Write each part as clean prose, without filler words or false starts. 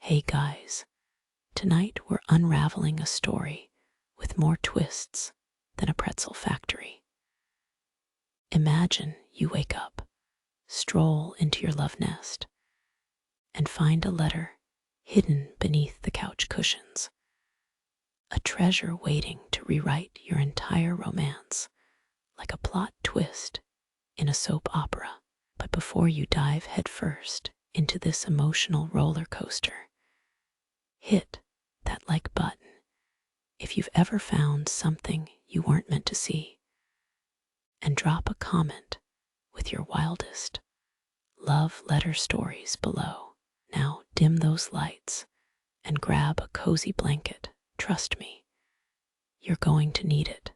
Hey guys, tonight we're unraveling a story with more twists than a pretzel factory. Imagine you wake up, stroll into your love nest, and find a letter hidden beneath the couch cushions. A treasure waiting to rewrite your entire romance, like a plot twist in a soap opera. But before you dive headfirst into this emotional roller coaster, hit that like button if you've ever found something you weren't meant to see, and drop a comment with your wildest love letter stories below. Now dim those lights and grab a cozy blanket. Trust me, you're going to need it,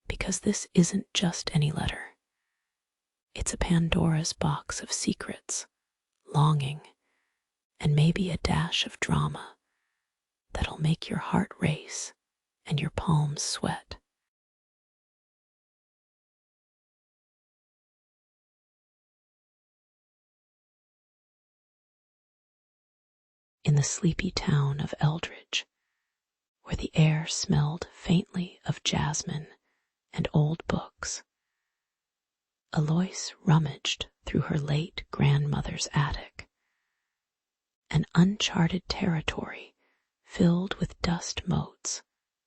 because this isn't just any letter. It's a Pandora's box of secrets, longing, and maybe a dash of drama that'll make your heart race and your palms sweat. In the sleepy town of Eldridge, where the air smelled faintly of jasmine and old books, Alois rummaged through her late grandmother's attic, an uncharted territory filled with dust motes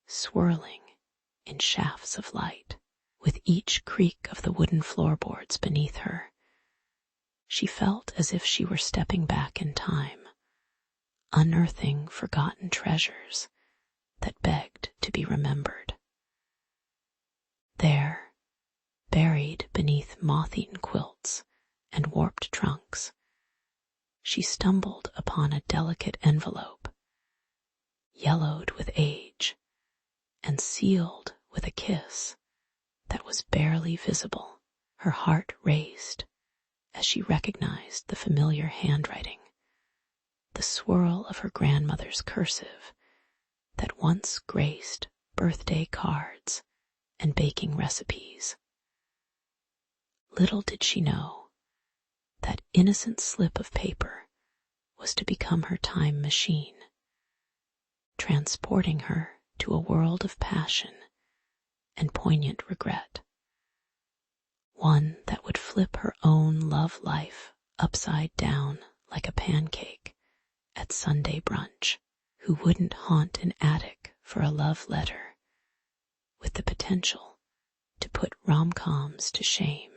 swirling in shafts of light. With each creak of the wooden floorboards beneath her, she felt as if she were stepping back in time, unearthing forgotten treasures that begged to be remembered. There, buried beneath moth-eaten quilts and warped trunks, she stumbled upon a delicate envelope, yellowed with age and sealed with a kiss that was barely visible. Her heart raced as she recognized the familiar handwriting, the swirl of her grandmother's cursive that once graced birthday cards and baking recipes. Little did she know that innocent slip of paper was to become her time machine, transporting her to a world of passion and poignant regret, one that would flip her own love life upside down like a pancake at Sunday brunch. Who wouldn't haunt an attic for a love letter, with the potential to put rom-coms to shame?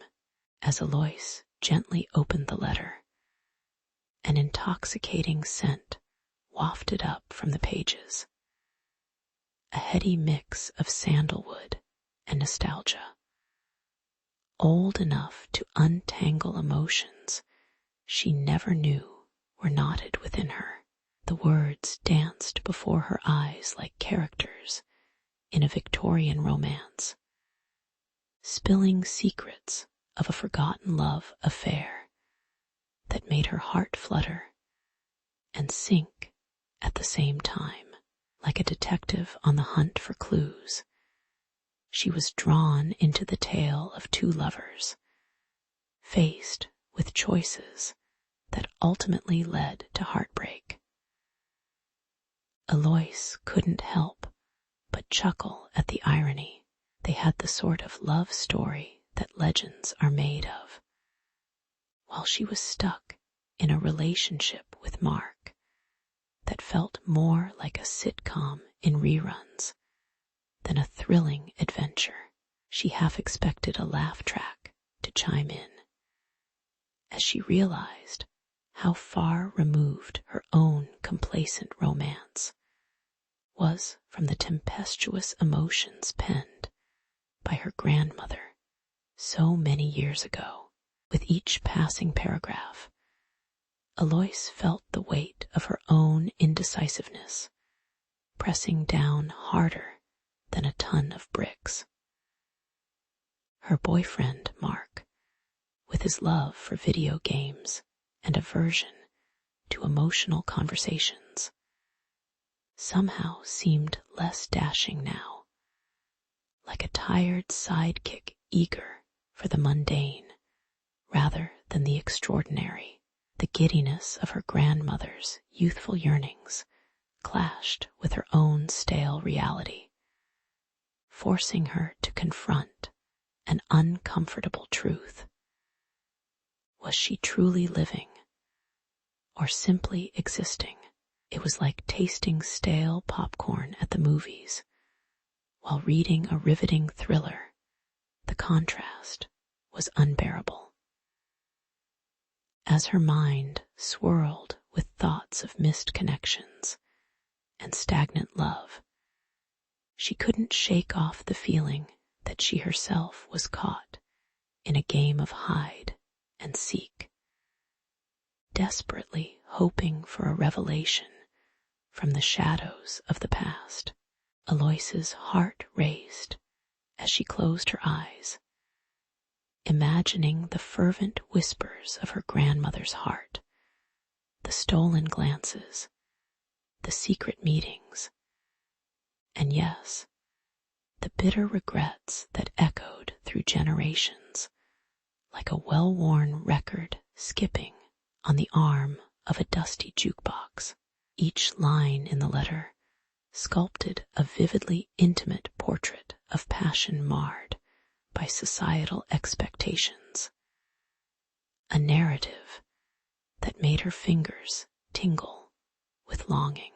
As Alois gently opened the letter, an intoxicating scent wafted up from the pages, a heady mix of sandalwood and nostalgia. Old enough to untangle emotions she never knew were knotted within her. The words danced before her eyes like characters in a Victorian romance, spilling secrets of a forgotten love affair that made her heart flutter and sink at the same time. Like a detective on the hunt for clues, she was drawn into the tale of two lovers, faced with choices that ultimately led to heartbreak. Alois couldn't help but chuckle at the irony. They had the sort of love story that legends are made of, while she was stuck in a relationship with Mark that felt more like a sitcom in reruns than a thrilling adventure. She half expected a laugh track to chime in, as she realized how far removed her own complacent romance was from the tempestuous emotions penned by her grandmother so many years ago. With each passing paragraph, Alois felt the weight of her own indecisiveness pressing down harder than a ton of bricks. Her boyfriend, Mark, with his love for video games and aversion to emotional conversations, somehow seemed less dashing now, like a tired sidekick eager for the mundane rather than the extraordinary. The giddiness of her grandmother's youthful yearnings clashed with her own stale reality, forcing her to confront an uncomfortable truth. Was she truly living, or simply existing? It was like tasting stale popcorn at the movies while reading a riveting thriller. The contrast was unbearable. As her mind swirled with thoughts of missed connections and stagnant love, she couldn't shake off the feeling that she herself was caught in a game of hide and seek, desperately hoping for a revelation from the shadows of the past. Aloyse's heart raced as she closed her eyes, imagining the fervent whispers of her grandmother's heart, the stolen glances, the secret meetings, and yes, the bitter regrets that echoed through generations like a well-worn record skipping on the arm of a dusty jukebox. Each line in the letter sculpted a vividly intimate portrait of passion marred by societal expectations, a narrative that made her fingers tingle with longing.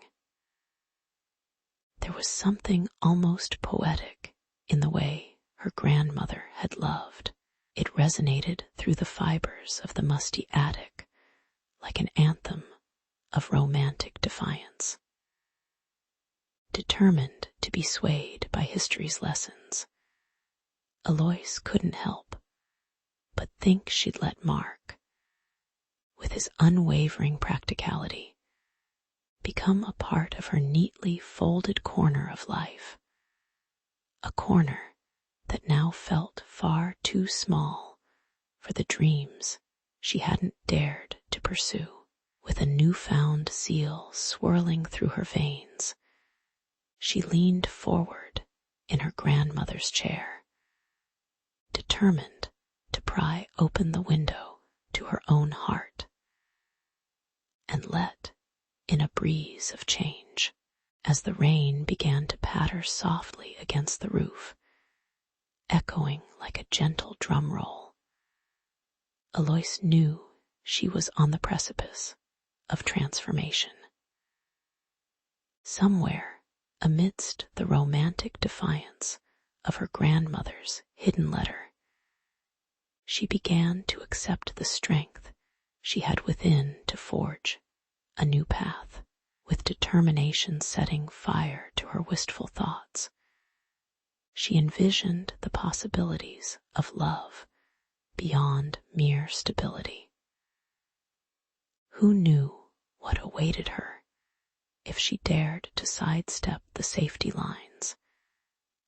There was something almost poetic in the way her grandmother had loved. It resonated through the fibers of the musty attic like an anthem of romantic defiance. Determined to be swayed by history's lessons, Aloys couldn't help but think she'd let Mark, with his unwavering practicality, become a part of her neatly folded corner of life, a corner that now felt far too small for the dreams she hadn't dared to pursue. With a newfound zeal swirling through her veins, she leaned forward in her grandmother's chair, determined to pry open the window to her own heart and let in a breeze of change. As the rain began to patter softly against the roof, echoing like a gentle drum roll, Aloys knew she was on the precipice of transformation. Somewhere amidst the romantic defiance of her grandmother's hidden letter, she began to accept the strength she had within to forge a new path. With determination setting fire to her wistful thoughts, she envisioned the possibilities of love beyond mere stability. Who knew what awaited her if she dared to sidestep the safety lines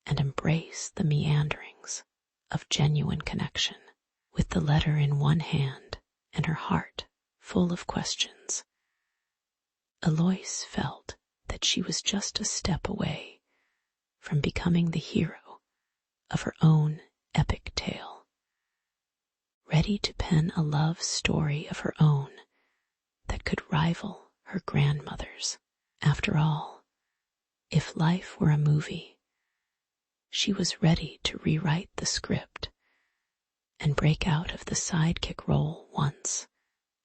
and embrace the meanderings of genuine connection? With the letter in one hand and her heart full of questions, Aloys felt that she was just a step away from becoming the hero of her own epic tale, ready to pen a love story of her own that could rival her grandmother's. After all, if life were a movie, she was ready to rewrite the script and break out of the sidekick role once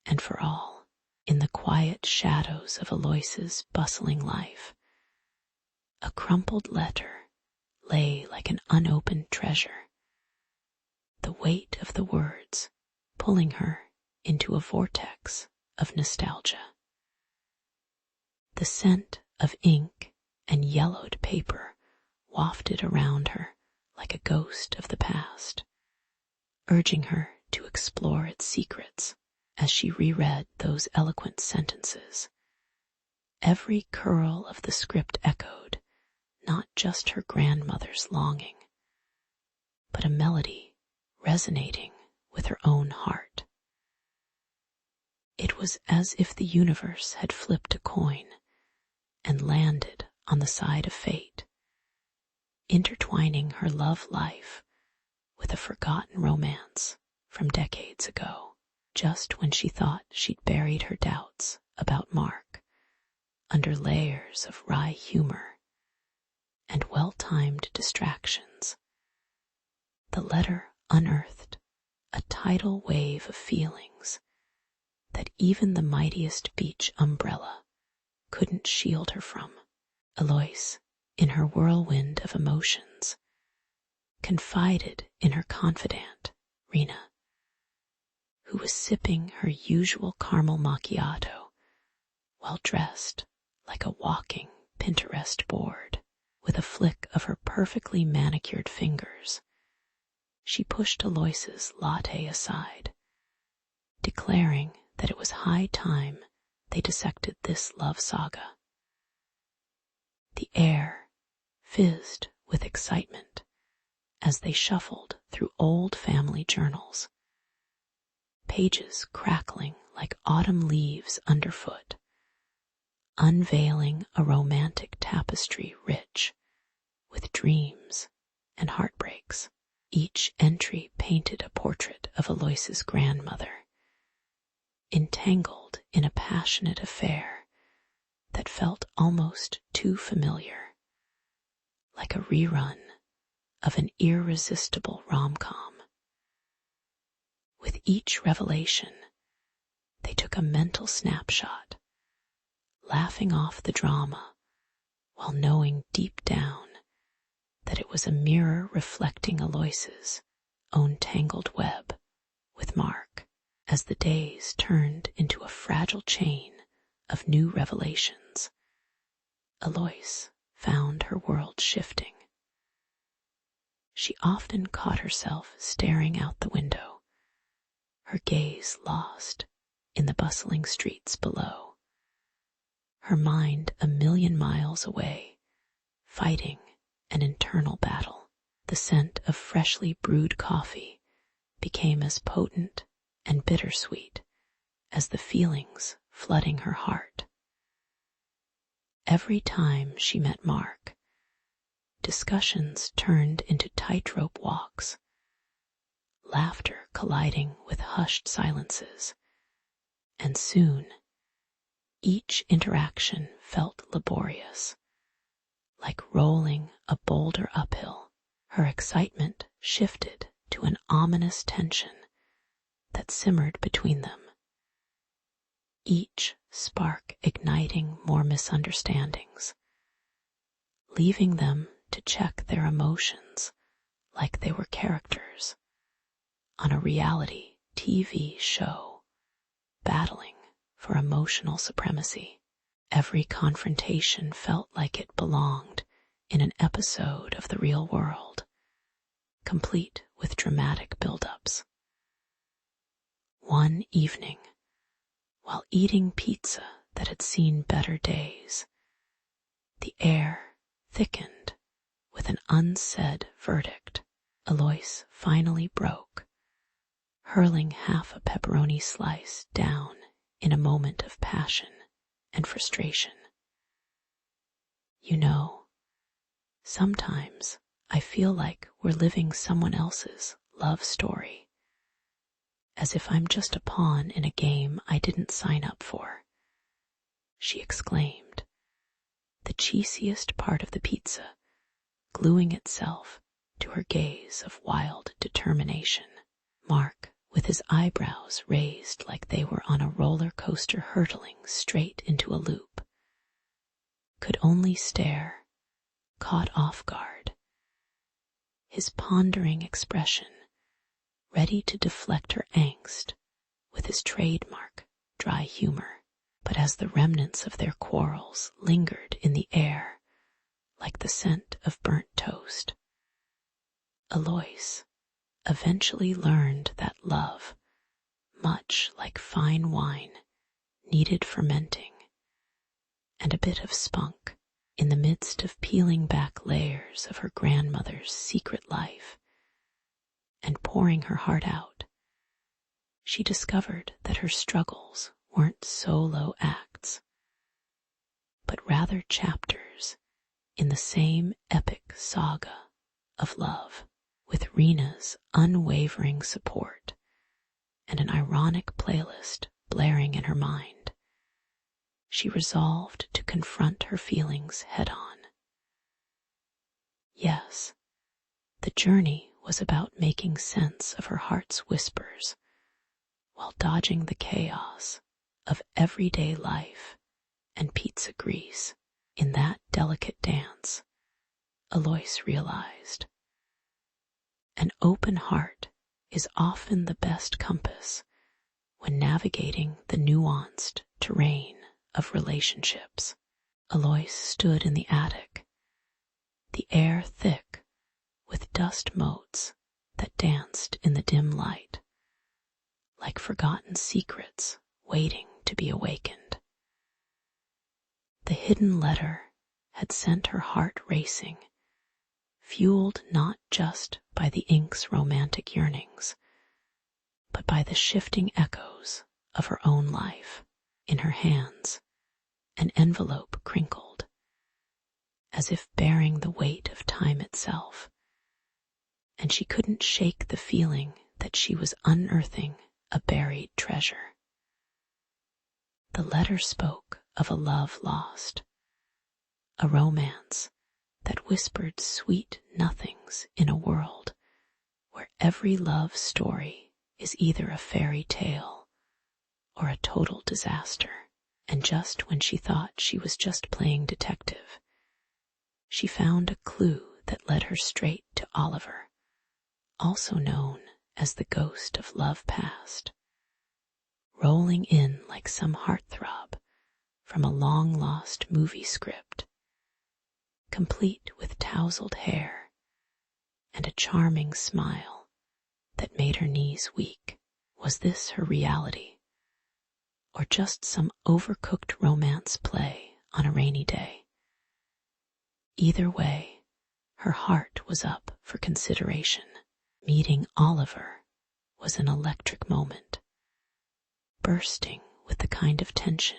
and for all. In the quiet shadows of Aloys's bustling life, a crumpled letter lay like an unopened treasure, the weight of the words pulling her into a vortex of nostalgia. The scent of ink and yellowed paper wafted around her like a ghost of the past, urging her to explore its secrets. As she reread those eloquent sentences, every curl of the script echoed not just her grandmother's longing, but a melody resonating with her own heart. It was as if the universe had flipped a coin and landed on the side of fate, intertwining her love life with a forgotten romance from decades ago. just when she thought she'd buried her doubts about Mark under layers of wry humor and well-timed distractions. The letter unearthed a tidal wave of feelings that even the mightiest beach umbrella couldn't shield her from. Eloise, in her whirlwind of emotions, confided in her confidant, Rena, who was sipping her usual caramel macchiato while dressed like a walking Pinterest board. With a flick of her perfectly manicured fingers, she pushed Eloise's latte aside, declaring that it was high time they dissected this love saga. The air fizzed with excitement as they shuffled through old family journals, pages crackling like autumn leaves underfoot, unveiling a romantic tapestry rich with dreams and heartbreaks. Each entry painted a portrait of Eloise's grandmother, entangled in a passionate affair that felt almost too familiar, like a rerun of an irresistible rom-com. With each revelation, they took a mental snapshot, laughing off the drama while knowing deep down that it was a mirror reflecting Eloise's own tangled web with Mark. As the days turned into a fragile chain of new revelations, Eloise found her world shifting. She often caught herself staring out the window, her gaze lost in the bustling streets below, her mind a million miles away, fighting an internal battle. The scent of freshly brewed coffee became as potent and bittersweet as the feelings flooding her heart. Every time she met Mark, discussions turned into tightrope walks, laughter colliding with hushed silences, and soon each interaction felt laborious, like rolling a boulder uphill. Her excitement shifted to an ominous tension that simmered between them, each spark igniting more misunderstandings, leaving them to check their emotions like they were characters on a reality TV show battling for emotional supremacy. Every confrontation felt like it belonged in an episode of the real world, complete with dramatic build-ups. One evening, while eating pizza that had seen better days, the air thickened with an unsaid verdict. Eloise finally broke, hurling half a pepperoni slice down in a moment of passion and frustration. You know, sometimes I feel like we're living someone else's love story, as if I'm just a pawn in a game I didn't sign up for, she exclaimed, the cheesiest part of the pizza gluing itself to her gaze of wild determination. Mark, with his eyebrows raised like they were on a roller coaster hurtling straight into a loop, could only stare, caught off guard, his pondering expression ready to deflect her angst with his trademark dry humor. But as the remnants of their quarrels lingered in the air like the scent of burnt toast, Eloise eventually learned that love, much like fine wine, needed fermenting, and a bit of spunk. In the midst of peeling back layers of her grandmother's secret life and pouring her heart out, she discovered that her struggles weren't solo acts, but rather chapters in the same epic saga of love. With Rena's unwavering support, and an ironic playlist blaring in her mind, she resolved to confront her feelings head-on. Yes, the journey was about making sense of her heart's whispers while dodging the chaos of everyday life and pizza grease. In that delicate dance, Alois realized an open heart is often the best compass when navigating the nuanced terrain of relationships. Alois stood in the attic, the air thick with dust motes that danced in the dim light, like forgotten secrets waiting to be awakened. The hidden letter had sent her heart racing, fueled not just by the ink's romantic yearnings, but by the shifting echoes of her own life. In her hands, an envelope crinkled, as if bearing the weight of time itself, and she couldn't shake the feeling that she was unearthing a buried treasure. The letter spoke of a love lost, a romance that whispered sweet nothings in a world where every love story is either a fairy tale or a total disaster. And just when she thought she was just playing detective, she found a clue that led her straight to Oliver, also known as the ghost of love past, rolling in like some heartthrob from a long-lost movie script, complete with tousled hair and a charming smile that made her knees weak. Was this her reality, or just some overcooked romance play on a rainy day? Either way, her heart was up for consideration. Meeting Oliver was an electric moment, bursting with the kind of tension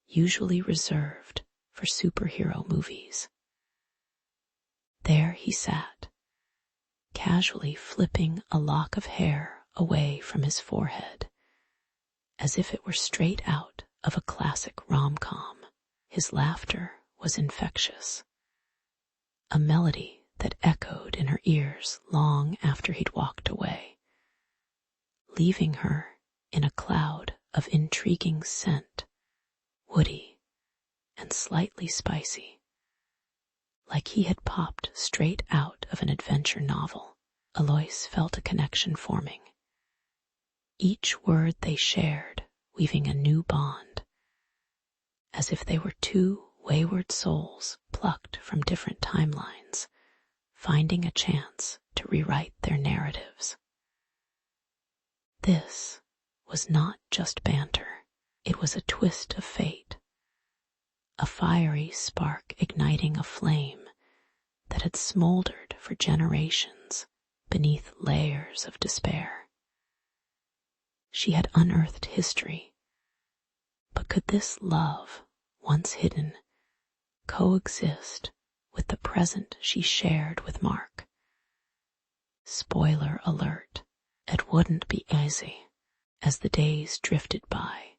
usually reserved for superhero movies. There he sat, casually flipping a lock of hair away from his forehead, as if it were straight out of a classic rom-com. His laughter was infectious, a melody that echoed in her ears long after he'd walked away, leaving her in a cloud of intriguing scent, woody and slightly spicy, like he had popped straight out of an adventure novel. Alois felt a connection forming, each word they shared weaving a new bond, as if they were two wayward souls plucked from different timelines, finding a chance to rewrite their narratives. This was not just banter, it was a twist of fate, a fiery spark igniting a flame that had smoldered for generations beneath layers of despair. She had unearthed history, but could this love, once hidden, coexist with the present she shared with Mark? Spoiler alert, it wouldn't be easy. As the days drifted by,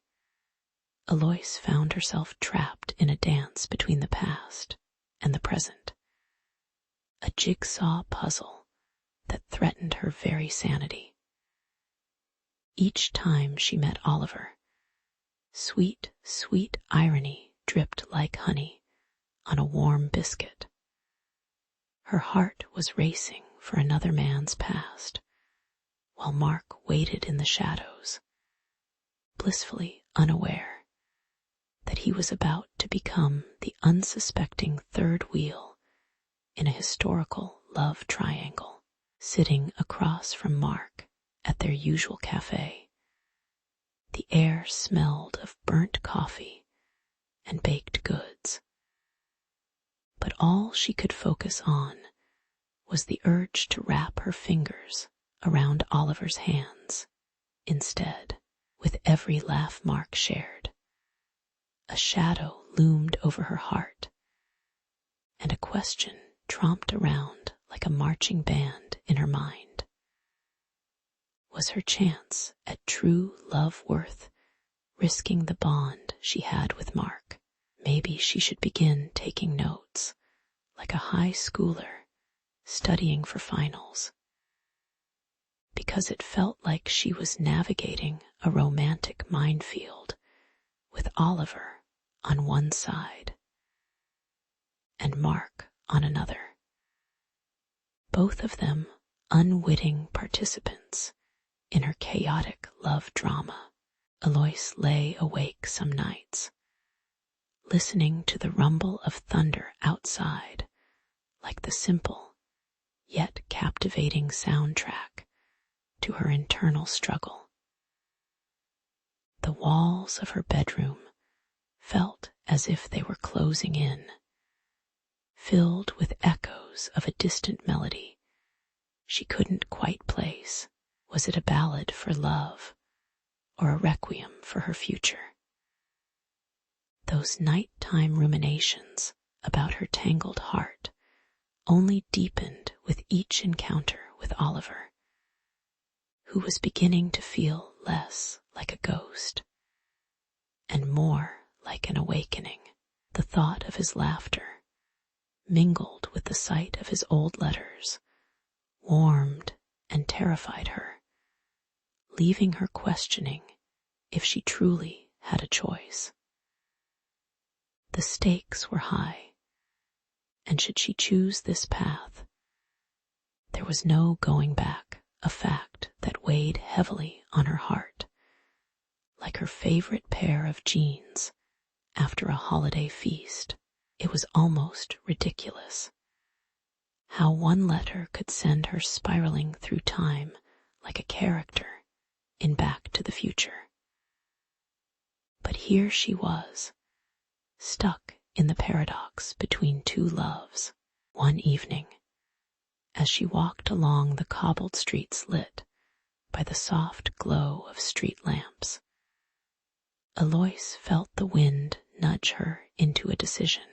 Alois found herself trapped in a dance between the past and the present, a jigsaw puzzle that threatened her very sanity. Each time she met Oliver, sweet, sweet irony dripped like honey on a warm biscuit. Her heart was racing for another man's past, while Mark waited in the shadows, blissfully unaware that he was about to become the unsuspecting third wheel in a historical love triangle. Sitting across from Mark at their usual cafe, the air smelled of burnt coffee and baked goods. But all she could focus on was the urge to wrap her fingers around Oliver's hands instead. With every laugh Mark shared, a shadow loomed over her heart, and a question tromped around like a marching band in her mind. Was her chance at true love worth risking the bond she had with Mark? Maybe she should begin taking notes, like a high schooler studying for finals, because it felt like she was navigating a romantic minefield with Oliver on one side and Mark on another, both of them unwitting participants in her chaotic love drama. Alois lay awake some nights, listening to the rumble of thunder outside, like the simple yet captivating soundtrack to her internal struggle. The walls of her bedroom felt as if they were closing in, filled with echoes of a distant melody she couldn't quite place. Was it a ballad for love or a requiem for her future? Those nighttime ruminations about her tangled heart only deepened with each encounter with Oliver, who was beginning to feel less like a ghost and more like an awakening. The thought of his laughter, mingled with the sight of his old letters, warmed and terrified her, leaving her questioning if she truly had a choice. The stakes were high, and should she choose this path, there was no going back, a fact that weighed heavily on her heart, like her favorite pair of jeans after a holiday feast. It was almost ridiculous how one letter could send her spiraling through time like a character in Back to the Future. But here she was, stuck in the paradox between two loves. One evening, as she walked along the cobbled streets lit by the soft glow of street lamps, Alois felt the wind nudge her into a decision,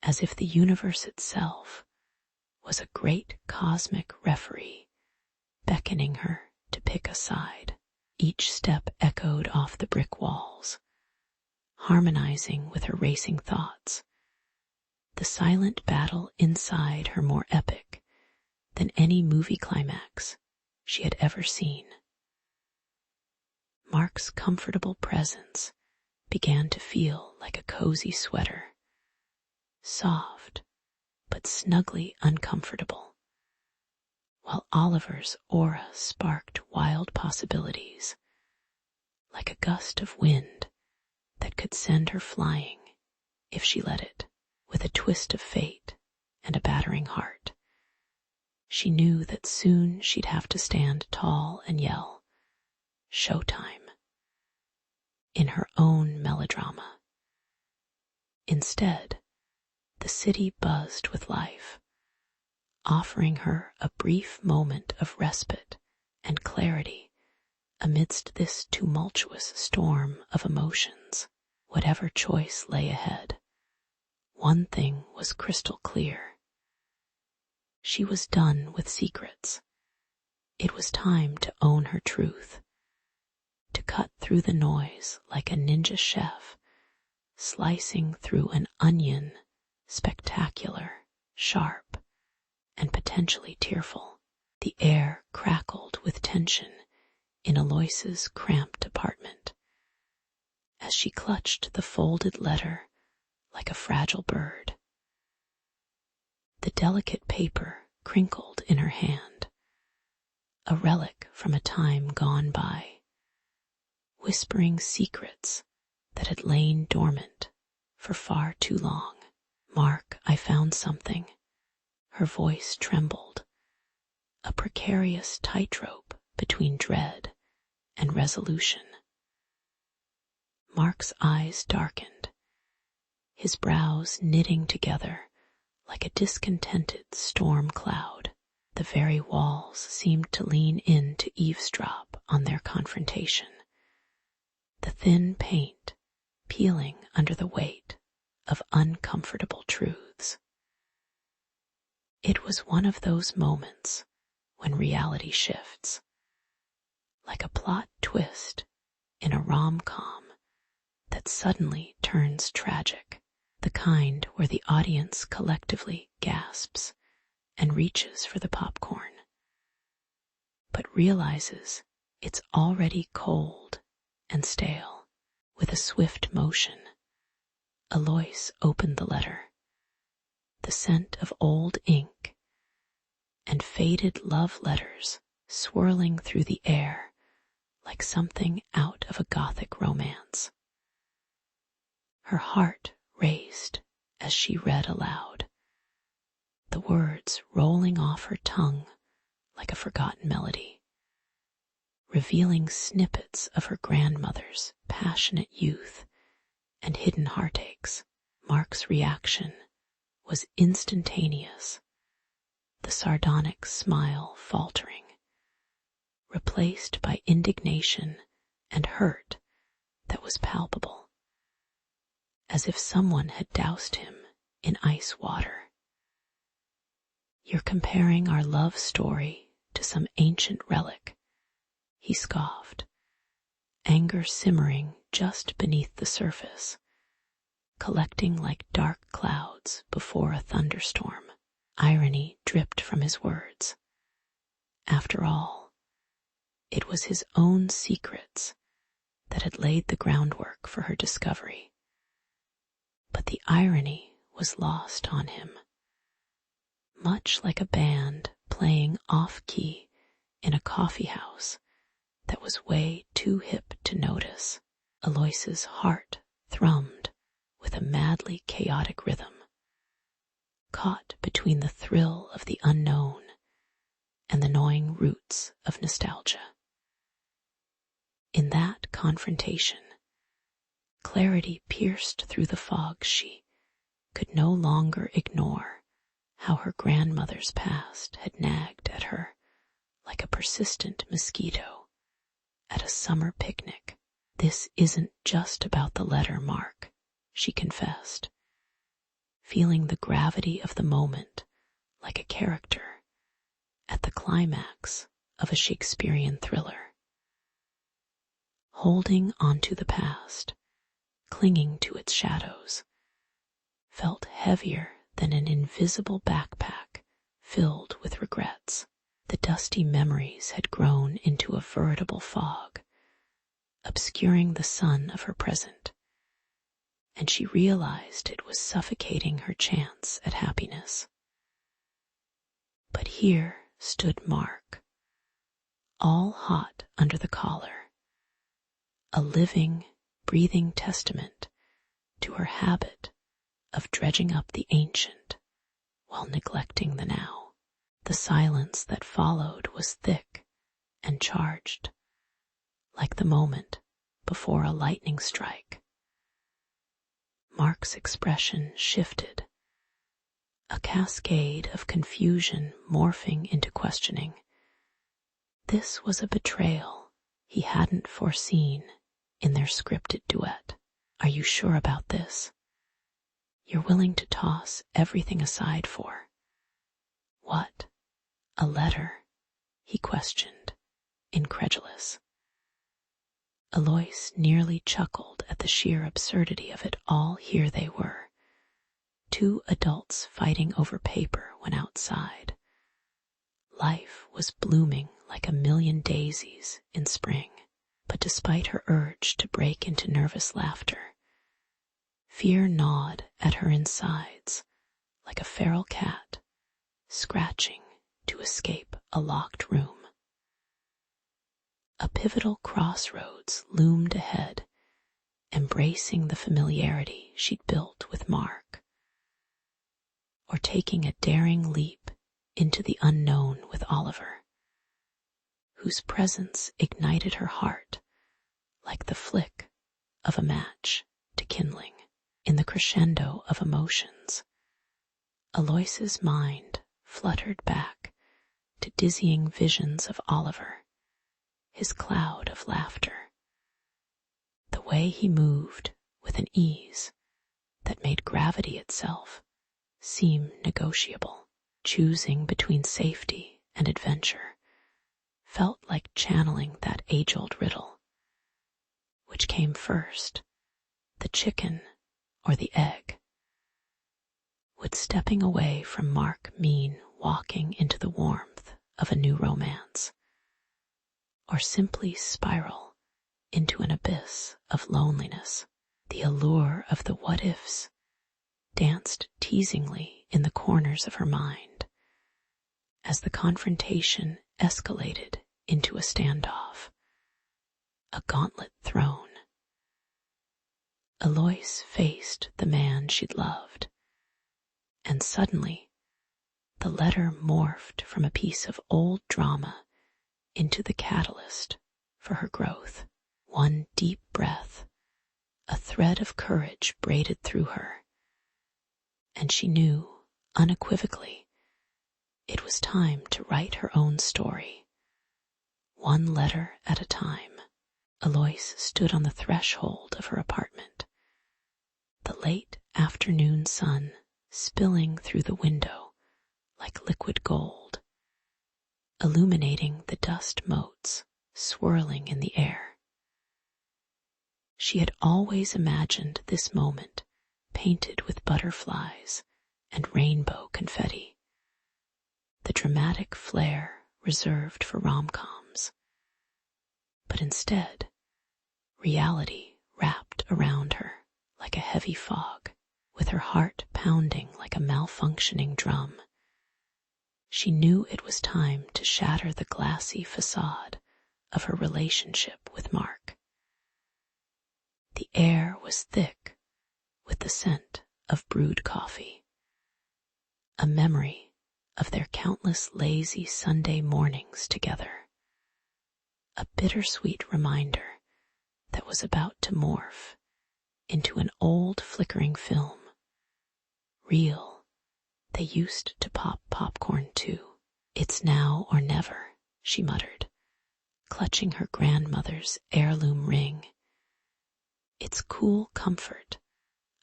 as if the universe itself was a great cosmic referee beckoning her to pick a side. Each step echoed off the brick walls, harmonizing with her racing thoughts, the silent battle inside her more epic than any movie climax she had ever seen. Mark's comfortable presence began to feel like a cozy sweater, soft but snugly uncomfortable, while Oliver's aura sparked wild possibilities, like a gust of wind that could send her flying if she let it. With a twist of fate and a battering heart, she knew that soon she'd have to stand tall and yell, "Showtime," in her own melodrama. Instead, the city buzzed with life, offering her a brief moment of respite and clarity amidst this tumultuous storm of emotions. Whatever choice lay ahead, one thing was crystal clear. She was done with secrets. It was time to own her truth, to cut through the noise like a ninja chef, slicing through an onion, spectacular, sharp, and potentially tearful. The air crackled with tension in Alois's cramped apartment, as she clutched the folded letter like a fragile bird. The delicate paper crinkled in her hand, a relic from a time gone by, whispering secrets that had lain dormant for far too long. "Mark, I found something." Her voice trembled, a precarious tightrope between dread and resolution. Mark's eyes darkened, his brows knitting together like a discontented storm cloud. The very walls seemed to lean in to eavesdrop on their confrontation, the thin paint peeling under the weight of uncomfortable truths. It was one of those moments when reality shifts, like a plot twist in a rom-com that suddenly turns tragic, the kind where the audience collectively gasps and reaches for the popcorn, but realizes it's already cold and stale. With a swift motion, Alois opened the letter. The scent of old ink and faded love letters swirling through the air like something out of a Gothic romance. Her heart raced as she read aloud, the words rolling off her tongue like a forgotten melody, revealing snippets of her grandmother's passionate youth and hidden heartaches. Mark's reaction was instantaneous, the sardonic smile faltering, replaced by indignation and hurt that was palpable, as if someone had doused him in ice water. "You're comparing our love story to some ancient relic," he scoffed, anger simmering just beneath the surface, collecting like dark clouds before a thunderstorm. Irony dripped from his words. After all, it was his own secrets that had laid the groundwork for her discovery. But the irony was lost on him. Much like a band playing off-key in a coffee house that was way too hip to notice, Alois's heart thrummed with a madly chaotic rhythm, caught between the thrill of the unknown and the gnawing roots of nostalgia. In that confrontation, clarity pierced through the fog. She could no longer ignore how her grandmother's past had nagged at her like a persistent mosquito at a summer picnic. "This isn't just about the letter, Mark," she confessed, feeling the gravity of the moment like a character at the climax of a Shakespearean thriller. Holding onto the past, clinging to its shadows, felt heavier than an invisible backpack filled with regrets. The dusty memories had grown into a veritable fog, obscuring the sun of her present, and she realized it was suffocating her chance at happiness. But here stood Mark, all hot under the collar, a living, breathing testament to her habit of dredging up the ancient while neglecting the now. The silence that followed was thick and charged, like the moment before a lightning strike. Mark's expression shifted, a cascade of confusion morphing into questioning. This was a betrayal he hadn't foreseen in their scripted duet. "Are you sure about this? You're willing to toss everything aside for—" "What? A letter?" he questioned, incredulous. Alois nearly chuckled at the sheer absurdity of it all. Here they were, two adults fighting over paper when outside. Life was blooming like a million daisies in spring. But despite her urge to break into nervous laughter, fear gnawed at her insides like a feral cat scratching to escape a locked room. A pivotal crossroads loomed ahead, embracing the familiarity she'd built with Mark, or taking a daring leap into the unknown with Oliver, whose presence ignited her heart like the flick of a match to kindling. In the crescendo of emotions, Alois's mind fluttered back to dizzying visions of Oliver, his cloud of laughter, the way he moved with an ease that made gravity itself seem negotiable, choosing between safety and adventure, felt like channeling that age-old riddle. Which came first, the chicken or the egg? Would stepping away from Mark mean walking into the warmth of a new romance, or simply spiral into an abyss of loneliness? The allure of the what-ifs danced teasingly in the corners of her mind as the confrontation escalated into a standoff, a gauntlet thrown. Alois faced the man she'd loved, and suddenly the letter morphed from a piece of old drama into the catalyst for her growth. One deep breath, a thread of courage braided through her, and she knew unequivocally it was time to write her own story, one letter at a time. Alois stood on the threshold of her apartment, the late afternoon sun spilling through the window like liquid gold, illuminating the dust motes swirling in the air. She had always imagined this moment painted with butterflies and rainbow confetti, the dramatic flair reserved for rom-coms. But instead, reality wrapped around her like a heavy fog, with her heart pounding like a malfunctioning drum. She knew it was time to shatter the glassy facade of her relationship with Mark. The air was thick with the scent of brewed coffee, a memory of their countless lazy Sunday mornings together, a bittersweet reminder that was about to morph into an old flickering film. Real, they used to pop popcorn too. It's now or never, she muttered, clutching her grandmother's heirloom ring. Its cool comfort,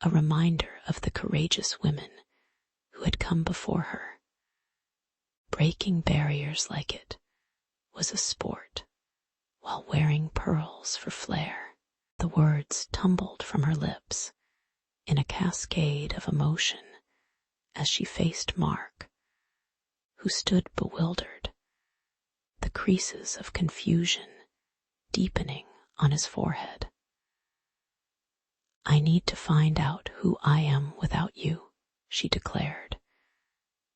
a reminder of the courageous women who had come before her. Breaking barriers like it was a sport, while wearing pearls for flair. The words tumbled from her lips in a cascade of emotion as she faced Mark, who stood bewildered, the creases of confusion deepening on his forehead. I need to find out who I am without you, she declared,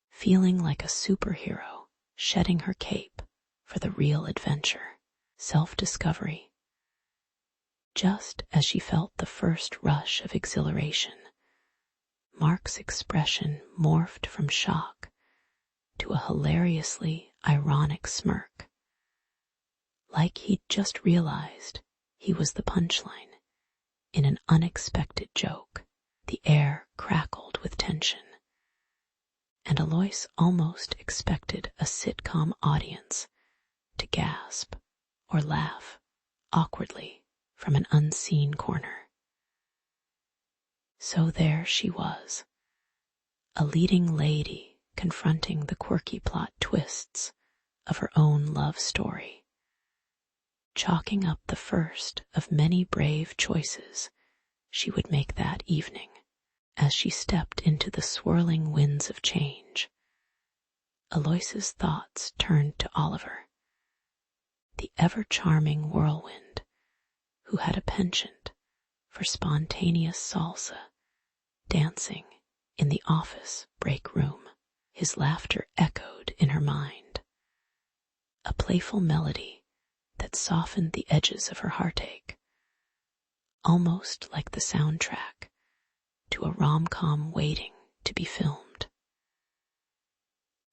feeling like a superhero shedding her cape for the real adventure, self-discovery. Just as she felt the first rush of exhilaration, Mark's expression morphed from shock to a hilariously ironic smirk. Like he'd just realized he was the punchline in an unexpected joke. The air crackled with tension, and Alois almost expected a sitcom audience to gasp or laugh awkwardly from an unseen corner. So there she was, a leading lady confronting the quirky plot twists of her own love story, chalking up the first of many brave choices she would make that evening. As she stepped into the swirling winds of change, Alois's thoughts turned to Oliver, the ever-charming whirlwind who had a penchant for spontaneous salsa dancing in the office break room. His laughter echoed in her mind, a playful melody that softened the edges of her heartache, almost like the soundtrack to a rom-com waiting to be filmed.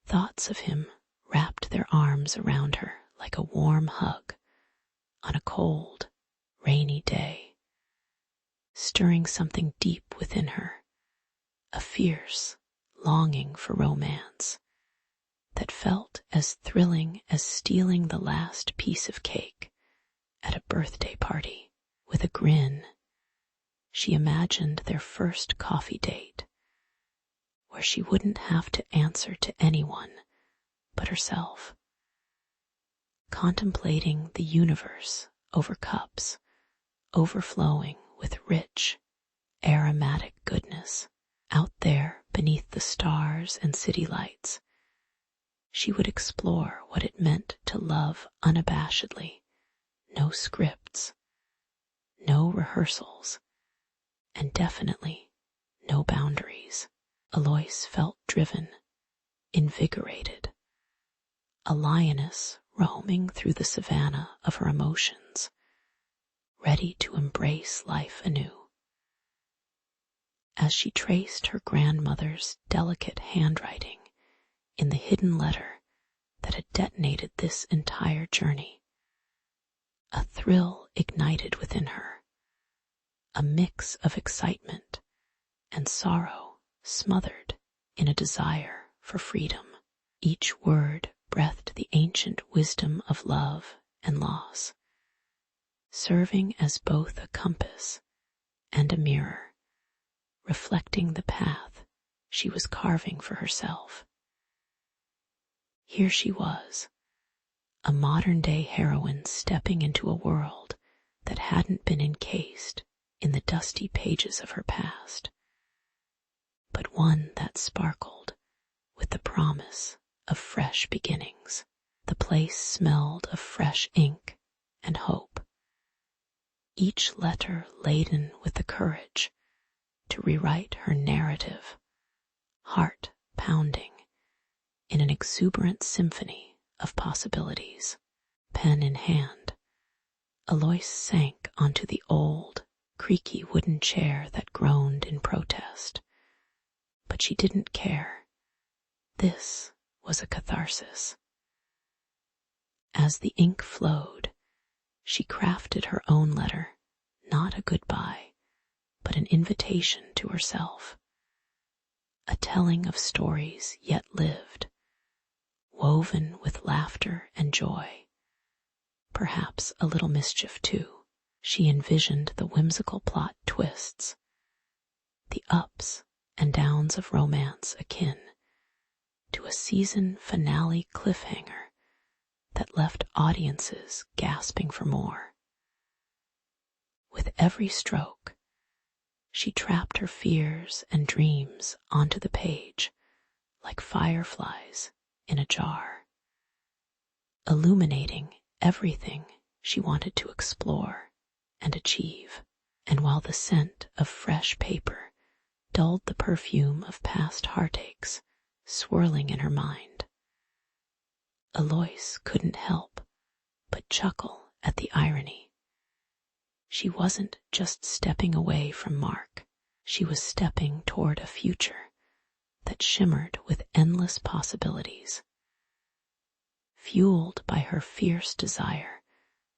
Thoughts of him wrapped their arms around her like a warm hug on a cold, rainy day, stirring something deep within her, a fierce longing for romance that felt as thrilling as stealing the last piece of cake at a birthday party. With a grin, she imagined their first coffee date, where she wouldn't have to answer to anyone but herself. contemplating the universe over cups, overflowing with rich, aromatic goodness. Out there beneath the stars and city lights, she would explore what it meant to love unabashedly, no scripts, no rehearsals, and definitely no boundaries. Alois felt driven, invigorated, a lioness roaming through the savannah of her emotions, ready to embrace life anew. As she traced her grandmother's delicate handwriting in the hidden letter that had detonated this entire journey, a thrill ignited within her, a mix of excitement and sorrow smothered in a desire for freedom. Each word breathed the ancient wisdom of love and loss, serving as both a compass and a mirror, reflecting the path she was carving for herself. Here she was, a modern-day heroine stepping into a world that hadn't been encased in the dusty pages of her past, but one that sparkled with the promise of fresh beginnings. The place smelled of fresh ink and hope, each letter laden with the courage to rewrite her narrative, heart pounding in an exuberant symphony of possibilities. Pen in hand, Alois sank onto the old, creaky wooden chair that groaned in protest. But she didn't care. This was a catharsis. As the ink flowed, she crafted her own letter, not a goodbye, but an invitation to herself, a telling of stories yet lived, woven with laughter and joy, perhaps a little mischief too. She envisioned the whimsical plot twists, the ups and downs of romance akin to a season finale cliffhanger that left audiences gasping for more. With every stroke, she trapped her fears and dreams onto the page like fireflies in a jar, illuminating everything she wanted to explore and achieve. And while the scent of fresh paper dulled the perfume of past heartaches swirling in her mind, Alois couldn't help but chuckle at the irony. She wasn't just stepping away from Mark, she was stepping toward a future that shimmered with endless possibilities, fueled by her fierce desire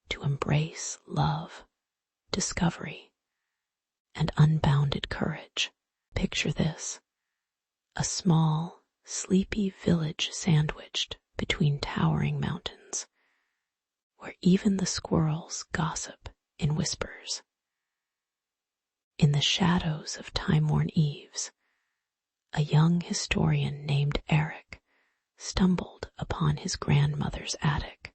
to embrace love, discovery, and unbounded courage. Picture this: a small, sleepy village sandwiched between towering mountains, where even the squirrels gossip in whispers. In the shadows of time-worn eaves, a young historian named Eric stumbled upon his grandmother's attic,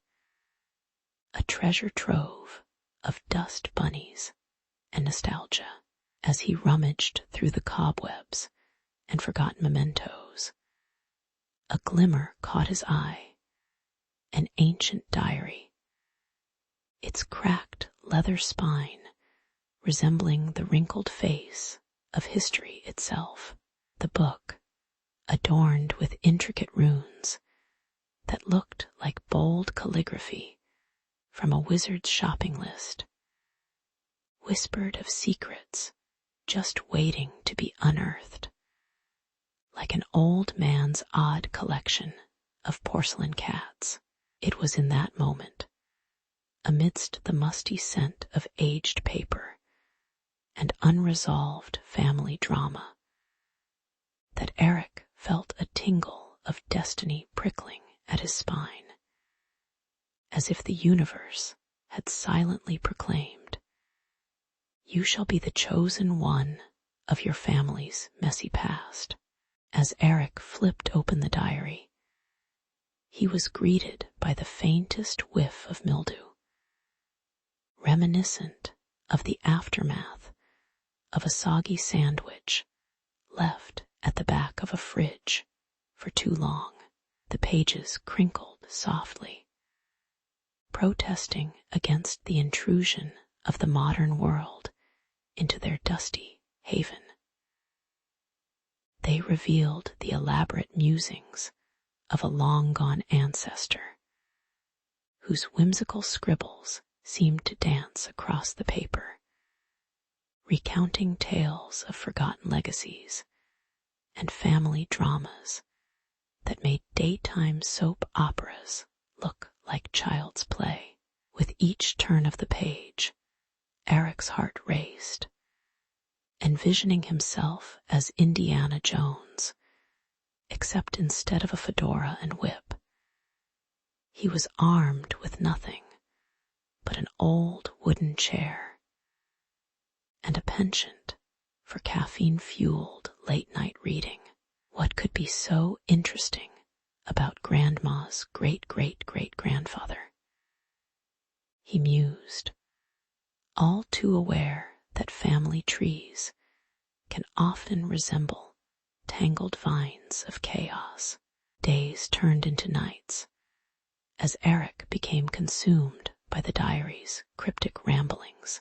a treasure trove of dust bunnies and nostalgia. As he rummaged through the cobwebs and forgotten mementos, a glimmer caught his eye, an ancient diary, its cracked leather spine resembling the wrinkled face of history itself. The book, adorned with intricate runes that looked like bold calligraphy from a wizard's shopping list, whispered of secrets just waiting to be unearthed, like an old man's odd collection of porcelain cats. It was in that moment, amidst the musty scent of aged paper and unresolved family drama, that Eric felt a tingle of destiny prickling at his spine, as if the universe had silently proclaimed, "You shall be the chosen one of your family's messy past." As Eric flipped open the diary, he was greeted by the faintest whiff of mildew, reminiscent of the aftermath of a soggy sandwich left at the back of a fridge for too long. The pages crinkled softly, protesting against the intrusion of the modern world into their dusty haven. They revealed the elaborate musings of a long-gone ancestor, whose whimsical scribbles seemed to dance across the paper, recounting tales of forgotten legacies and family dramas that made daytime soap operas look like child's play. With each turn of the page, Eric's heart raced, envisioning himself as Indiana Jones, except instead of a fedora and whip, he was armed with nothing but an old wooden chair and a penchant for caffeine-fueled late-night reading. What could be so interesting about Grandma's great-great-great-grandfather? He mused, all too aware that family trees can often resemble tangled vines of chaos. Days turned into nights as Eric became consumed by the diary's cryptic ramblings.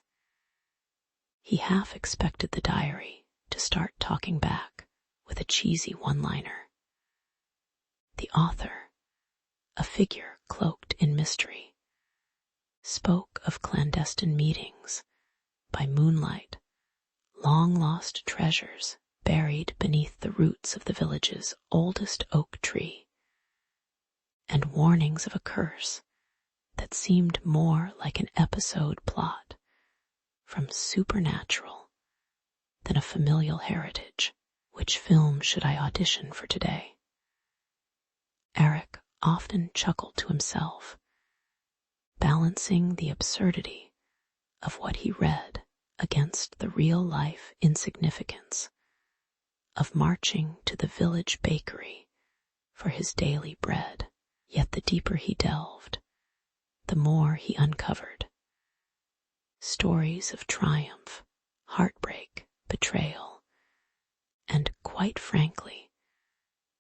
He half expected the diary to start talking back with a cheesy one-liner. The author, a figure cloaked in mystery, spoke of clandestine meetings by moonlight, long-lost treasures buried beneath the roots of the village's oldest oak tree, and warnings of a curse that seemed more like an episode plot from Supernatural than a familial heritage. Which film should I audition for today? Eric often chuckled to himself, balancing the absurdity of what he read against the real-life insignificance of marching to the village bakery for his daily bread. Yet the deeper he delved, the more he uncovered. Stories of triumph, heartbreak, betrayal, and, quite frankly,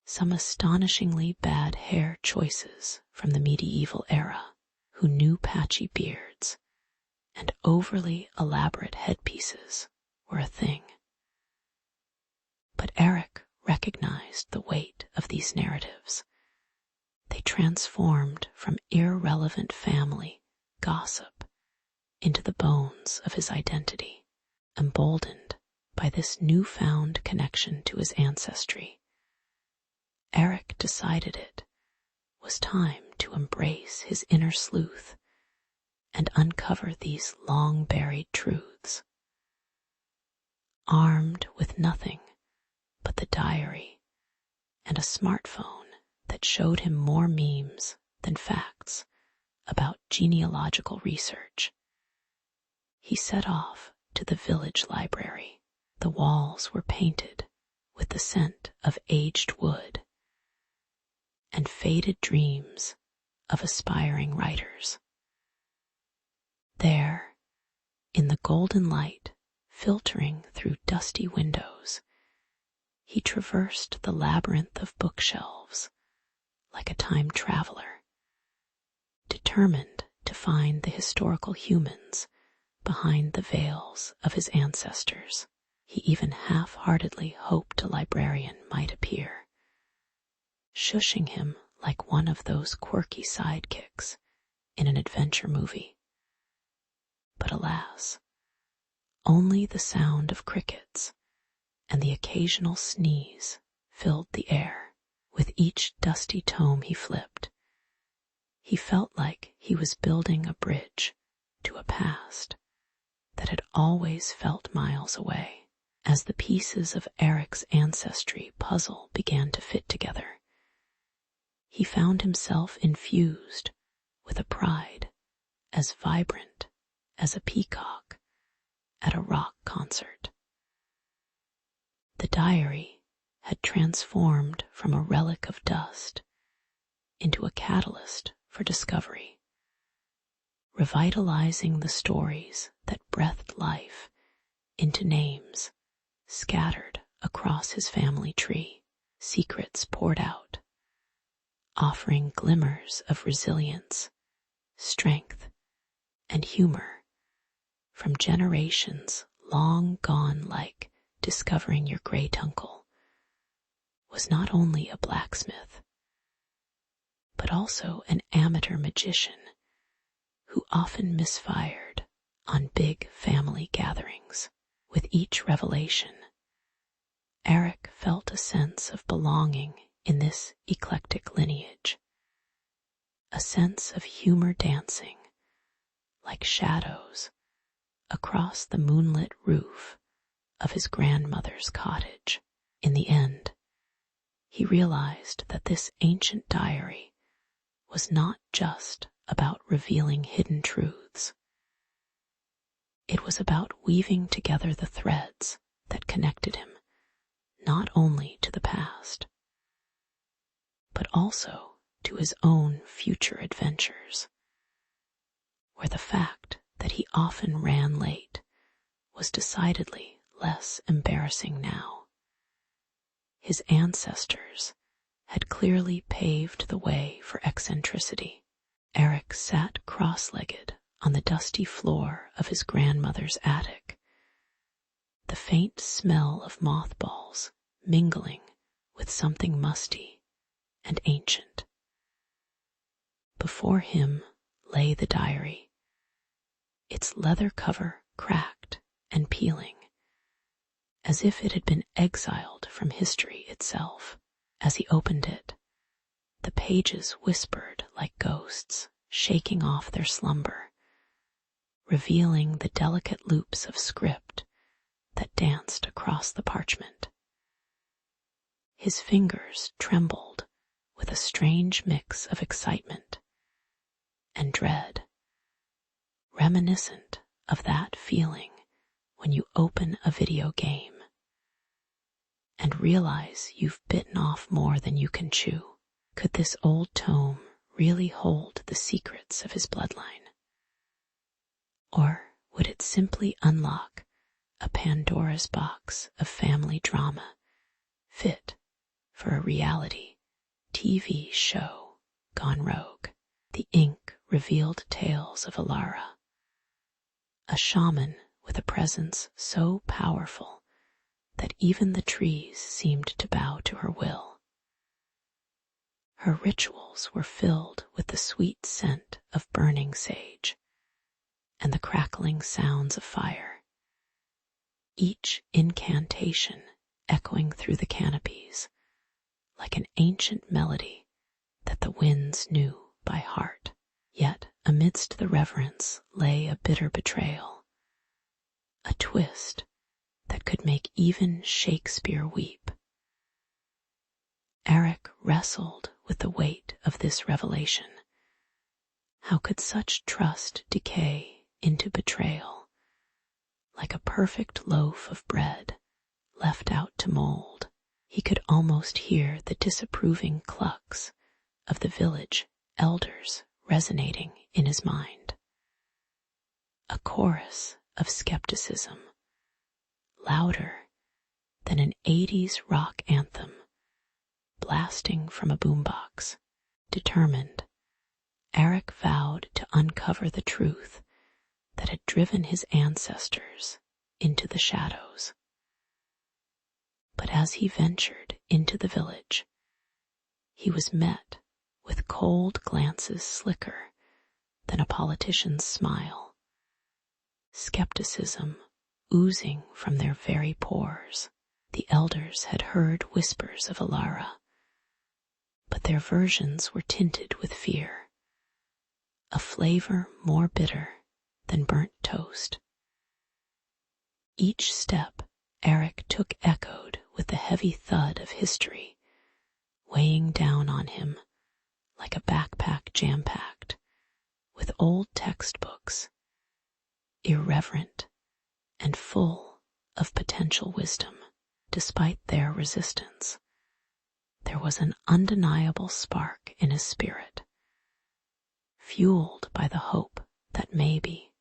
some astonishingly bad hair choices from the medieval era, who knew patchy beards and overly elaborate headpieces were a thing. But Eric recognized the weight of these narratives. They transformed from irrelevant family gossip into the bones of his identity. Emboldened by this newfound connection to his ancestry, Eric decided it was time to embrace his inner sleuth and uncover these long-buried truths. Armed with nothing but the diary and a smartphone that showed him more memes than facts about genealogical research, he set off to the village library. The walls were painted with the scent of aged wood and faded dreams of aspiring writers. There, in the golden light filtering through dusty windows, he traversed the labyrinth of bookshelves like a time traveler, determined to find the historical humans behind the veils of his ancestors. He even half-heartedly hoped a librarian might appear, shushing him like one of those quirky sidekicks in an adventure movie. But alas, only the sound of crickets and the occasional sneeze filled the air. With each dusty tome he flipped, he felt like he was building a bridge to a past that had always felt miles away. As the pieces of Eric's ancestry puzzle began to fit together, he found himself infused with a pride as vibrant as a peacock at a rock concert. The diary had transformed from a relic of dust into a catalyst for discovery, revitalizing the stories that breathed life into names scattered across his family tree. Secrets poured out, offering glimmers of resilience, strength, and humor from generations long gone, like discovering your great uncle was not only a blacksmith, but also an amateur magician who often misfired on big family gatherings. With each revelation, Eric felt a sense of belonging in this eclectic lineage, a sense of humor dancing like shadows across the moonlit roof of his grandmother's cottage. In the end, he realized that this ancient diary was not just about revealing hidden truths. It was about weaving together the threads that connected him not only to the past, but also to his own future adventures, where the fact that he often ran late was decidedly less embarrassing now. His ancestors had clearly paved the way for eccentricity. Eric sat cross-legged on the dusty floor of his grandmother's attic, the faint smell of mothballs mingling with something musty and ancient. Before him lay the diary, its leather cover cracked and peeling, as if it had been exiled from history itself. As he opened it, the pages whispered like ghosts, shaking off their slumber, revealing the delicate loops of script that danced across the parchment. His fingers trembled with a strange mix of excitement and dread, reminiscent of that feeling when you open a video game and realize you've bitten off more than you can chew. Could this old tome really hold the secrets of his bloodline? Or would it simply unlock a Pandora's box of family drama fit for a reality TV show gone rogue? The ink revealed tales of Alara, a shaman with a presence so powerful that even the trees seemed to bow to her will. Her rituals were filled with the sweet scent of burning sage and the crackling sounds of fire, each incantation echoing through the canopies like an ancient melody that the winds knew by heart. Yet amidst the reverence lay a bitter betrayal, a twist that could make even Shakespeare weep. Eric wrestled with the weight of this revelation. How could such trust decay into betrayal, like a perfect loaf of bread left out to mold? He could almost hear the disapproving clucks of the village elders resonating in his mind. A chorus of skepticism, louder than an 80s rock anthem blasting from a boombox. Determined, Eric vowed to uncover the truth that had driven his ancestors into the shadows. But as he ventured into the village, he was met with cold glances slicker than a politician's smile, skepticism oozing from their very pores. The elders had heard whispers of Alara, but their versions were tinted with fear, a flavor more bitter than burnt toast. Each step Eric took echoed with the heavy thud of history, weighing down on him like a backpack jam-packed with old textbooks, irreverent and full of potential wisdom. Despite their resistance, there was an undeniable spark in his spirit, fueled by the hope that maybe,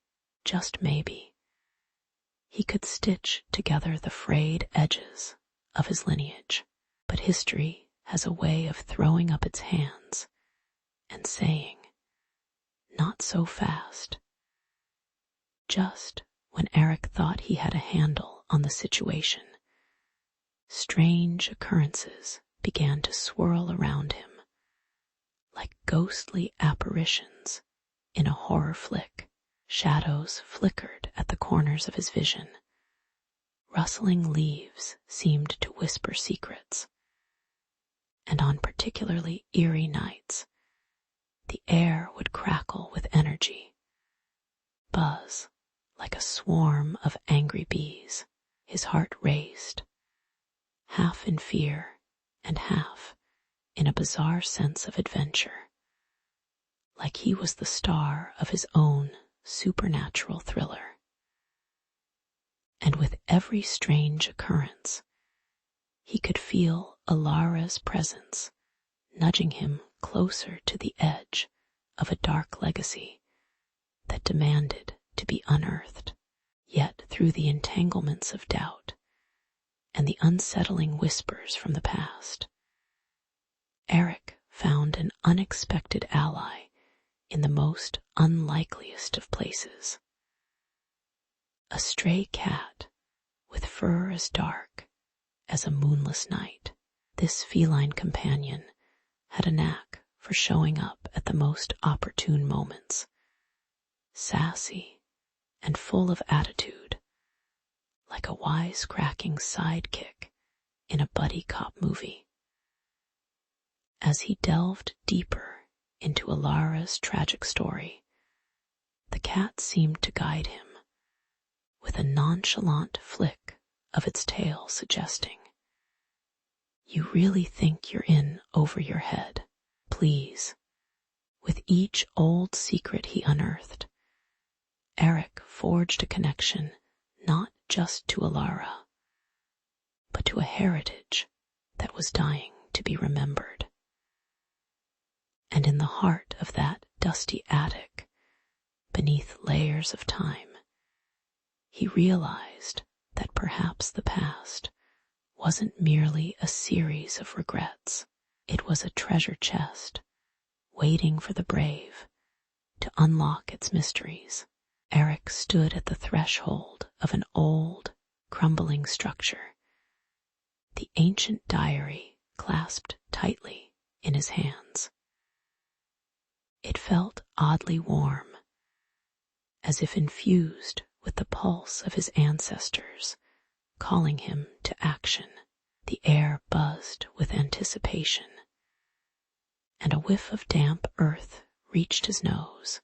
just maybe, he could stitch together the frayed edges of his lineage. But history has a way of throwing up its hands and saying, "Not so fast." Just when Eric thought he had a handle on the situation, strange occurrences began to swirl around him, like ghostly apparitions in a horror flick. Shadows flickered at the corners of his vision. Rustling leaves seemed to whisper secrets. And on particularly eerie nights, the air would crackle with energy, buzz like a swarm of angry bees. His heart raced, half in fear and half in a bizarre sense of adventure, like he was the star of his own supernatural thriller. And with every strange occurrence, he could feel Alara's presence nudging him closer to the edge of a dark legacy that demanded to be unearthed. Yet through the entanglements of doubt and the unsettling whispers from the past, Eric found an unexpected ally in the most unlikeliest of places. A stray cat with fur as dark as a moonless night. This feline companion had a knack for showing up at the most opportune moments, sassy and full of attitude, like a wisecracking sidekick in a buddy cop movie. As he delved deeper into Alara's tragic story, the cat seemed to guide him, with a nonchalant flick of its tail suggesting, "You really think you're in over your head, please." With each old secret he unearthed, Eric forged a connection not just to Alara, but to a heritage that was dying to be remembered. And in the heart of that dusty attic, beneath layers of time, he realized that perhaps the past wasn't merely a series of regrets. It was a treasure chest waiting for the brave to unlock its mysteries. Eric stood at the threshold of an old, crumbling structure, the ancient diary clasped tightly in his hands. It felt oddly warm, as if infused with the pulse of his ancestors, calling him to action. The air buzzed with anticipation, and a whiff of damp earth reached his nose,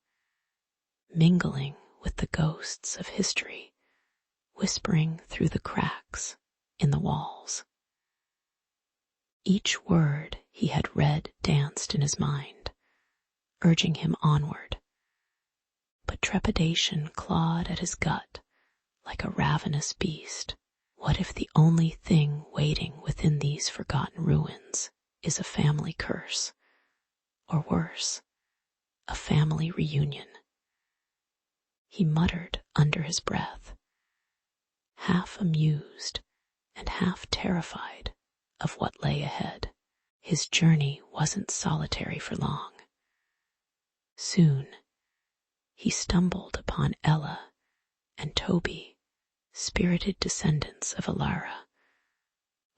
mingling with the ghosts of history whispering through the cracks in the walls. Each word he had read danced in his mind, urging him onward, but trepidation clawed at his gut like a ravenous beast. What if the only thing waiting within these forgotten ruins is a family curse, or worse, a family reunion? He muttered under his breath, half amused and half terrified of what lay ahead. His journey wasn't solitary for long. Soon, he stumbled upon Ella and Toby, spirited descendants of Alara,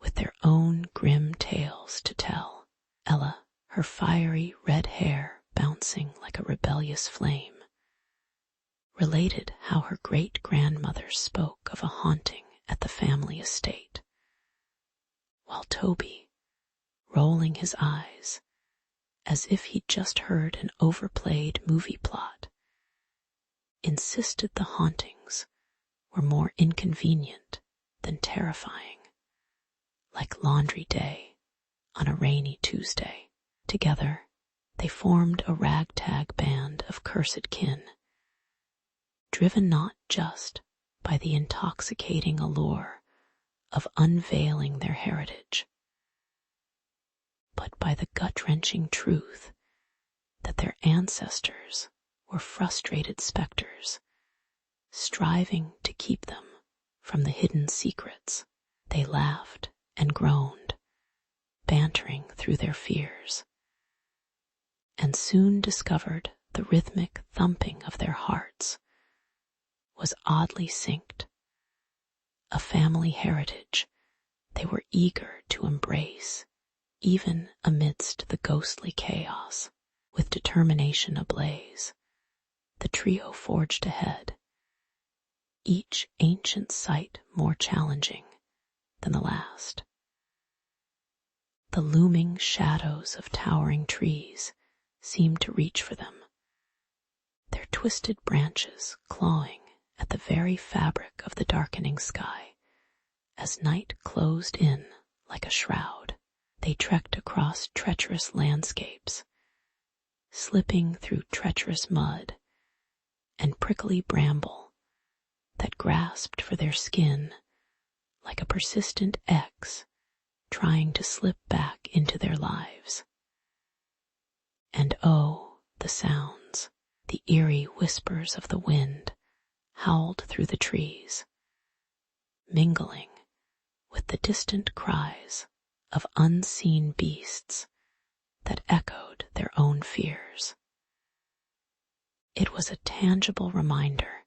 with their own grim tales to tell. Ella, her fiery red hair bouncing like a rebellious flame, related how her great-grandmother spoke of a haunting at the family estate, while Toby, rolling his eyes as if he'd just heard an overplayed movie plot, insisted the hauntings were more inconvenient than terrifying, like laundry day on a rainy Tuesday. Together, they formed a ragtag band of cursed kin, driven not just by the intoxicating allure of unveiling their heritage, but by the gut-wrenching truth that their ancestors were frustrated specters, striving to keep them from the hidden secrets. They laughed and groaned, bantering through their fears, and soon discovered the rhythmic thumping of their hearts was oddly synced, a family heritage they were eager to embrace, even amidst the ghostly chaos. With determination ablaze, the trio forged ahead, each ancient site more challenging than the last. The looming shadows of towering trees seemed to reach for them, their twisted branches clawing at the very fabric of the darkening sky. As night closed in like a shroud, they trekked across treacherous landscapes, slipping through treacherous mud and prickly bramble that grasped for their skin like a persistent X trying to slip back into their lives. And oh, the sounds, the eerie whispers of the wind howled through the trees, mingling with the distant cries of unseen beasts that echoed their own fears. It was a tangible reminder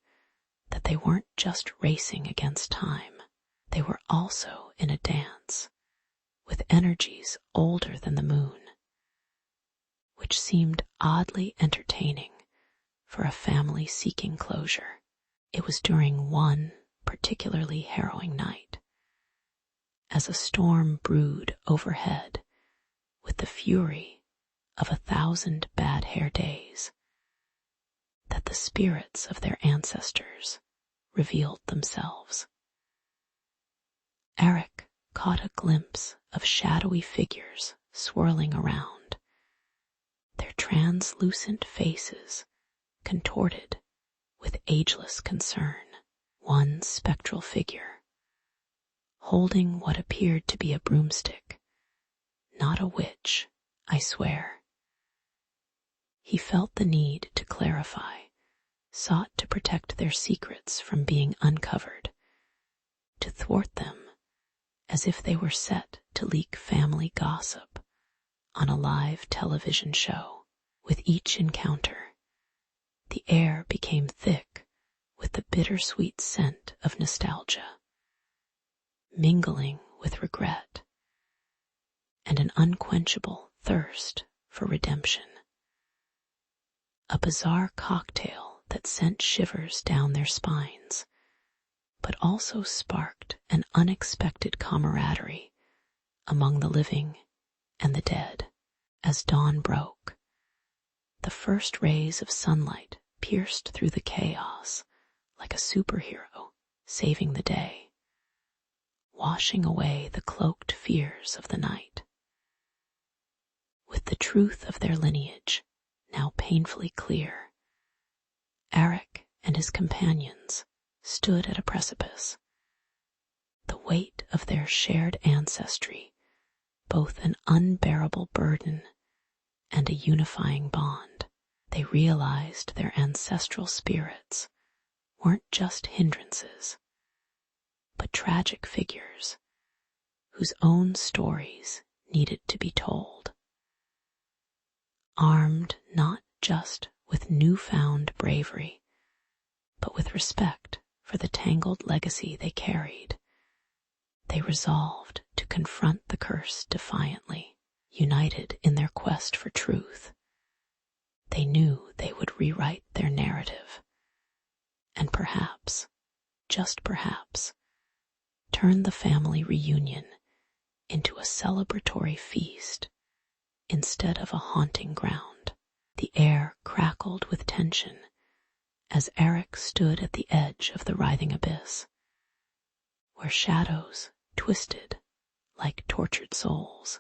that they weren't just racing against time, they were also in a dance with energies older than the moon, which seemed oddly entertaining for a family seeking closure. It was during one particularly harrowing night, as a storm brewed overhead with the fury of 1,000 bad hair days, that the spirits of their ancestors revealed themselves. Eric caught a glimpse of shadowy figures swirling around, their translucent faces contorted with ageless concern. One spectral figure, holding what appeared to be a broomstick, not a witch, I swear. He felt the need to clarify, sought to protect their secrets from being uncovered, to thwart them as if they were set to leak family gossip on a live television show. With each encounter, the air became thick with the bittersweet scent of nostalgia, mingling with regret and an unquenchable thirst for redemption. A bizarre cocktail that sent shivers down their spines, but also sparked an unexpected camaraderie among the living and the dead. As dawn broke, the first rays of sunlight pierced through the chaos like a superhero saving the day, washing away the cloaked fears of the night. With the truth of their lineage now painfully clear, Eric and his companions stood at a precipice, the weight of their shared ancestry both an unbearable burden and a unifying bond. They realized their ancestral spirits weren't just hindrances, but tragic figures whose own stories needed to be told. Armed not just with newfound bravery, but with respect for the tangled legacy they carried, they resolved to confront the curse defiantly. United in their quest for truth, they knew they would rewrite their narrative, and perhaps, just perhaps, turn the family reunion into a celebratory feast instead of a haunting ground. The air crackled with tension as Eric stood at the edge of the writhing abyss, where shadows twisted like tortured souls.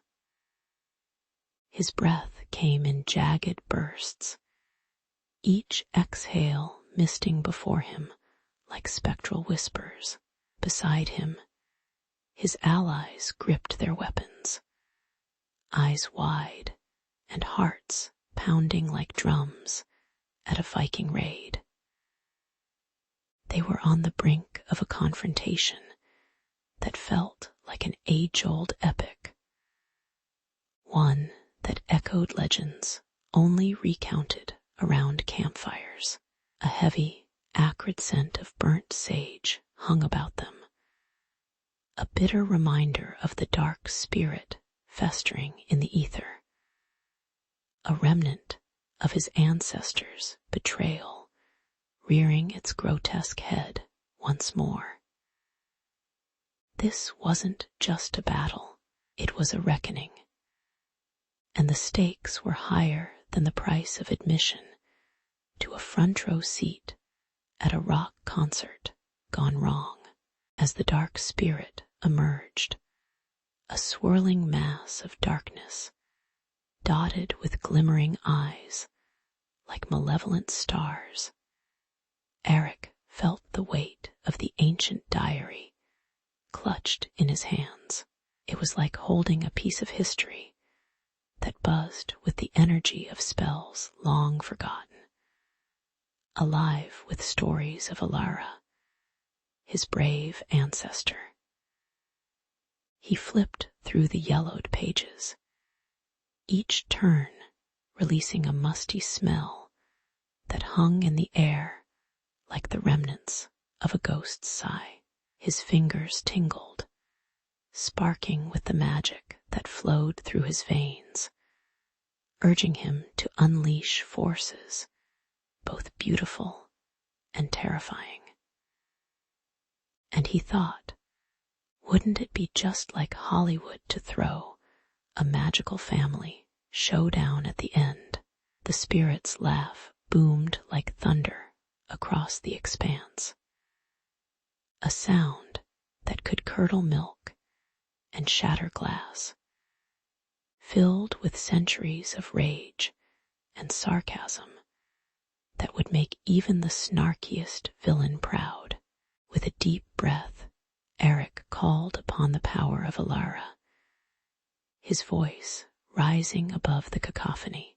His breath came in jagged bursts, each exhale misting before him like spectral whispers. Beside him, his allies gripped their weapons, eyes wide and hearts pounding like drums at a Viking raid. They were on the brink of a confrontation that felt like an age-old epic, one that echoed legends only recounted around campfires. A heavy, acrid scent of burnt sage hung about them, a bitter reminder of the dark spirit festering in the ether, a remnant of his ancestors' betrayal rearing its grotesque head once more. This wasn't just a battle, it was a reckoning, and the stakes were higher than the price of admission to a front-row seat at a rock concert gone wrong. As the dark spirit emerged, a swirling mass of darkness, dotted with glimmering eyes like malevolent stars, Eric felt the weight of the ancient diary clutched in his hands. It was like holding a piece of history that buzzed with the energy of spells long forgotten, alive with stories of Alara, his brave ancestor. He flipped through the yellowed pages, each turn releasing a musty smell that hung in the air like the remnants of a ghost's sigh. His fingers tingled, sparking with the magic that flowed through his veins, urging him to unleash forces both beautiful and terrifying. And he thought, wouldn't it be just like Hollywood to throw a magical family showdown at the end? The spirit's laugh boomed like thunder across the expanse, a sound that could curdle milk and shatter glass, filled with centuries of rage and sarcasm that would make even the snarkiest villain proud. With a deep breath, Eric called upon the power of Alara, his voice rising above the cacophony.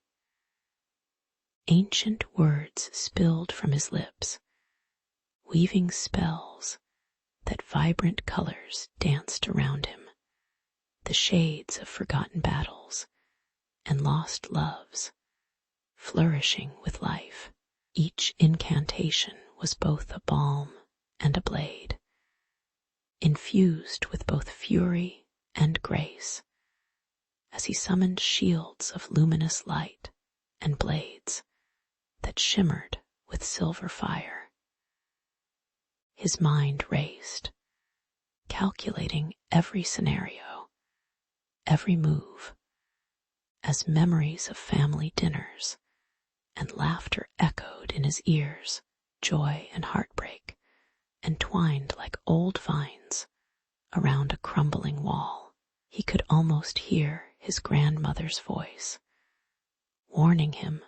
Ancient words spilled from his lips, weaving spells that vibrant colors danced around him, the shades of forgotten battles and lost loves, flourishing with life. Each incantation was both a balm and a blade, infused with both fury and grace, as he summoned shields of luminous light and blades that shimmered with silver fire. His mind raced, calculating every scenario, every move, as memories of family dinners and laughter echoed in his ears, joy and heartbreak entwined like old vines around a crumbling wall. He could almost hear his grandmother's voice, warning him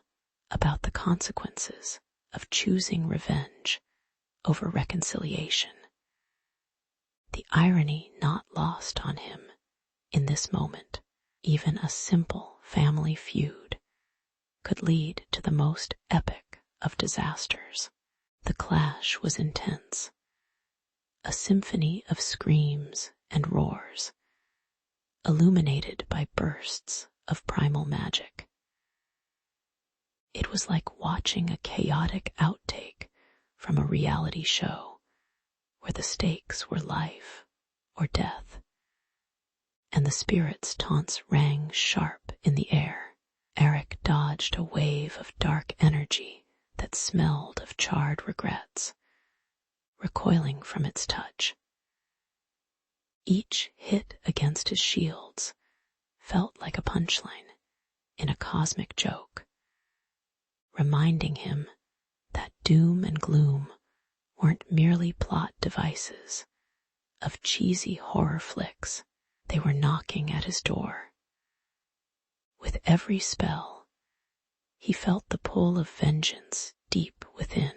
about the consequences of choosing revenge over reconciliation. The irony not lost on him in this moment, even a simple family feud could lead to the most epic of disasters. The clash was intense, a symphony of screams and roars, illuminated by bursts of primal magic. It was like watching a chaotic outtake from a reality show where the stakes were life or death, and the spirit's taunts rang sharp in the air. Eric dodged a wave of dark energy that smelled of charred regrets, recoiling from its touch. Each hit against his shields felt like a punchline in a cosmic joke, reminding him that doom and gloom weren't merely plot devices of cheesy horror flicks. They were knocking at his door. With every spell, he felt the pull of vengeance deep within,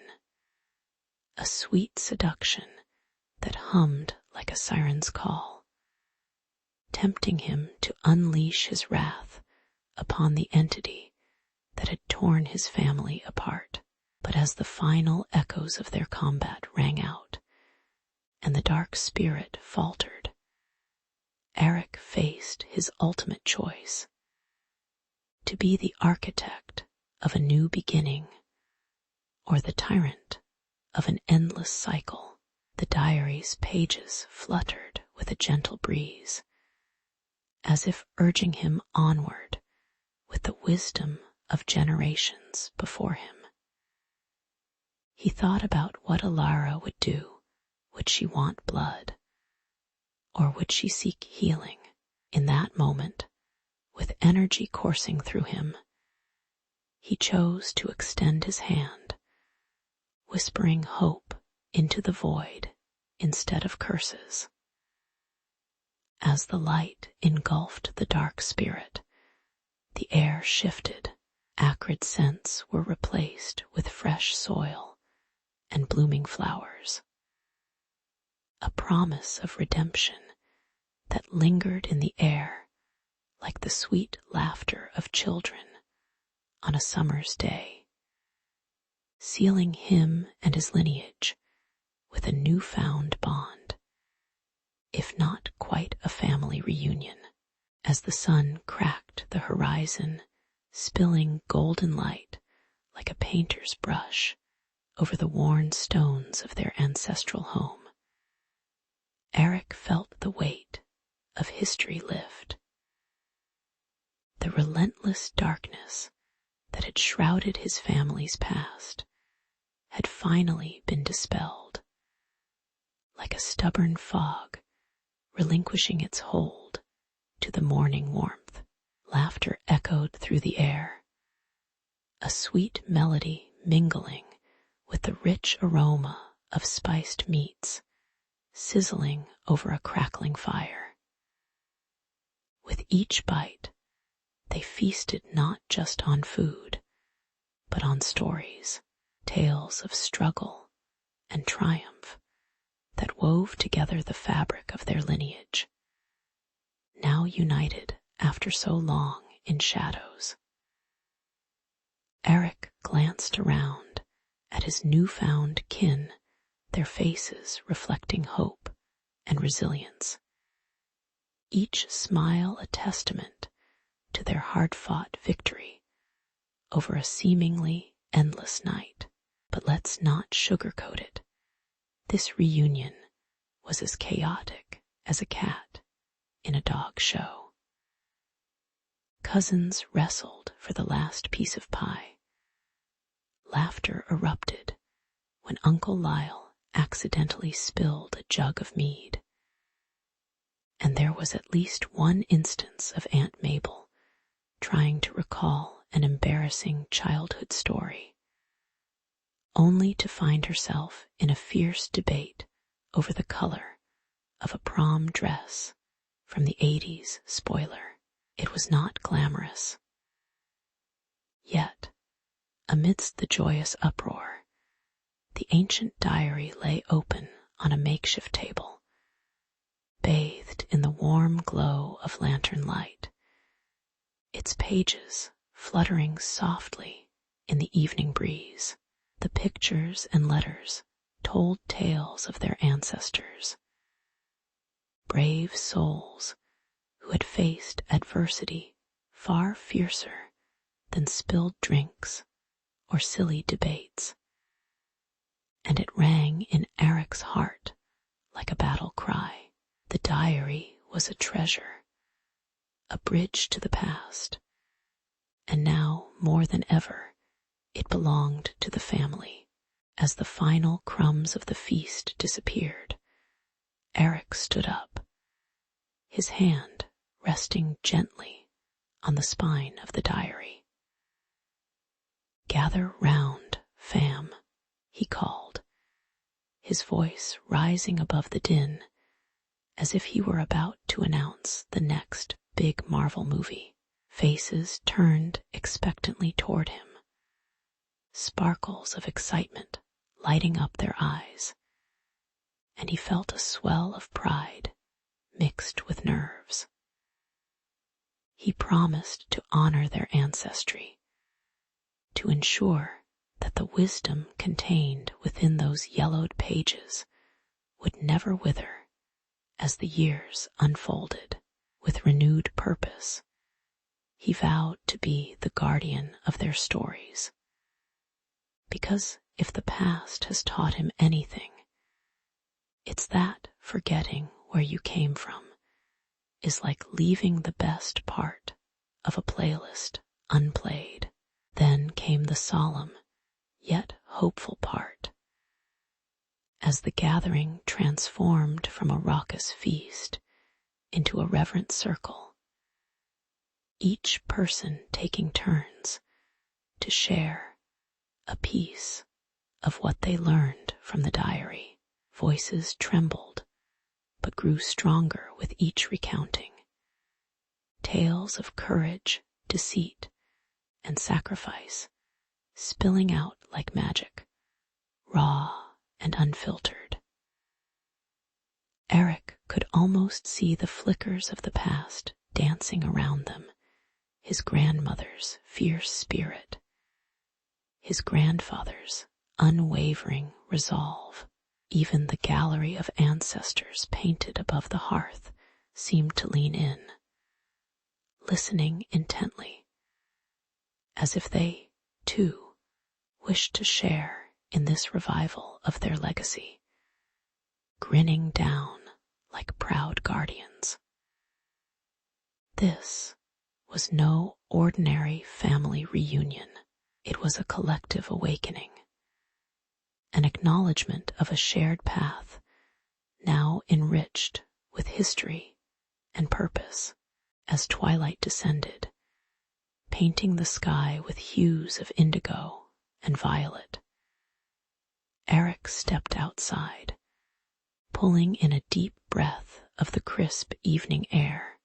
a sweet seduction that hummed like a siren's call. tempting him to unleash his wrath upon the entity that had torn his family apart. But as the final echoes of their combat rang out, and the dark spirit faltered, Eric faced his ultimate choice: to be the architect of a new beginning, or the tyrant of an endless cycle. The diary's pages fluttered with a gentle breeze, as if urging him onward with the wisdom of generations before him. He thought about what Alara would do. Would she want blood? Or would she seek healing? In that moment, with energy coursing through him, he chose to extend his hand, whispering hope into the void instead of curses. As the light engulfed the dark spirit, the air shifted. Acrid scents were replaced with fresh soil and blooming flowers. A promise of redemption that lingered in the air like the sweet laughter of children on a summer's day, sealing him and his lineage with a newfound bond, if not quite a family reunion. As the sun cracked the horizon, spilling golden light like a painter's brush over the worn stones of their ancestral home, Eric felt the weight of history lift. The relentless darkness that had shrouded his family's past had finally been dispelled, like a stubborn fog relinquishing its hold to the morning warmth. Laughter echoed through the air, a sweet melody mingling with the rich aroma of spiced meats sizzling over a crackling fire. With each bite, they feasted not just on food, but on stories, tales of struggle and triumph that wove together the fabric of their lineage, now united after so long in shadows. Eric glanced around at his newfound kin, their faces reflecting hope and resilience, each smile a testament to their hard-fought victory over a seemingly endless night. But let's not sugarcoat it. This reunion was as chaotic as a cat in a dog show. Cousins wrestled for the last piece of pie. Laughter erupted when Uncle Lyle accidentally spilled a jug of mead. And there was at least one instance of Aunt Mabel trying to recall an embarrassing childhood story, only to find herself in a fierce debate over the color of a prom dress from the 80s spoiler. It was not glamorous. Yet, amidst the joyous uproar, the ancient diary lay open on a makeshift table, bathed in the warm glow of lantern light, its pages fluttering softly in the evening breeze. The pictures and letters told tales of their ancestors, brave souls who had faced adversity far fiercer than spilled drinks or silly debates. And it rang in Eric's heart like a battle cry. The diary was a treasure, a bridge to the past, and now more than ever it belonged to the family. As the final crumbs of the feast disappeared, Eric stood up, his hand resting gently on the spine of the diary. "Gather round, fam," he called, his voice rising above the din as if he were about to announce the next big Marvel movie. Faces turned expectantly toward him, sparkles of excitement lighting up their eyes, and he felt a swell of pride mixed with nerves. He promised to honor their ancestry, to ensure that the wisdom contained within those yellowed pages would never wither as the years unfolded. With renewed purpose, he vowed to be the guardian of their stories. Because if the past has taught him anything, it's that forgetting where you came from is like leaving the best part of a playlist unplayed. Then came the solemn, yet hopeful part. As the gathering transformed from a raucous feast into a reverent circle, each person taking turns to share a piece of what they learned from the diary. Voices trembled, but grew stronger with each recounting. Tales of courage, deceit, and sacrifice spilling out like magic, raw and unfiltered. Eric could almost see the flickers of the past dancing around them, his grandmother's fierce spirit, his grandfather's unwavering resolve. Even the gallery of ancestors painted above the hearth seemed to lean in, listening intently, as if they, too, wished to share in this revival of their legacy, grinning down like proud guardians. This was no ordinary family reunion. It was a collective awakening, an acknowledgement of a shared path now enriched with history and purpose. As twilight descended, painting the sky with hues of indigo and violet, Eric stepped outside, pulling in a deep breath of the crisp evening air,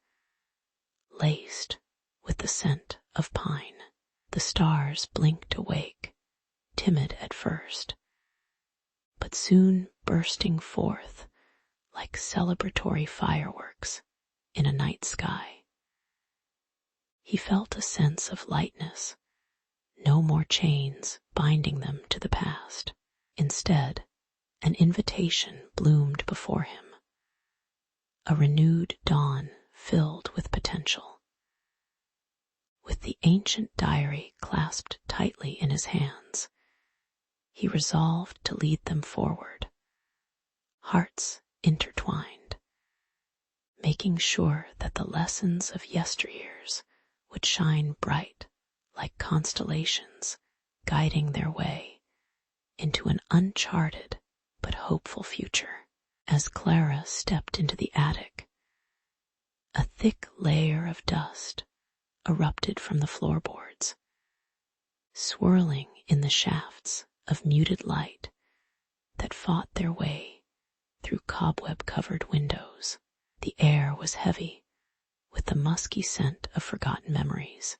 laced with the scent of pine. The stars blinked awake, timid at first, but soon bursting forth like celebratory fireworks in a night sky. He felt a sense of lightness, no more chains binding them to the past. Instead, an invitation bloomed before him, a renewed dawn filled with potential. With the ancient diary clasped tightly in his hands, he resolved to lead them forward, hearts intertwined, making sure that the lessons of yesteryears would shine bright like constellations, guiding their way into an uncharted but hopeful future. As Clara stepped into the attic, a thick layer of dust erupted from the floorboards, swirling in the shafts of muted light that fought their way through cobweb-covered windows. The air was heavy with the musky scent of forgotten memories,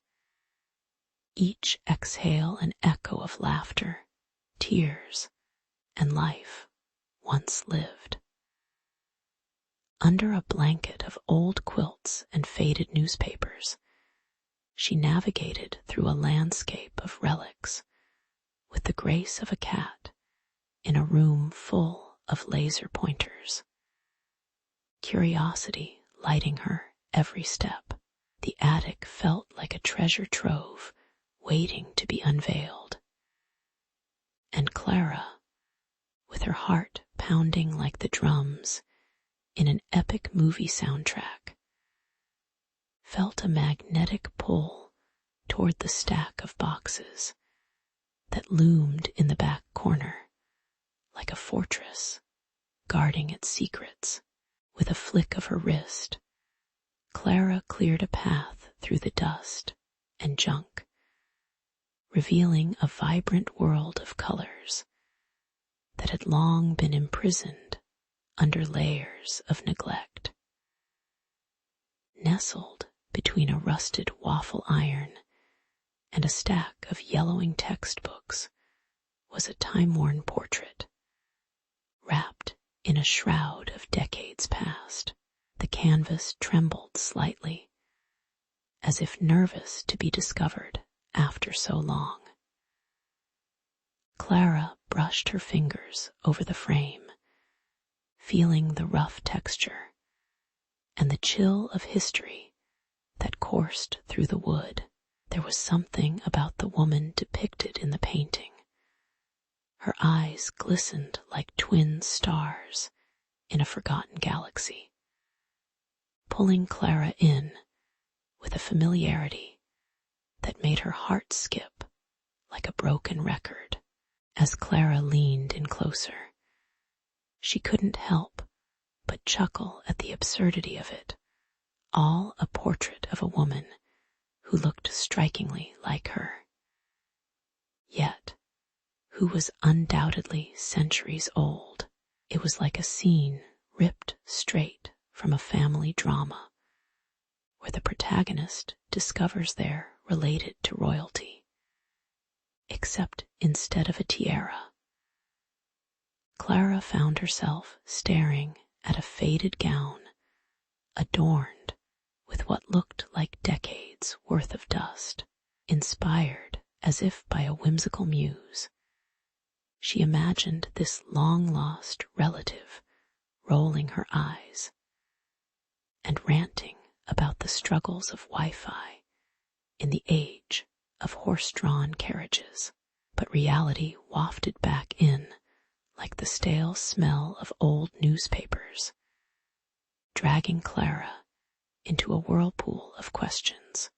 each exhale an echo of laughter, tears, and life once lived. Under a blanket of old quilts and faded newspapers, she navigated through a landscape of relics with the grace of a cat in a room full of laser pointers, curiosity lighting her every step. The attic felt like a treasure trove waiting to be unveiled. And Clara, with her heart pounding like the drums in an epic movie soundtrack, felt a magnetic pull toward the stack of boxes that loomed in the back corner like a fortress guarding its secrets. With a flick of her wrist, Clara cleared a path through the dust and junk, revealing a vibrant world of colors that had long been imprisoned under layers of neglect. Nestled between a rusted waffle iron and a stack of yellowing textbooks was a time-worn portrait, wrapped in a shroud of decades past. The canvas trembled slightly as if nervous to be discovered after so long. Clara brushed her fingers over the frame, feeling the rough texture and the chill of history that coursed through the wood. There was something about the woman depicted in the painting. Her eyes glistened like twin stars in a forgotten galaxy, pulling Clara in with a familiarity that made her heart skip like a broken record. As Clara leaned in closer, she couldn't help but chuckle at the absurdity of it, all a portrait of a woman who looked strikingly like her, yet who was undoubtedly centuries old. It was like a scene ripped straight from a family drama, where the protagonist discovers they're related to royalty, except instead of a tiara. Clara found herself staring at a faded gown adorned with what looked like decades worth of dust. Inspired as if by a whimsical muse, she imagined this long-lost relative rolling her eyes and ranting about the struggles of Wi-Fi in the age of horse-drawn carriages. But reality wafted back in like the stale smell of old newspapers, dragging Clara into a whirlpool of questions.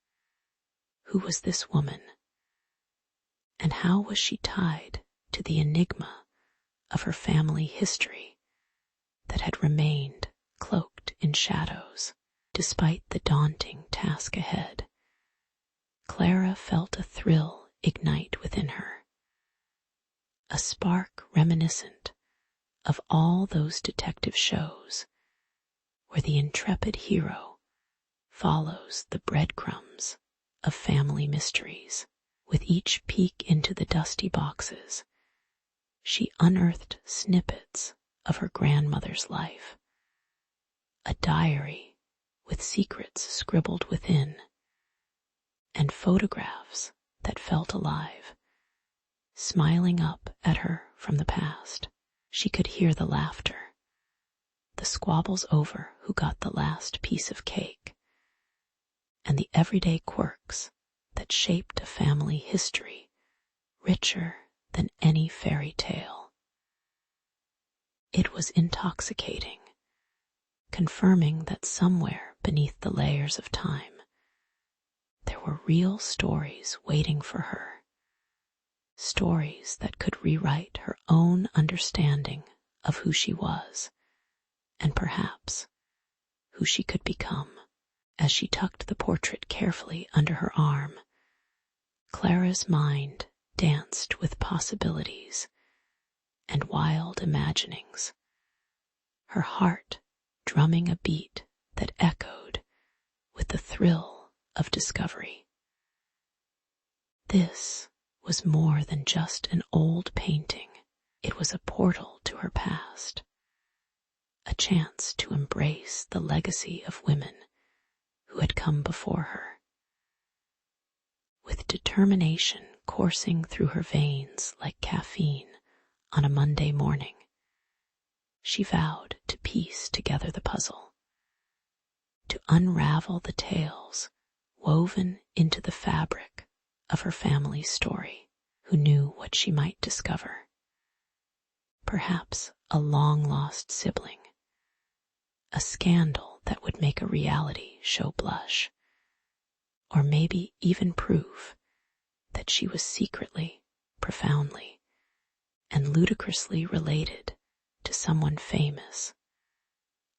Who was this woman? And how was she tied to the enigma of her family history that had remained cloaked in shadows? Despite the daunting task ahead, Clara felt a thrill ignite within her, a spark reminiscent of all those detective shows where the intrepid hero follows the breadcrumbs of family mysteries. With each peek into the dusty boxes, she unearthed snippets of her grandmother's life, a diary with secrets scribbled within, and photographs that felt alive, smiling up at her from the past. She could hear the laughter, the squabbles over who got the last piece of cake, and the everyday quirks that shaped a family history richer than any fairy tale. It was intoxicating, confirming that somewhere beneath the layers of time, there were real stories waiting for her, stories that could rewrite her own understanding of who she was, and perhaps who she could become. As she tucked the portrait carefully under her arm, Clara's mind danced with possibilities and wild imaginings, her heart drumming a beat that echoed with the thrill of discovery. This was more than just an old painting. It was a portal to her past, a chance to embrace the legacy of women who had come before her. With determination coursing through her veins like caffeine on a Monday morning, she vowed to piece together the puzzle, to unravel the tales woven into the fabric of her family's story. Who knew what she might discover? Perhaps a long-lost sibling, a scandal that would make a reality show blush, or maybe even prove that she was secretly, profoundly, and ludicrously related to someone famous,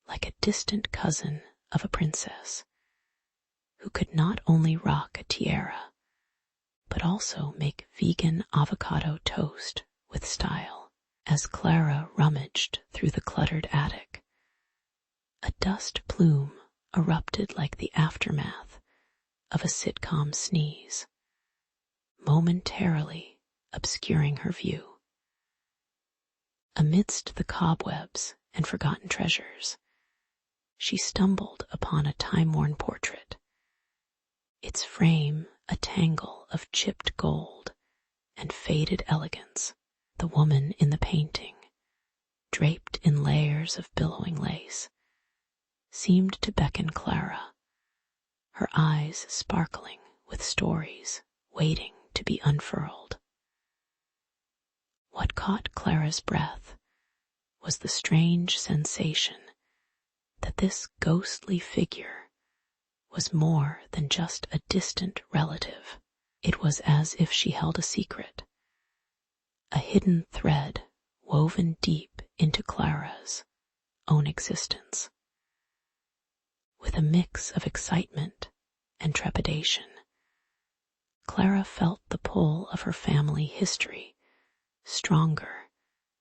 like a distant cousin of a princess, who could not only rock a tiara, but also make vegan avocado toast with style. As Clara rummaged through the cluttered attic, a dust plume erupted like the aftermath of a sitcom sneeze, momentarily obscuring her view. Amidst the cobwebs and forgotten treasures, she stumbled upon a time-worn portrait, its frame a tangle of chipped gold and faded elegance. The woman in the painting, draped in layers of billowing lace, seemed to beckon Clara, her eyes sparkling with stories waiting to be unfurled. What caught Clara's breath was the strange sensation that this ghostly figure was more than just a distant relative. It was as if she held a secret, a hidden thread woven deep into Clara's own existence. With a mix of excitement and trepidation, Clara felt the pull of her family history stronger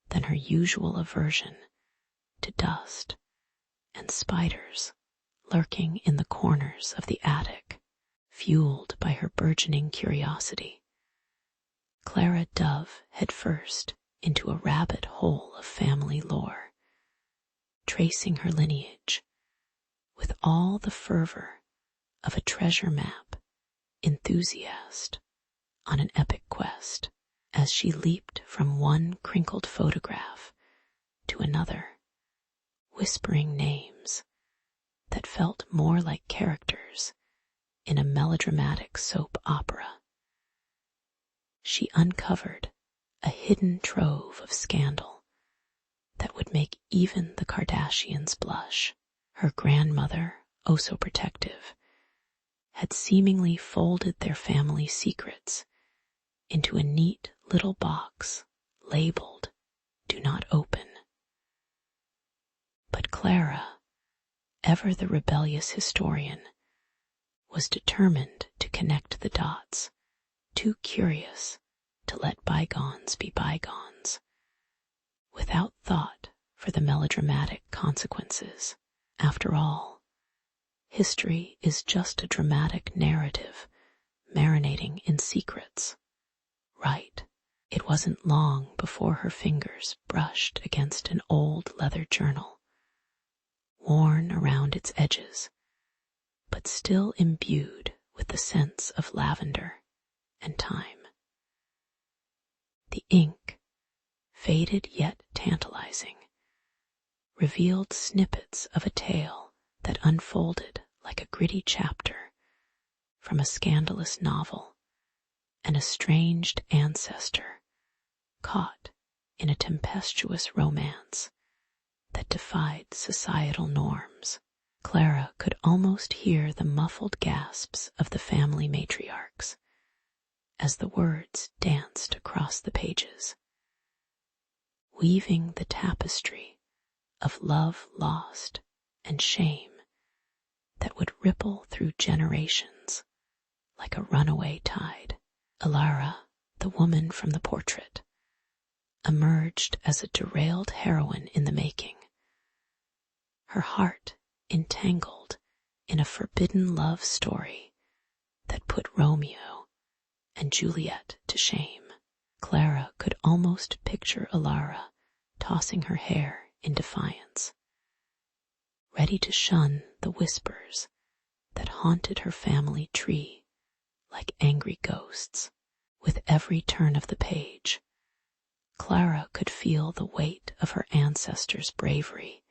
than her usual aversion to dust and spiders lurking in the corners of the attic. Fueled by her burgeoning curiosity, Clara dove headfirst into a rabbit hole of family lore, tracing her lineage with all the fervor of a treasure map enthusiast on an epic quest. As she leaped from one crinkled photograph to another, whispering names that felt more like characters in a melodramatic soap opera, she uncovered a hidden trove of scandal that would make even the Kardashians blush. Her grandmother, oh so protective, had seemingly folded their family secrets into a neat little box labeled "Do Not Open." But Clara, ever the rebellious historian, was determined to connect the dots, too curious to let bygones be bygones, without thought for the melodramatic consequences. After all, history is just a dramatic narrative marinating in secrets. Right. It wasn't long before her fingers brushed against an old leather journal, worn around its edges, but still imbued with the scents of lavender and thyme. The ink, faded yet tantalizing, revealed snippets of a tale that unfolded like a gritty chapter from a scandalous novel, an estranged ancestor caught in a tempestuous romance that defied societal norms. Clara could almost hear the muffled gasps of the family matriarchs as the words danced across the pages, weaving the tapestry of love lost and shame that would ripple through generations like a runaway tide. Alara, the woman from the portrait, emerged as a derailed heroine in the making, her heart entangled in a forbidden love story that put Romeo and Juliet to shame. Clara could almost picture Alara tossing her hair in defiance, ready to shun the whispers that haunted her family tree like angry ghosts. With every turn of the page, Clara could feel the weight of her ancestors' bravery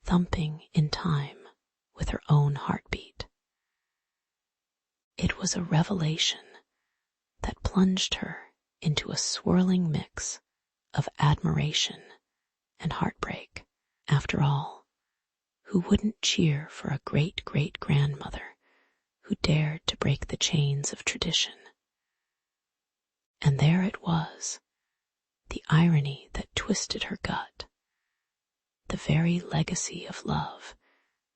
thumping in time with her own heartbeat. It was a revelation that plunged her into a swirling mix of admiration and heartbreak. After all, who wouldn't cheer for a great-great-grandmother who dared to break the chains of tradition? And there it was, the irony that twisted her gut. The very legacy of love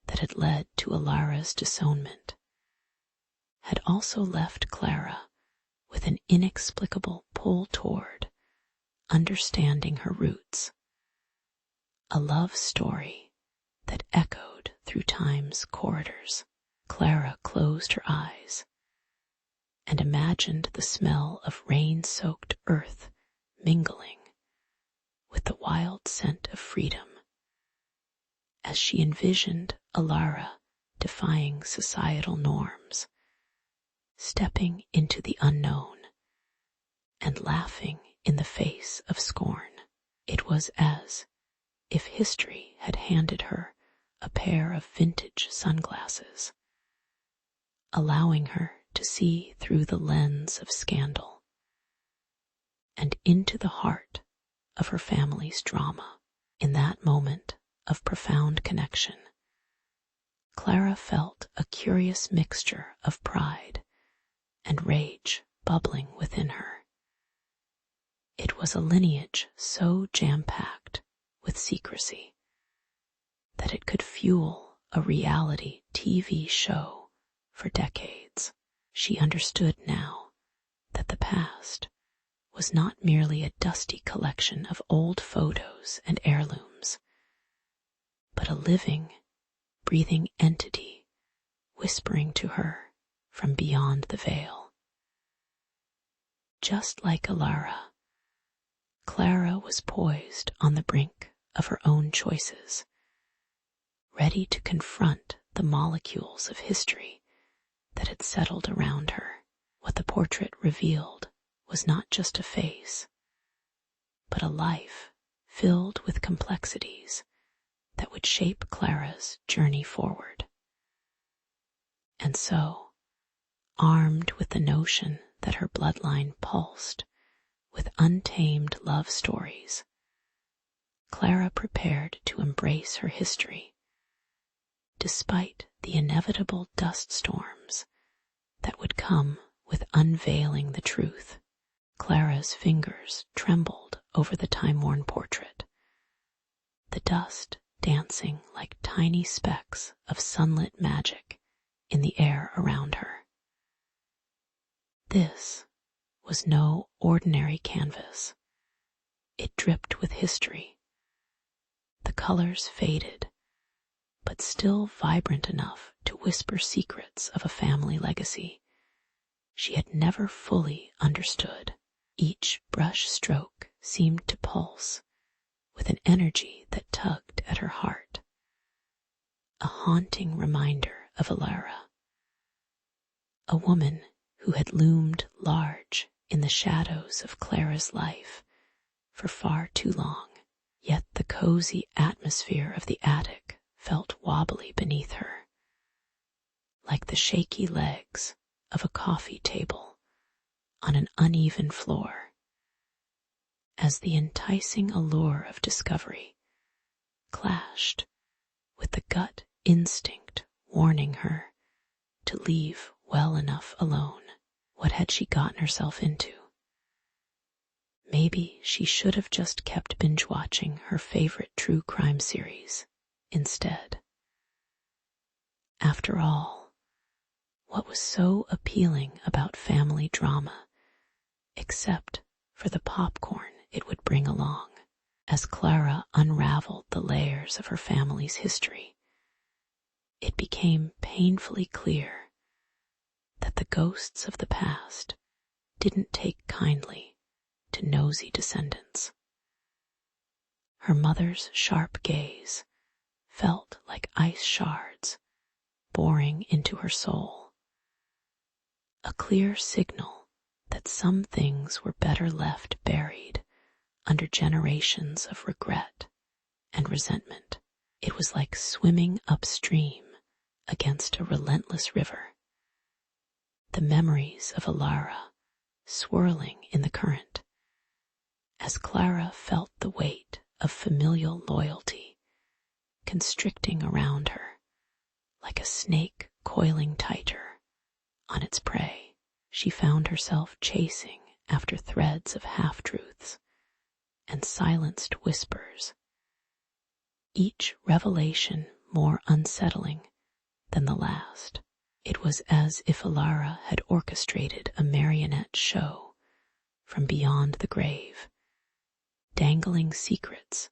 that had led to Alara's disownment had also left Clara with an inexplicable pull toward understanding her roots, a love story that echoed through time's corridors. Clara closed her eyes and imagined the smell of rain-soaked earth mingling with the wild scent of freedom, as she envisioned Alara defying societal norms, stepping into the unknown and laughing in the face of scorn. It was as if history had handed her a pair of vintage sunglasses, allowing her to see through the lens of scandal and into the heart of her family's drama. In that moment of profound connection, Clara felt a curious mixture of pride and rage bubbling within her. It was a lineage so jam-packed with secrecy that it could fuel a reality TV show for decades. She understood now that the past was not merely a dusty collection of old photos and heirlooms, but a living, breathing entity whispering to her from beyond the veil. Just like Alara, Clara was poised on the brink of her own choices, ready to confront the molecules of history that had settled around her. What the portrait revealed was not just a face, but a life filled with complexities that would shape Clara's journey forward. And so, armed with the notion that her bloodline pulsed with untamed love stories, Clara prepared to embrace her history, despite the inevitable dust storms that would come with unveiling the truth. Clara's fingers trembled over the time-worn portrait, the dust dancing like tiny specks of sunlit magic in the air around her. This was no ordinary canvas. It dripped with history. The colors faded, but still vibrant enough to whisper secrets of a family legacy she had never fully understood. Each brush stroke seemed to pulse with an energy that tugged at her heart, a haunting reminder of Alara, a woman who had loomed large in the shadows of Clara's life for far too long. Yet the cozy atmosphere of the attic felt wobbly beneath her, like the shaky legs of a coffee table on an uneven floor, as the enticing allure of discovery clashed with the gut instinct warning her to leave well enough alone. What had she gotten herself into? Maybe she should have just kept binge-watching her favorite true crime series instead. After all, what was so appealing about family drama, except for the popcorn it would bring along? As Clara unraveled the layers of her family's history, it became painfully clear that the ghosts of the past didn't take kindly to nosy descendants. Her mother's sharp gaze felt like ice shards boring into her soul, a clear signal that some things were better left buried under generations of regret and resentment. It was like swimming upstream against a relentless river, the memories of Alara swirling in the current, as Clara felt the weight of familial loyalty constricting around her like a snake coiling tighter on its prey. She found herself chasing after threads of half-truths and silenced whispers, each revelation more unsettling than the last. It was as if Alara had orchestrated a marionette show from beyond the grave, dangling secrets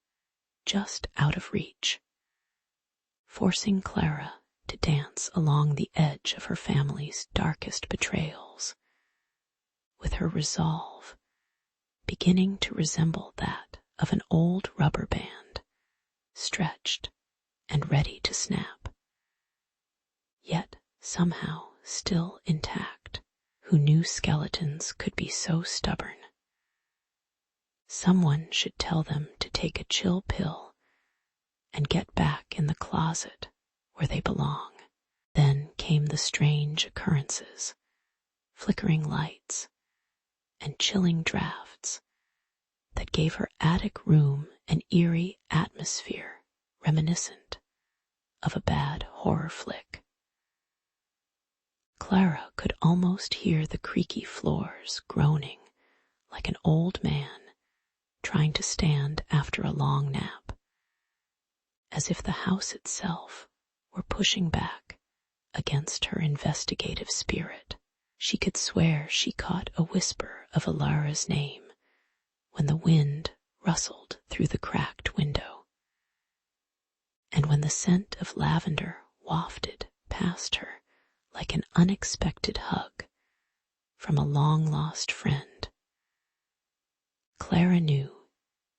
just out of reach, forcing Clara to dance along the edge of her family's darkest betrayals, with her resolve beginning to resemble that of an old rubber band, stretched and ready to snap, yet somehow still intact. Who knew skeletons could be so stubborn? Someone should tell them to take a chill pill and get back in the closet where they belong. Then came the strange occurrences, flickering lights, and chilling drafts that gave her attic room an eerie atmosphere reminiscent of a bad horror flick. Clara could almost hear the creaky floors groaning like an old man trying to stand after a long nap, as if the house itself were pushing back against her investigative spirit. She could swear she caught a whisper of Alara's name when the wind rustled through the cracked window, and when the scent of lavender wafted past her like an unexpected hug from a long-lost friend. Clara knew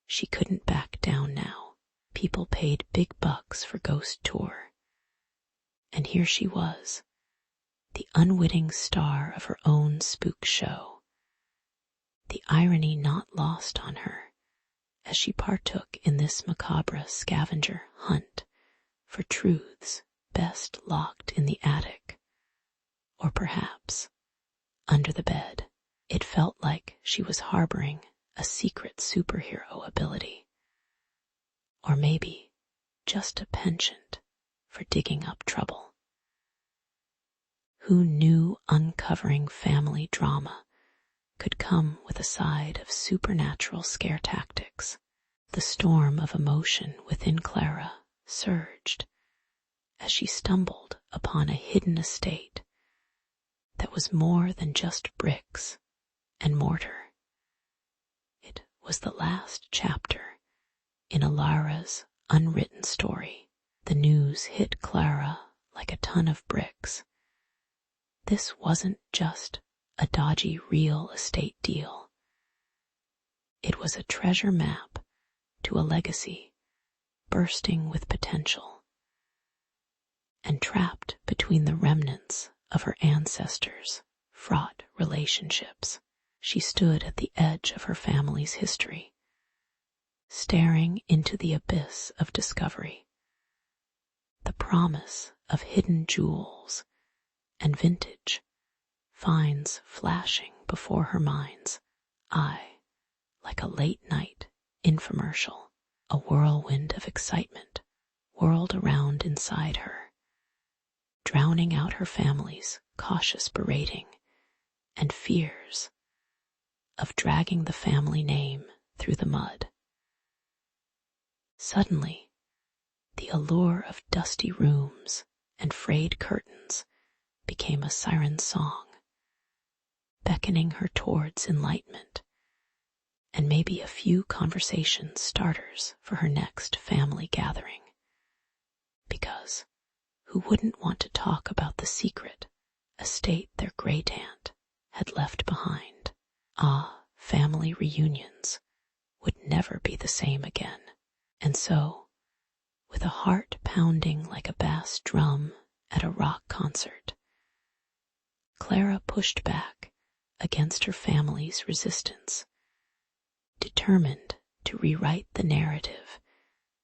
she couldn't back down now. People paid big bucks for Ghost Tour, and here she was, the unwitting star of her own spook show. The irony not lost on her as she partook in this macabre scavenger hunt for truths best locked in the attic, or perhaps under the bed. It felt like she was harboring a secret superhero ability, or maybe just a penchant for digging up trouble. Who knew uncovering family drama could come with a side of supernatural scare tactics? The storm of emotion within Clara surged as she stumbled upon a hidden estate that was more than just bricks and mortar. It was the last chapter in Alara's unwritten story. The news hit Clara like a ton of bricks. This wasn't just a dodgy real estate deal. It was a treasure map to a legacy bursting with potential, and trapped between the remnants of her ancestors' fraught relationships. She stood at the edge of her family's history, staring into the abyss of discovery. The promise of hidden jewels and vintage finds flashing before her mind's eye like a late-night infomercial. A whirlwind of excitement whirled around inside her, drowning out her family's cautious berating and fears of dragging the family name through the mud. Suddenly, the allure of dusty rooms and frayed curtains became a siren song, beckoning her towards enlightenment and maybe a few conversation starters for her next family gathering. Because who wouldn't want to talk about the secret estate their great aunt had left behind? Family reunions would never be the same again. And so, with a heart pounding like a bass drum at a rock concert, Clara pushed back against her family's resistance, determined to rewrite the narrative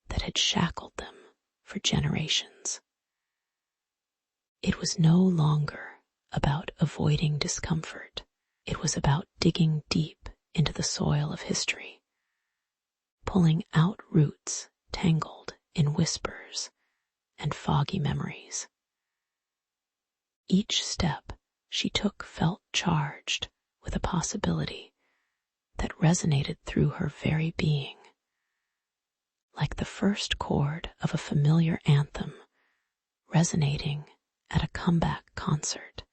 that had shackled them for generations. It was no longer about avoiding discomfort. It was about digging deep into the soil of history, pulling out roots tangled in whispers and foggy memories. Each step she took felt charged with a possibility that resonated through her very being, like the first chord of a familiar anthem resonating at a comeback concert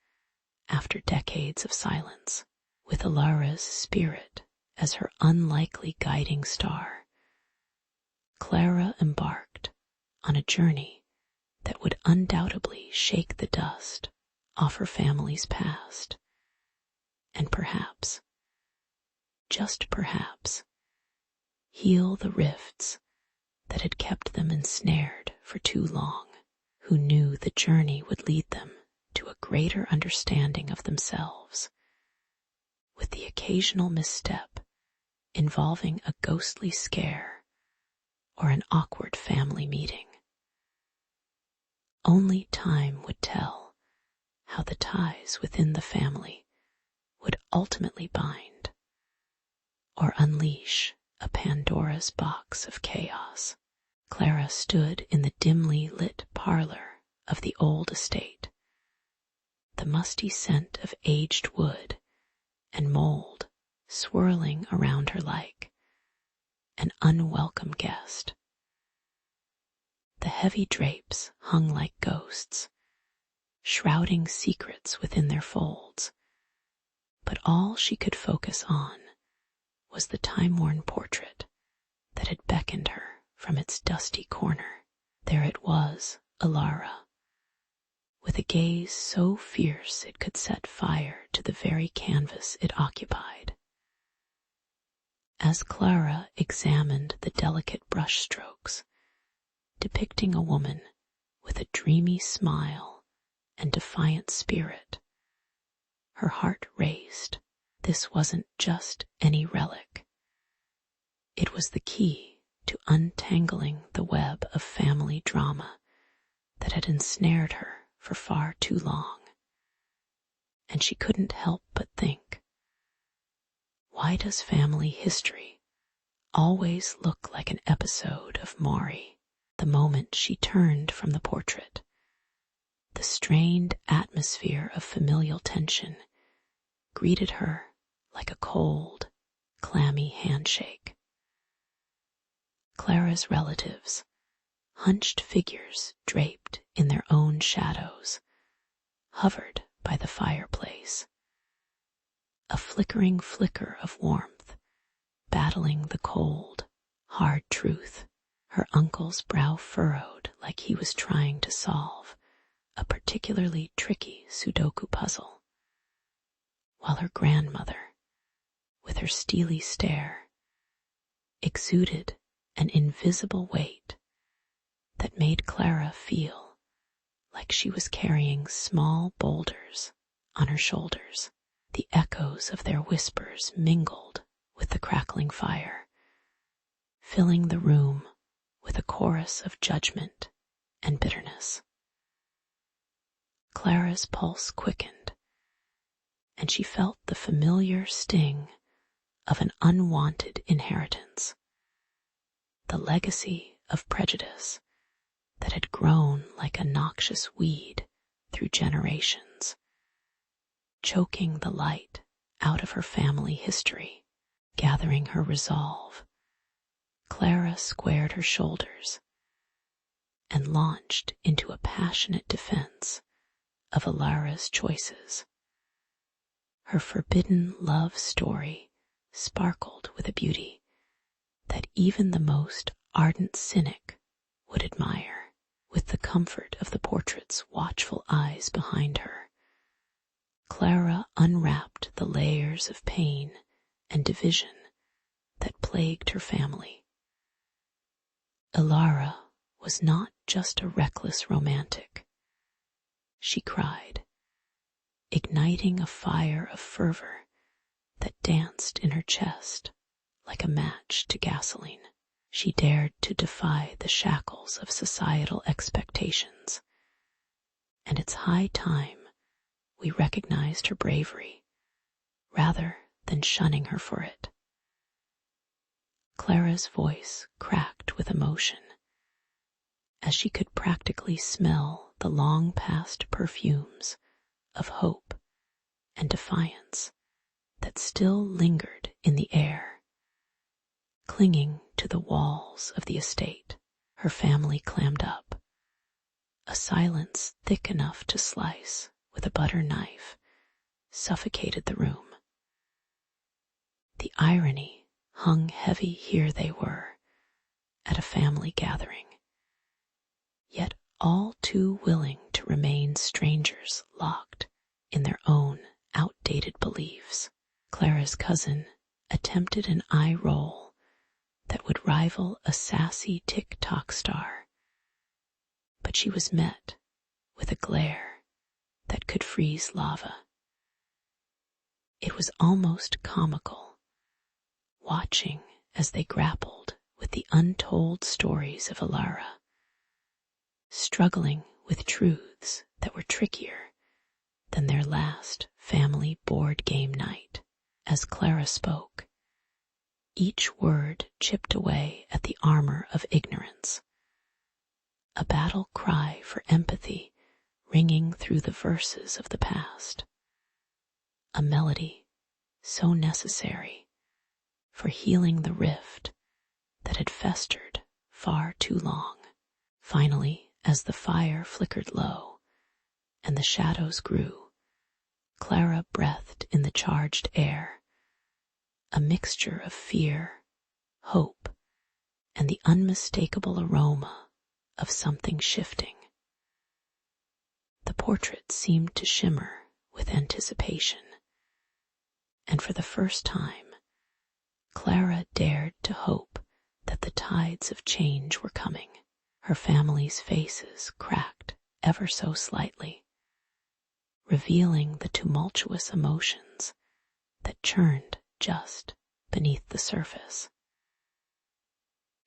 after decades of silence. With Alara's spirit as her unlikely guiding star, Clara embarked on a journey that would undoubtedly shake the dust off her family's past, and perhaps, just perhaps, heal the rifts that had kept them ensnared for too long. Who knew the journey would lead them to a greater understanding of themselves with the occasional misstep involving a ghostly scare or an awkward family meeting. Only time would tell how the ties within the family would ultimately bind or unleash a Pandora's box of chaos. Clara stood in the dimly lit parlor of the old estate, the musty scent of aged wood and mold swirling around her like an unwelcome guest. The heavy drapes hung like ghosts, shrouding secrets within their folds, but all she could focus on was the time-worn portrait that had beckoned her from its dusty corner. There it was, Alara, with a gaze so fierce it could set fire to the very canvas it occupied. As Clara examined the delicate brushstrokes, depicting a woman with a dreamy smile and defiant spirit, her heart raced. This wasn't just any relic. It was the key to untangling the web of family drama that had ensnared her for far too long. And she couldn't help but think, why does family history always look like an episode of Maury? The moment she turned from the portrait, the strained atmosphere of familial tension greeted her like a cold, clammy handshake. Clara's relatives, hunched figures draped in their own shadows, hovered by the fireplace, a flickering flicker of warmth battling the cold, hard truth. Her uncle's brow furrowed like he was trying to solve a particularly tricky Sudoku puzzle, while her grandmother, with her steely stare, exuded an invisible weight that made Clara feel like she was carrying small boulders on her shoulders. The echoes of their whispers mingled with the crackling fire, filling the room with a chorus of judgment and bitterness. Clara's pulse quickened, and she felt the familiar sting of an unwanted inheritance, the legacy of prejudice that had grown like a noxious weed through generations, choking the light out of her family history. Gathering her resolve, Clara squared her shoulders and launched into a passionate defense of Alara's choices. Her forbidden love story sparkled with a beauty that even the most ardent cynic would admire. With the comfort of the portrait's watchful eyes behind her, Clara unwrapped the layers of pain and division that plagued her family. Alara was not just a reckless romantic. She cried, igniting a fire of fervor that danced in her chest like a match to gasoline. She dared to defy the shackles of societal expectations, and it's high time we recognized her bravery rather than shunning her for it. Clara's voice cracked with emotion as she could practically smell the long-past perfumes of hope and defiance that still lingered in the air. Clinging to the walls of the estate, her family clammed up, a silence thick enough to slice with a butter knife suffocated the room. The irony hung heavy. Here they were, at a family gathering, yet all too willing to remain strangers locked in their own outdated beliefs. Clara's cousin attempted an eye roll that would rival a sassy TikTok star, but she was met with a glare that could freeze lava. It was almost comical, watching as they grappled with the untold stories of Alara, struggling with truths that were trickier than their last family board game night. As Clara spoke, each word chipped away at the armor of ignorance, a battle cry for empathy ringing through the verses of the past, a melody so necessary for healing the rift that had festered far too long. Finally, as the fire flickered low and the shadows grew, Clara breathed in the charged air, a mixture of fear, hope, and the unmistakable aroma of something shifting. The portrait seemed to shimmer with anticipation, and for the first time, Clara dared to hope that the tides of change were coming. Her family's faces cracked ever so slightly, revealing the tumultuous emotions that churned just beneath the surface.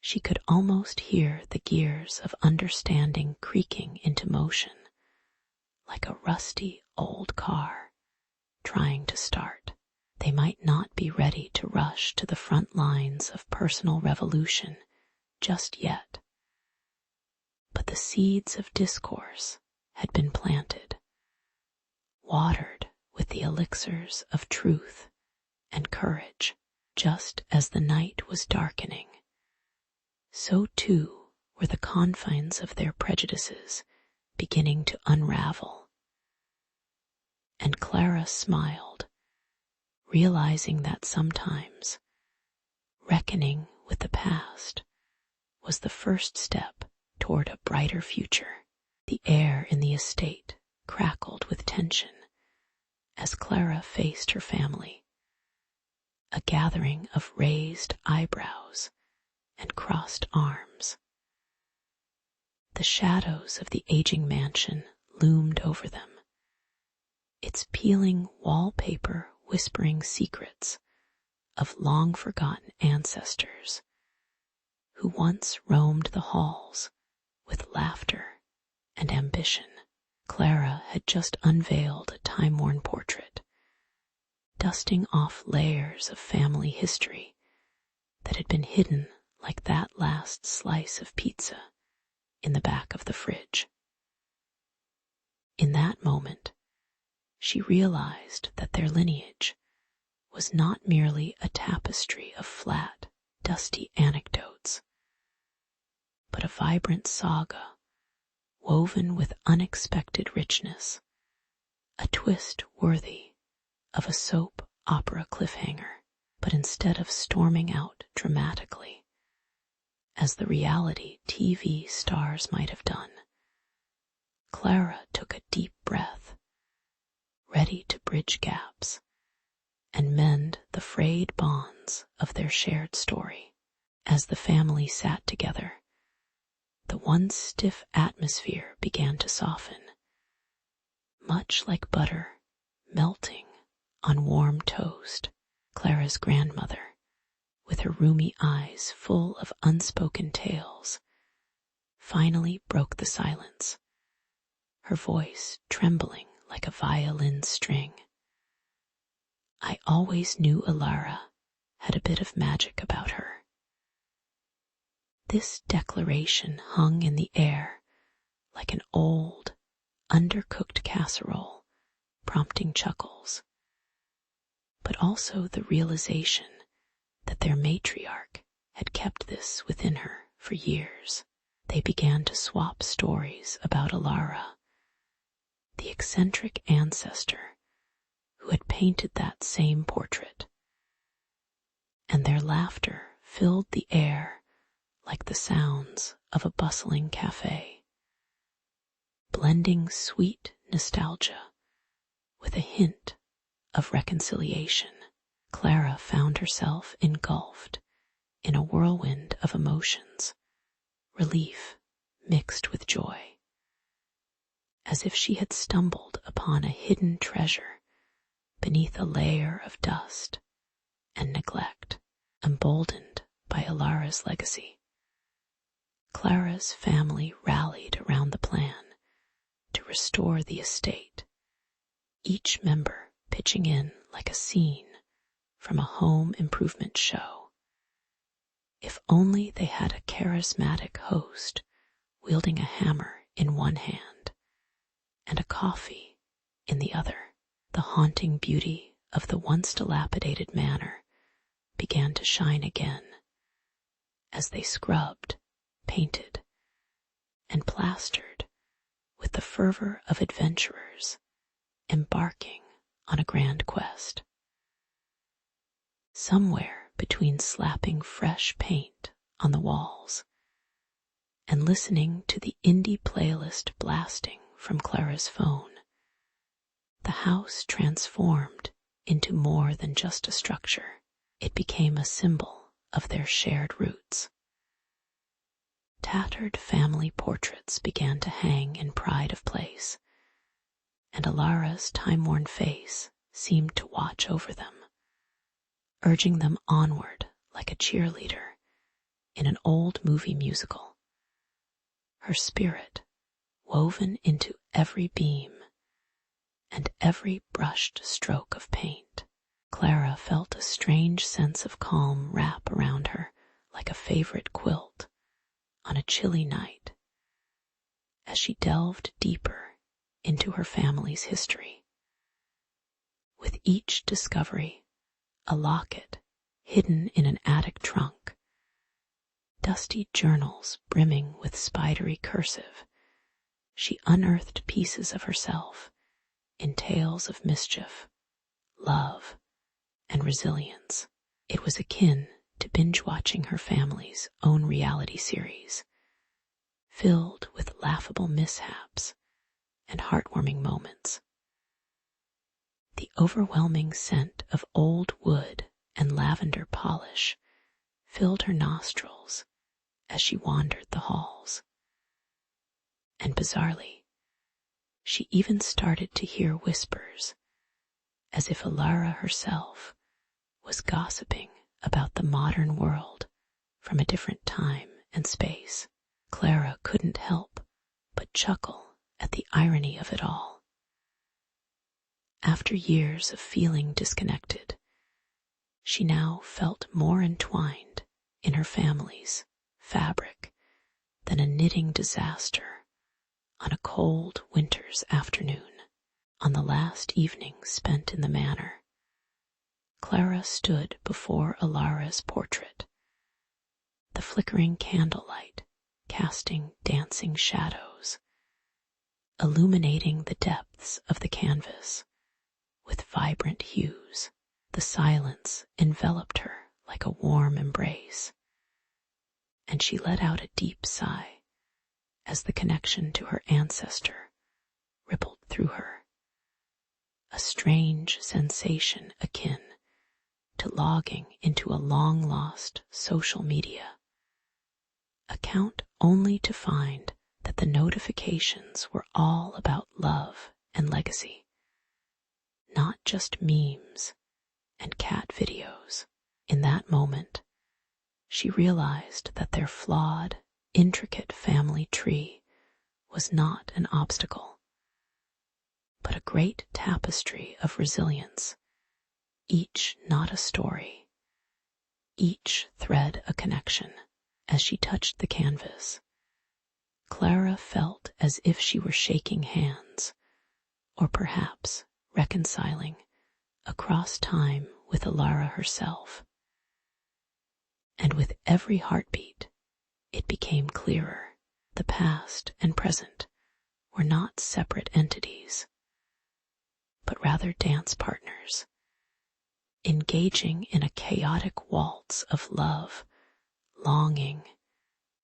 She could almost hear the gears of understanding creaking into motion, like a rusty old car trying to start. They might not be ready to rush to the front lines of personal revolution just yet, but the seeds of discourse had been planted, watered with the elixirs of truth and courage. Just as the night was darkening, so too were the confines of their prejudices beginning to unravel. And Clara smiled, realizing that sometimes reckoning with the past was the first step toward a brighter future. The air in the estate crackled with tension as Clara faced her family, a gathering of raised eyebrows and crossed arms. The shadows of the aging mansion loomed over them, its peeling wallpaper whispering secrets of long-forgotten ancestors who once roamed the halls with laughter and ambition. Clara had just unveiled a time-worn portrait, dusting off layers of family history that had been hidden like that last slice of pizza in the back of the fridge. In that moment, she realized that their lineage was not merely a tapestry of flat, dusty anecdotes, but a vibrant saga woven with unexpected richness, a twist worthy of a soap opera cliffhanger. But instead of storming out dramatically, as the reality TV stars might have done, Clara took a deep breath, ready to bridge gaps and mend the frayed bonds of their shared story. As the family sat together, the once stiff atmosphere began to soften, much like butter melting on warm toast. Clara's grandmother, with her rheumy eyes full of unspoken tales, finally broke the silence, her voice trembling like a violin string. I always knew Alara had a bit of magic about her. This declaration hung in the air like an old, undercooked casserole, prompting chuckles, but also the realization that their matriarch had kept this within her for years. They began to swap stories about Alara, the eccentric ancestor who had painted that same portrait, and their laughter filled the air like the sounds of a bustling cafe, blending sweet nostalgia with a hint of reconciliation. Clara found herself engulfed in a whirlwind of emotions, relief mixed with joy, as if she had stumbled upon a hidden treasure beneath a layer of dust and neglect, emboldened by Alara's legacy. Clara's family rallied around the plan to restore the estate, each member pitching in like a scene from a home improvement show. If only they had a charismatic host wielding a hammer in one hand and a coffee in the other, the haunting beauty of the once dilapidated manor began to shine again as they scrubbed, painted, and plastered with the fervor of adventurers embarking on a grand quest. Somewhere between slapping fresh paint on the walls and listening to the indie playlist blasting from Clara's phone, the house transformed into more than just a structure. It became a symbol of their shared roots. Tattered family portraits began to hang in pride of place, and Alara's time-worn face seemed to watch over them, urging them onward like a cheerleader in an old movie musical. Her spirit woven into every beam and every brushed stroke of paint. Clara felt a strange sense of calm wrap around her like a favorite quilt on a chilly night as she delved deeper into her family's history. With each discovery, a locket hidden in an attic trunk, dusty journals brimming with spidery cursive, she unearthed pieces of herself in tales of mischief, love, and resilience. It was akin to binge-watching her family's own reality series, filled with laughable mishaps and heartwarming moments. The overwhelming scent of old wood and lavender polish filled her nostrils as she wandered the halls. And bizarrely, she even started to hear whispers, as if Alara herself was gossiping about the modern world from a different time and space. Clara couldn't help but chuckle at the irony of it all. After years of feeling disconnected, she now felt more entwined in her family's fabric than a knitting disaster on a cold winter's afternoon. On the last evening spent in the manor, Clara stood before Alara's portrait, the flickering candlelight casting dancing shadows, illuminating the depths of the canvas with vibrant hues. The silence enveloped her like a warm embrace, and she let out a deep sigh as the connection to her ancestor rippled through her, a strange sensation akin to logging into a long-lost social media account only to find that the notifications were all about love and legacy, not just memes and cat videos. In that moment, she realized that their flawed, intricate family tree was not an obstacle, but a great tapestry of resilience, each knot a story, each thread a connection. As she touched the canvas, Clara felt as if she were shaking hands, or perhaps reconciling across time with Alara herself. And with every heartbeat, it became clearer. The past and present were not separate entities, but rather dance partners, engaging in a chaotic waltz of love, longing,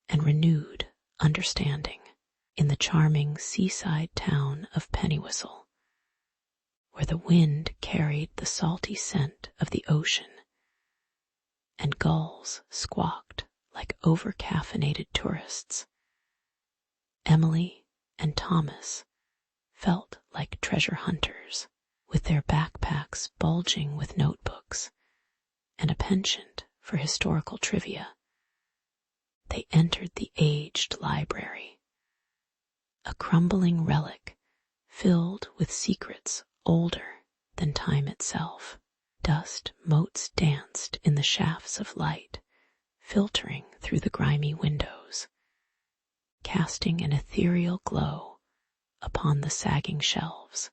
and renewed understanding. In the charming seaside town of Pennywhistle, where the wind carried the salty scent of the ocean and gulls squawked like over-caffeinated tourists, Emily and Thomas felt like treasure hunters. with their backpacks bulging with notebooks and a penchant for historical trivia. They entered the aged library, a crumbling relic filled with secrets older than time itself. Dust motes danced in the shafts of light, filtering through the grimy windows, casting an ethereal glow upon the sagging shelves.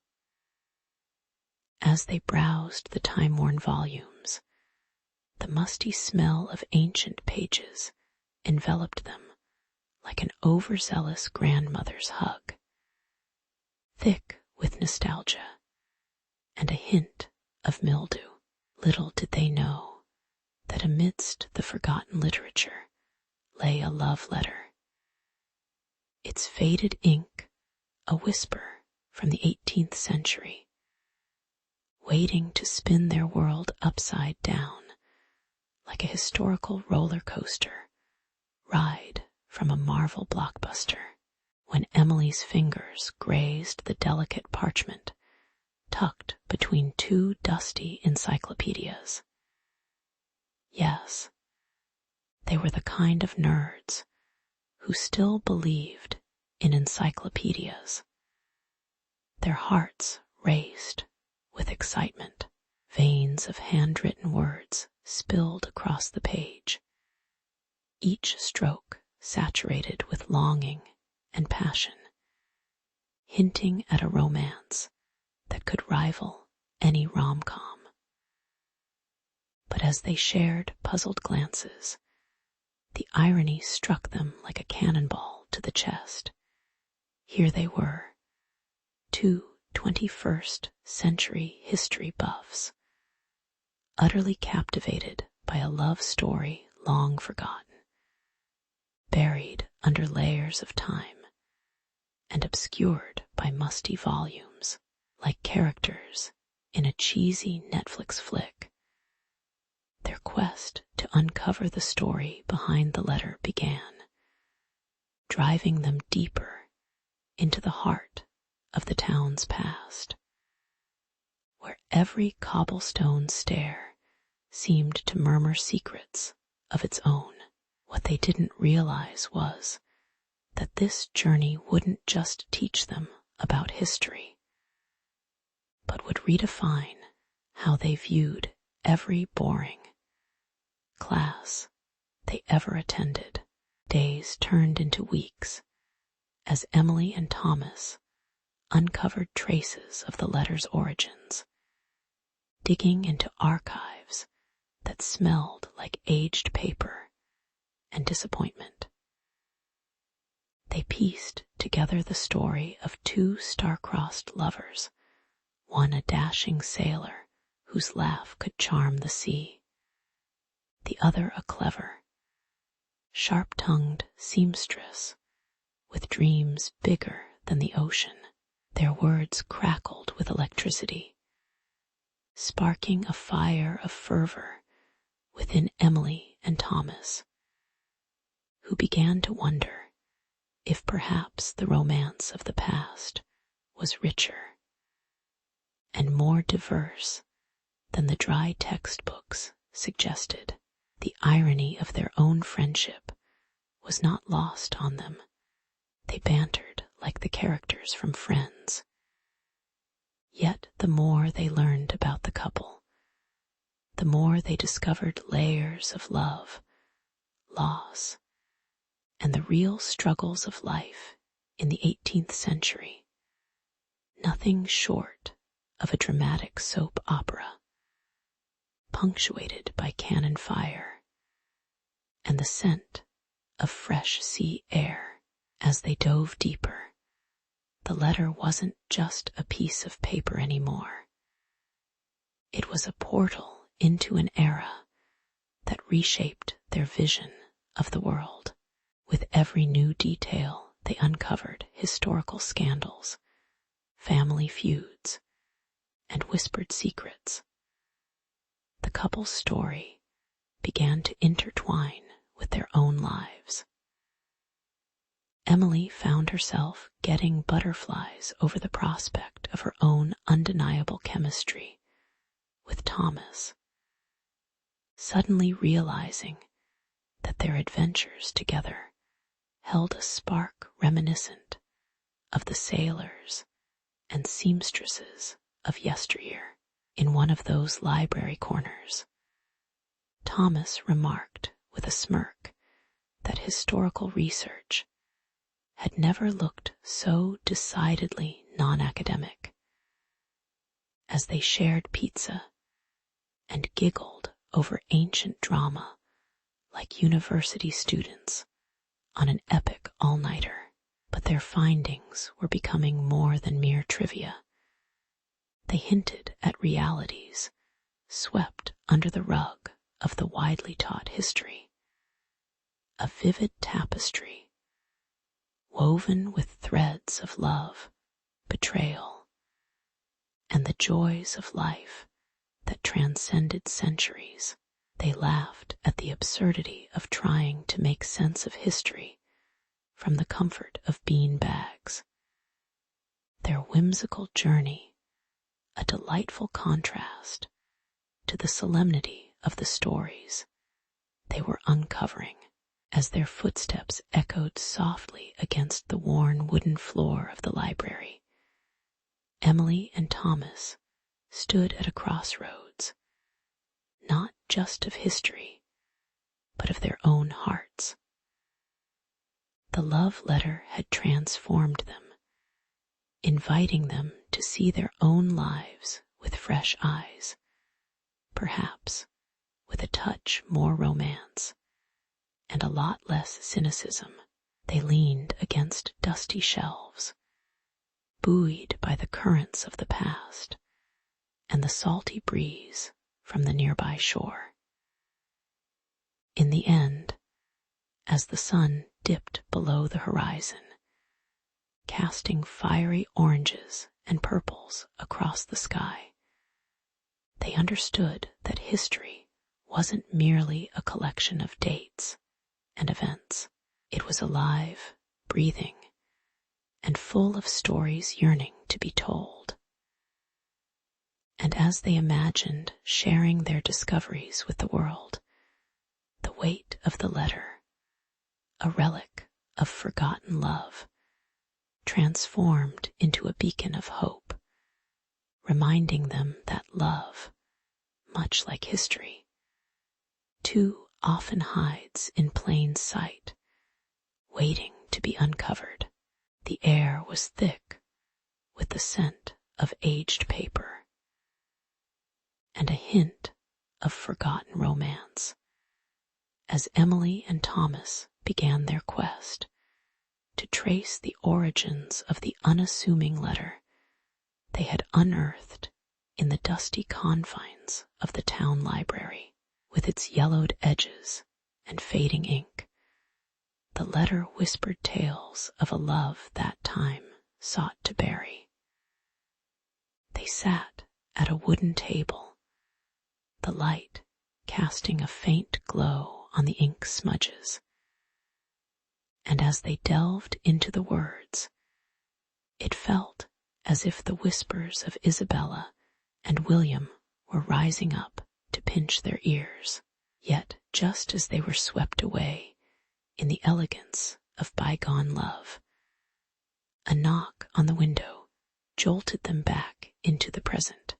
As they browsed the time-worn volumes, the musty smell of ancient pages enveloped them like an overzealous grandmother's hug, thick with nostalgia and a hint of mildew. Little did they know that amidst the forgotten literature lay a love letter, its faded ink a whisper from the 18th century, waiting to spin their world upside down like a historical roller coaster ride from a Marvel blockbuster. When Emily's fingers grazed the delicate parchment tucked between two dusty encyclopedias. Yes, they were the kind of nerds who still believed in encyclopedias. Their hearts raced with excitement. Veins of handwritten words spilled across the page, each stroke saturated with longing and passion, hinting at a romance that could rival any rom-com. But as they shared puzzled glances, the irony struck them like a cannonball to the chest. Here they were, two 21st century history buffs, utterly captivated by a love story long forgotten, buried under layers of time and obscured by musty volumes, like characters in a cheesy Netflix flick. Their quest to uncover the story behind the letter began, driving them deeper into the heart of the town's past, where every cobblestone stair seemed to murmur secrets of its own. What they didn't realize was that this journey wouldn't just teach them about history, but would redefine how they viewed every boring class they ever attended. Days turned into weeks as Emily and Thomas uncovered traces of the letter's origins, digging into archives that smelled like aged paper and disappointment. They pieced together the story of two star-crossed lovers, one a dashing sailor whose laugh could charm the sea, the other a clever, sharp-tongued seamstress with dreams bigger than the ocean. Their words crackled with electricity, sparking a fire of fervor within Emily and Thomas, who began to wonder if perhaps the romance of the past was richer and more diverse than the dry textbooks suggested. The irony of their own friendship was not lost on them. They bantered like the characters from Friends. Yet the more they learned about the couple, the more they discovered layers of love, loss, and the real struggles of life in the 18th century. Nothing short of a dramatic soap opera, punctuated by cannon fire and the scent of fresh sea air. As they dove deeper, the letter wasn't just a piece of paper anymore. It was a portal into an era that reshaped their vision of the world. With every new detail, they uncovered historical scandals, family feuds, and whispered secrets. The couple's story began to intertwine with their own lives. Emily found herself getting butterflies over the prospect of her own undeniable chemistry with Thomas, suddenly realizing that their adventures together held a spark reminiscent of the sailors and seamstresses of yesteryear. In one of those library corners, Thomas remarked with a smirk that historical research had never looked so decidedly non-academic. As they shared pizza and giggled over ancient drama like university students on an epic all-nighter, but their findings were becoming more than mere trivia. They hinted at realities swept under the rug of the widely taught history, a vivid tapestry woven with threads of love, betrayal, and the joys of life that transcended centuries. They laughed at the absurdity of trying to make sense of history from the comfort of bean bags. Their whimsical journey, a delightful contrast to the solemnity of the stories they were uncovering. As their footsteps echoed softly against the worn wooden floor of the library, Emily and Thomas stood at a crossroads, not just of history, but of their own hearts. The love letter had transformed them, inviting them to see their own lives with fresh eyes, perhaps with a touch more romance and a lot less cynicism. They leaned against dusty shelves, buoyed by the currents of the past and the salty breeze from the nearby shore. In the end, as the sun dipped below the horizon, casting fiery oranges and purples across the sky, they understood that history wasn't merely a collection of dates and events. It was alive, breathing, and full of stories yearning to be told. And as they imagined sharing their discoveries with the world, the weight of the letter, a relic of forgotten love, transformed into a beacon of hope, reminding them that love, much like history, too often hides in plain sight, waiting to be uncovered. The air was thick with the scent of aged paper and a hint of forgotten romance as Emily and Thomas began their quest to trace the origins of the unassuming letter they had unearthed in the dusty confines of the town library. With its yellowed edges and fading ink, the letter whispered tales of a love that time sought to bury. They sat at a wooden table, the light casting a faint glow on the ink smudges. And as they delved into the words, it felt as if the whispers of Isabella and William were rising up to pinch their ears. Yet, just as they were swept away in the elegance of bygone love, a knock on the window jolted them back into the present,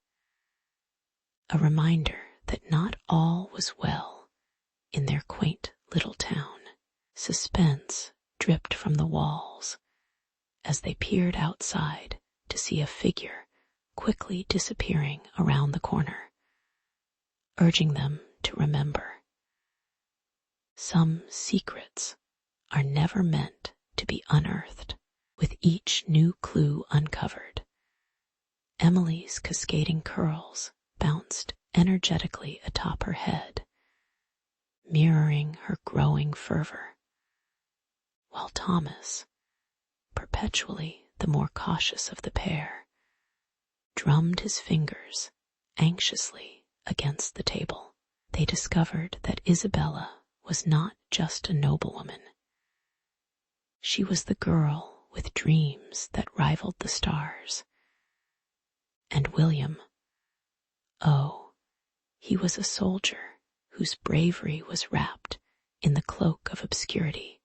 a reminder that not all was well in their quaint little town. Suspense dripped from the walls as they peered outside to see a figure quickly disappearing around the corner, urging them to remember. Some secrets are never meant to be unearthed. With each new clue uncovered, Emily's cascading curls bounced energetically atop her head, mirroring her growing fervor, while Thomas, perpetually the more cautious of the pair, drummed his fingers anxiously against the table. They discovered that Isabella was not just a noblewoman. She was the girl with dreams that rivaled the stars. And William, oh, he was a soldier whose bravery was wrapped in the cloak of obscurity,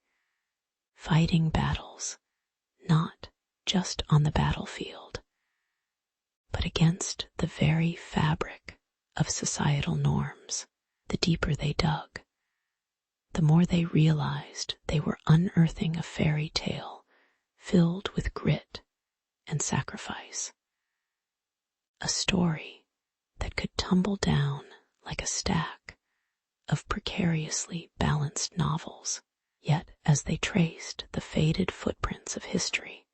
fighting battles not just on the battlefield, but against the very fabric of societal norms. The deeper they dug, the more they realized they were unearthing a fairy tale filled with grit and sacrifice. A story that could tumble down like a stack of precariously balanced novels. Yet as they traced the faded footprints of history,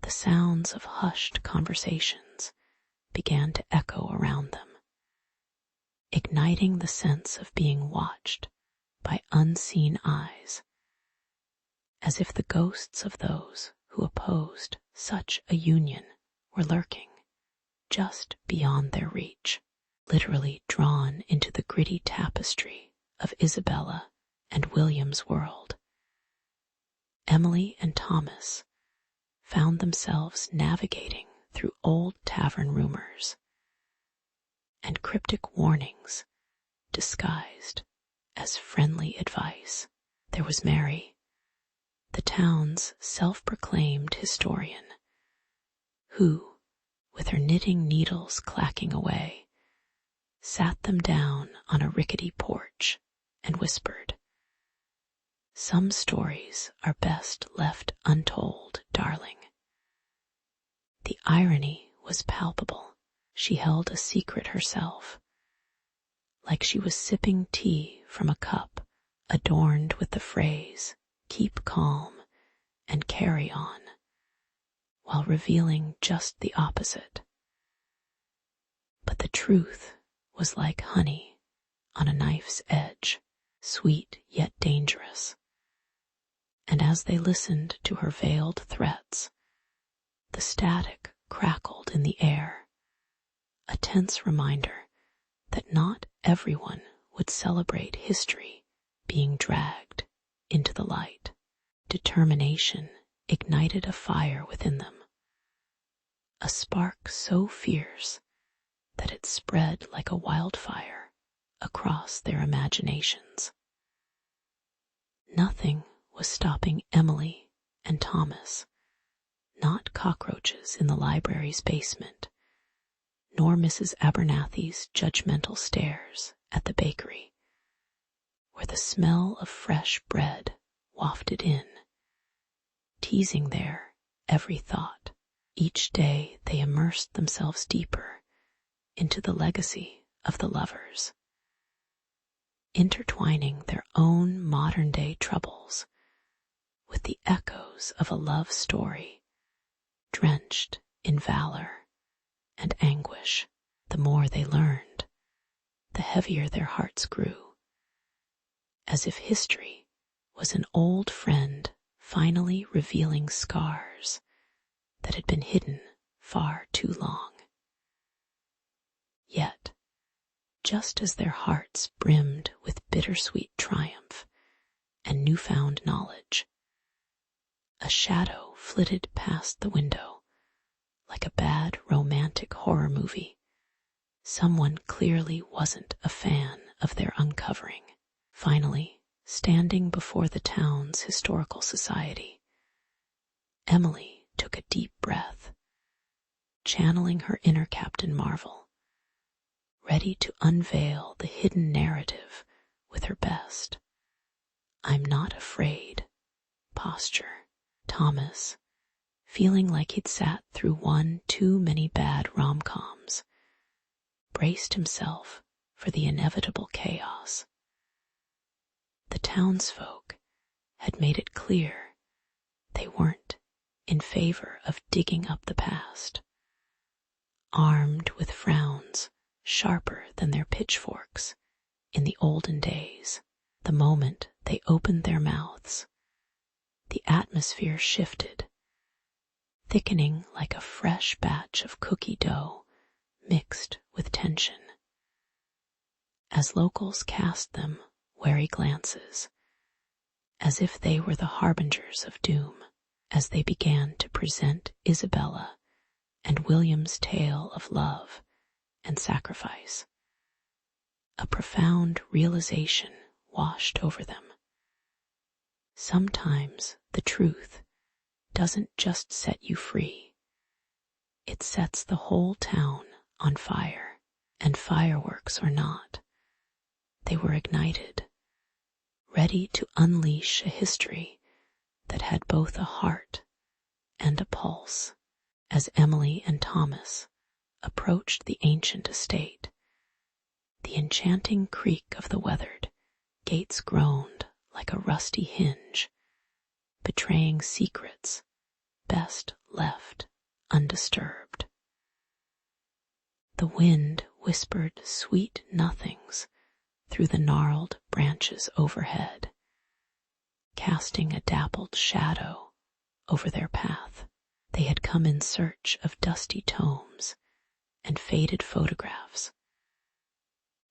the sounds of hushed conversations began to echo around them, igniting the sense of being watched by unseen eyes, as if the ghosts of those who opposed such a union were lurking just beyond their reach, literally drawn into the gritty tapestry of Isabella and William's world. Emily and Thomas found themselves navigating through old tavern rumors and cryptic warnings disguised as friendly advice. There was Mary, the town's self-proclaimed historian, who, with her knitting needles clacking away, sat them down on a rickety porch and whispered, "Some stories are best left untold, darling." The irony was palpable. She held a secret herself, like she was sipping tea from a cup adorned with the phrase, "Keep calm and carry on," while revealing just the opposite. But the truth was like honey on a knife's edge, sweet yet dangerous. And as they listened to her veiled threats, the static crackled in the air, a tense reminder that not everyone would celebrate history being dragged into the light. Determination ignited a fire within them, a spark so fierce that it spread like a wildfire across their imaginations. Nothing was stopping Emily and Thomas, not cockroaches in the library's basement, nor Mrs. Abernathy's judgmental stares at the bakery, where the smell of fresh bread wafted in, teasing their every thought. Each day they immersed themselves deeper into the legacy of the lovers, intertwining their own modern-day troubles with the echoes of a love story drenched in valor and anguish. The more they learned, the heavier their hearts grew, as if history was an old friend finally revealing scars that had been hidden far too long. Yet, just as their hearts brimmed with bittersweet triumph and newfound knowledge, a shadow flitted past the window like a bad romantic horror movie. Someone clearly wasn't a fan of their uncovering. Finally, standing before the town's historical society, Emily took a deep breath, channeling her inner Captain Marvel, ready to unveil the hidden narrative with her best "I'm not afraid" posture. Thomas, feeling like he'd sat through one too many bad rom-coms, braced himself for the inevitable chaos. The townsfolk had made it clear they weren't in favor of digging up the past. Armed with frowns sharper than their pitchforks in the olden days, the moment they opened their mouths, the atmosphere shifted, thickening like a fresh batch of cookie dough mixed with tension. As locals cast them wary glances, as if they were the harbingers of doom, as they began to present Isabella and William's tale of love and sacrifice. A profound realization washed over them. Sometimes the truth doesn't just set you free. It sets the whole town on fire, and fireworks or not, they were ignited, ready to unleash a history that had both a heart and a pulse. As Emily and Thomas approached the ancient estate, the enchanting creak of the weathered gates groaned like a rusty hinge, betraying secrets best left undisturbed. The wind whispered sweet nothings through the gnarled branches overhead, casting a dappled shadow over their path. They had come in search of dusty tomes and faded photographs,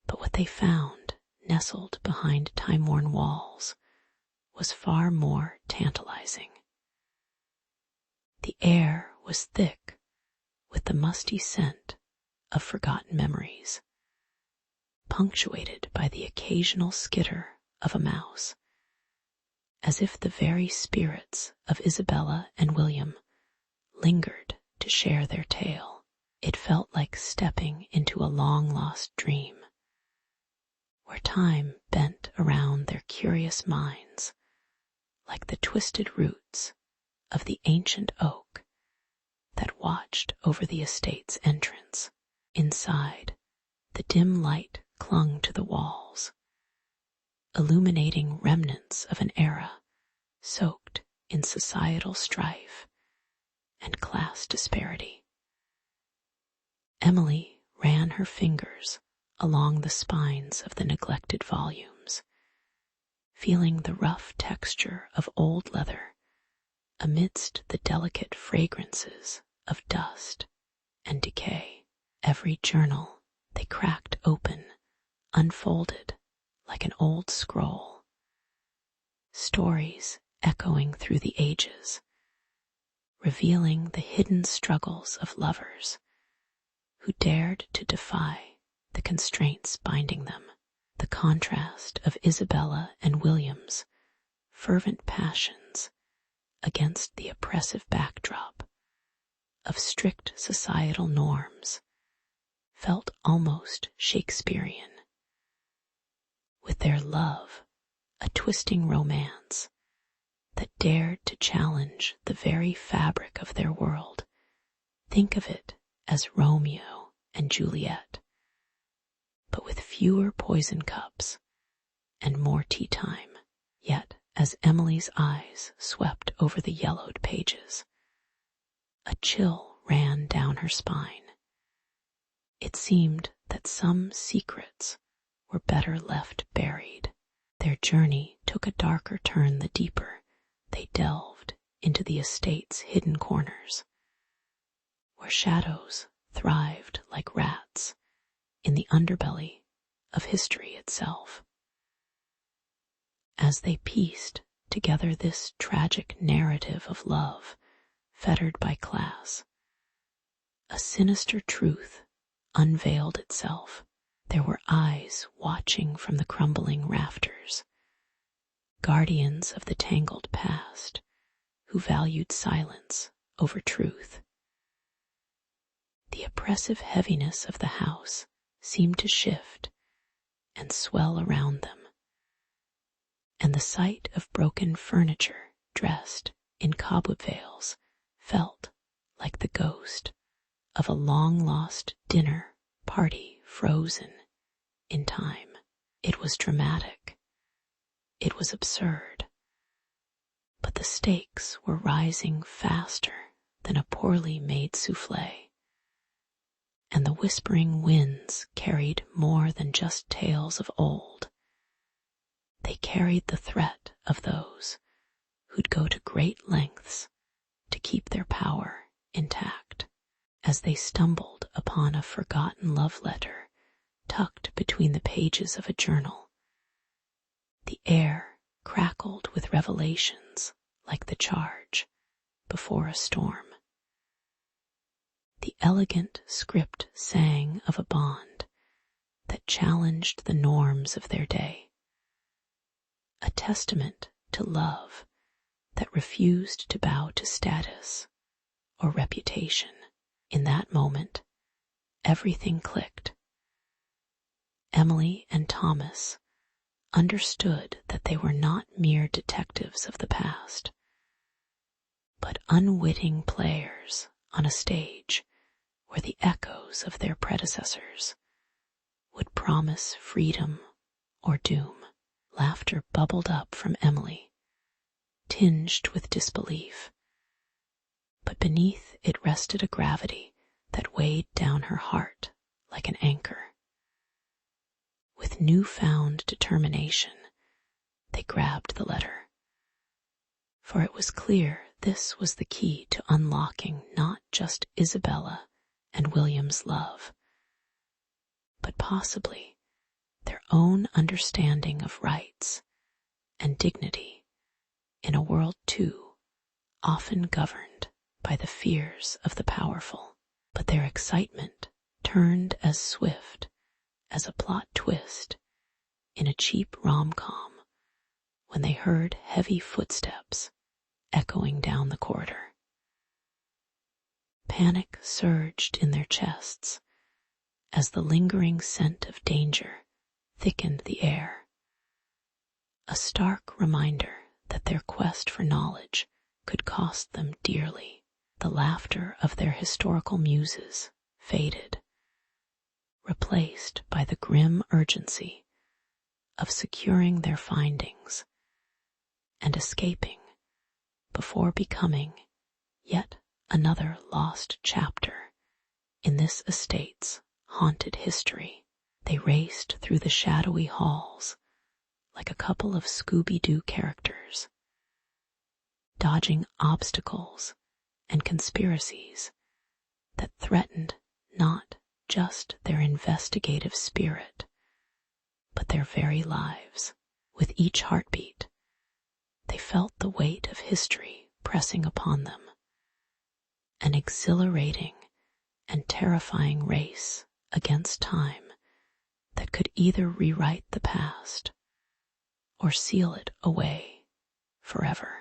but what they found, nestled behind time-worn walls, was far more tantalizing. The air was thick with the musty scent of forgotten memories, punctuated by the occasional skitter of a mouse, as if the very spirits of Isabella and William lingered to share their tale. It felt like stepping into a long-lost dream, where time bent around their curious minds like the twisted roots of the ancient oak that watched over the estate's entrance. Inside, the dim light clung to the walls, illuminating remnants of an era soaked in societal strife and class disparity. Emily ran her fingers along the spines of the neglected volumes, feeling the rough texture of old leather amidst the delicate fragrances of dust and decay. Every journal they cracked open unfolded like an old scroll, stories echoing through the ages, revealing the hidden struggles of lovers who dared to defy the constraints binding them. The contrast of Isabella and William's fervent passions against the oppressive backdrop of strict societal norms felt almost Shakespearean. With their love, a twisting romance that dared to challenge the very fabric of their world. Think of it as Romeo and Juliet, but with fewer poison cups and more tea time. Yet, as Emily's eyes swept over the yellowed pages, a chill ran down her spine. It seemed that some secrets were better left buried. Their journey took a darker turn the deeper they delved into the estate's hidden corners, where shadows thrived like rats in the underbelly of history itself. As they pieced together this tragic narrative of love fettered by class, a sinister truth unveiled itself. There were eyes watching from the crumbling rafters, guardians of the tangled past who valued silence over truth. The oppressive heaviness of the house seemed to shift and swell around them, and the sight of broken furniture dressed in cobweb veils felt like the ghost of a long-lost dinner party frozen in time. It was dramatic. It was absurd. But the stakes were rising faster than a poorly made souffle, and the whispering winds carried more than just tales of old. They carried the threat of those who'd go to great lengths to keep their power intact. As they stumbled upon a forgotten love letter tucked between the pages of a journal, the air crackled with revelations like the charge before a storm. The elegant script sang of a bond that challenged the norms of their day, a testament to love that refused to bow to status or reputation. In that moment, everything clicked. Emily and Thomas understood that they were not mere detectives of the past, but unwitting players on a stage where the echoes of their predecessors would promise freedom or doom. Laughter bubbled up from Emily, tinged with disbelief, but beneath it rested a gravity that weighed down her heart like an anchor. With newfound determination, they grabbed the letter, for it was clear this was the key to unlocking not just Isabella and William's love, but possibly their own understanding of rights and dignity in a world too often governed by the fears of the powerful. But their excitement turned as swift as a plot twist in a cheap rom-com when they heard heavy footsteps echoing down the corridor. Panic surged in their chests as the lingering scent of danger thickened the air, a stark reminder that their quest for knowledge could cost them dearly. The laughter of their historical muses faded, replaced by the grim urgency of securing their findings and escaping before becoming yet another lost chapter in this estate's haunted history. They raced through the shadowy halls like a couple of Scooby-Doo characters, dodging obstacles and conspiracies that threatened not just their investigative spirit, but their very lives. With each heartbeat, they felt the weight of history pressing upon them, an exhilarating and terrifying race against time that could either rewrite the past or seal it away forever.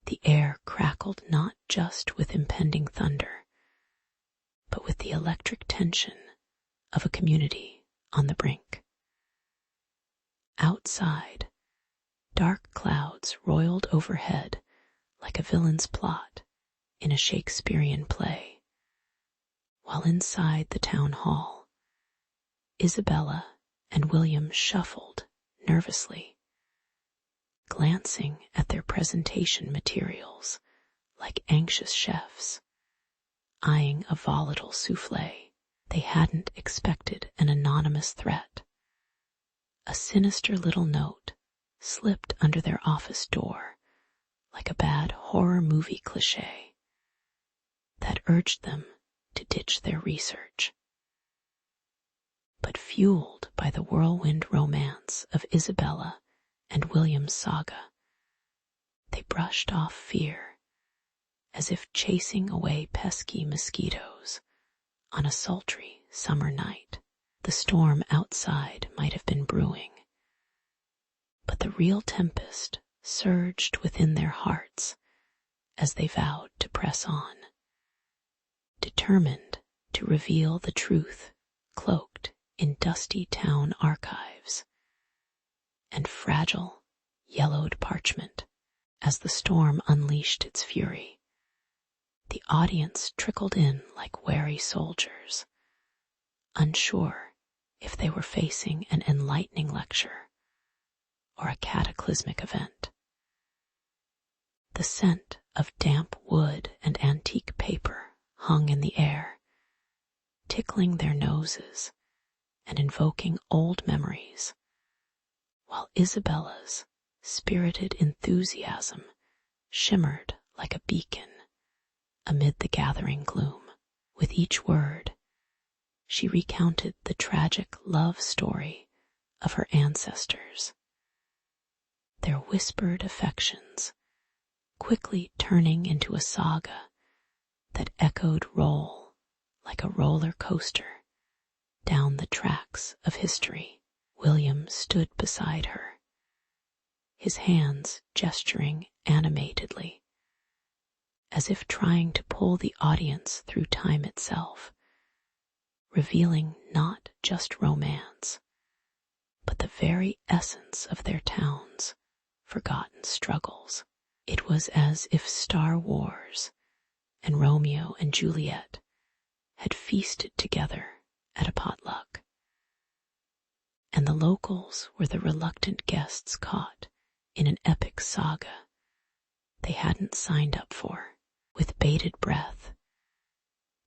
The air crackled not just with impending thunder, but with the electric tension of a community on the brink. Outside, dark clouds roiled overhead like a villain's plot in a Shakespearean play, while inside the town hall, Isabella and William shuffled nervously, glancing at their presentation materials like anxious chefs, eyeing a volatile souffle. They hadn't expected an anonymous threat. A sinister little note slipped under their office door like a bad horror movie cliché that urged them to ditch their research. But fueled by the whirlwind romance of Isabella and William's saga, they brushed off fear as if chasing away pesky mosquitoes on a sultry summer night. The storm outside might have been brewing, but the real tempest surged within their hearts as they vowed to press on, determined to reveal the truth cloaked in dusty town archives and fragile, yellowed parchment. As the storm unleashed its fury, the audience trickled in like wary soldiers, unsure if they were facing an enlightening lecture or a cataclysmic event. The scent of damp wood and antique paper hung in the air, tickling their noses and invoking old memories, while Isabella's spirited enthusiasm shimmered like a beacon amid the gathering gloom. With each word, she recounted the tragic love story of her ancestors, their whispered affections quickly turning into a saga that echoed roll like a roller coaster down the tracks of history. William stood beside her, his hands gesturing animatedly, as if trying to pull the audience through time itself, revealing not just romance, but the very essence of their town's forgotten struggles. It was as if Star Wars and Romeo and Juliet had feasted together at a potluck, and the locals were the reluctant guests caught in an epic saga they hadn't signed up for. With bated breath,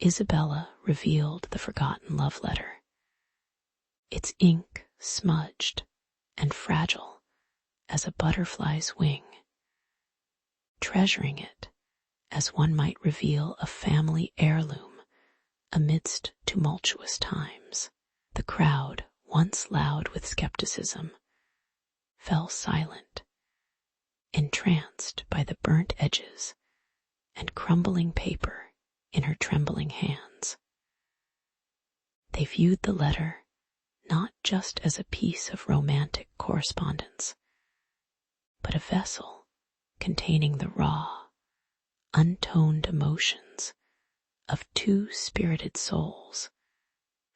Isabella revealed the forgotten love letter, its ink smudged and fragile as a butterfly's wing, treasuring it as one might reveal a family heirloom amidst tumultuous times. The crowd, once loud with skepticism, fell silent, entranced by the burnt edges and crumbling paper in her trembling hands. They viewed the letter not just as a piece of romantic correspondence, but a vessel containing the raw, untoned emotions of two spirited souls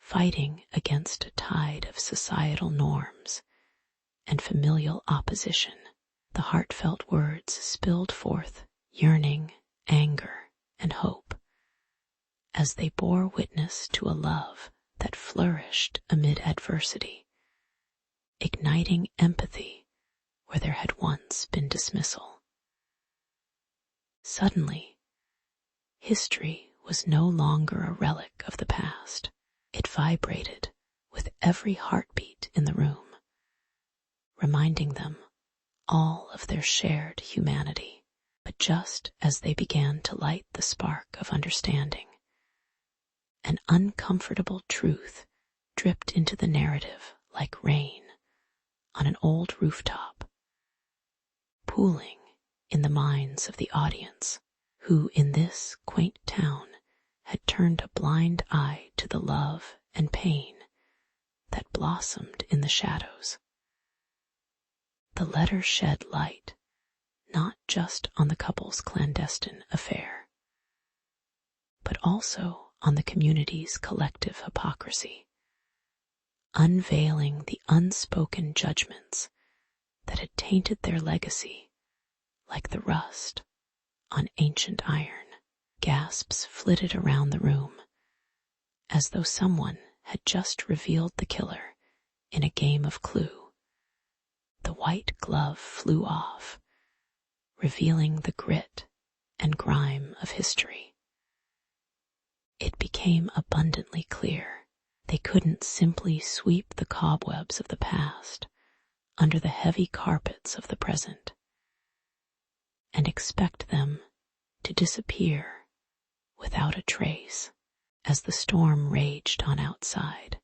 fighting against a tide of societal norms and familial opposition. The heartfelt words spilled forth yearning, anger, and hope as they bore witness to a love that flourished amid adversity, igniting empathy where there had once been dismissal. Suddenly, history was no longer a relic of the past. It vibrated with every heartbeat in the room, reminding them all of their shared humanity. But just as they began to light the spark of understanding, an uncomfortable truth dripped into the narrative like rain on an old rooftop, pooling in the minds of the audience, who in this quaint town had turned a blind eye to the love and pain that blossomed in the shadows. The letter shed light not just on the couple's clandestine affair, but also on the community's collective hypocrisy, unveiling the unspoken judgments that had tainted their legacy like the rust on ancient iron. Gasps flitted around the room, as though someone had just revealed the killer in a game of Clue. The white glove flew off, revealing the grit and grime of history. It became abundantly clear they couldn't simply sweep the cobwebs of the past under the heavy carpets of the present and expect them to disappear without a trace. As the storm raged on outside,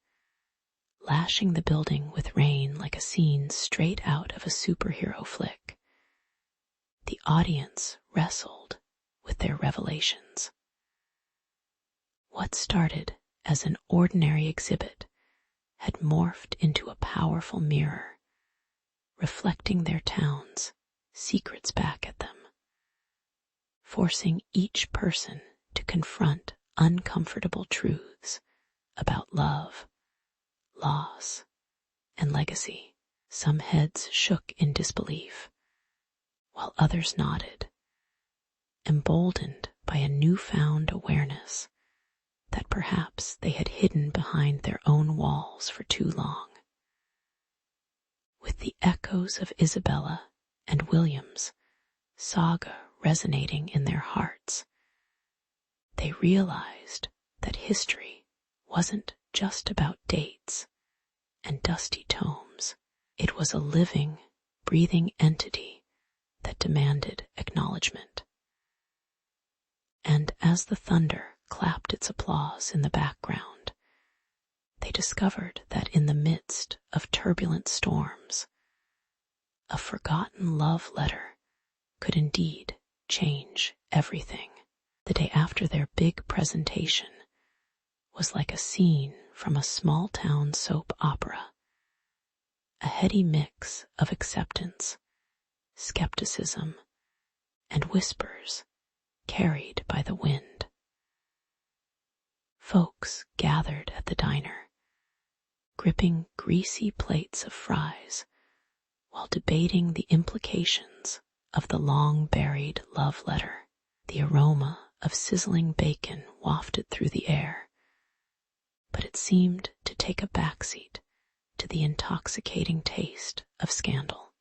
lashing the building with rain like a scene straight out of a superhero flick, the audience wrestled with their revelations. What started as an ordinary exhibit had morphed into a powerful mirror, reflecting their town's secrets back at them, forcing each person to confront uncomfortable truths about love, loss, and legacy. Some heads shook in disbelief, while others nodded, emboldened by a newfound awareness that perhaps they had hidden behind their own walls for too long. With the echoes of Isabella and William's saga resonating in their hearts, they realized that history wasn't just about dates and dusty tomes. It was a living, breathing entity that demanded acknowledgement. And as the thunder clapped its applause in the background, they discovered that in the midst of turbulent storms, a forgotten love letter could indeed change everything. The day after their big presentation was like a scene from a small-town soap opera, a heady mix of acceptance, skepticism, and whispers carried by the wind. Folks gathered at the diner, gripping greasy plates of fries while debating the implications of the long-buried love letter. The aroma of sizzling bacon wafted through the air, but it seemed to take a backseat to the intoxicating taste of scandal.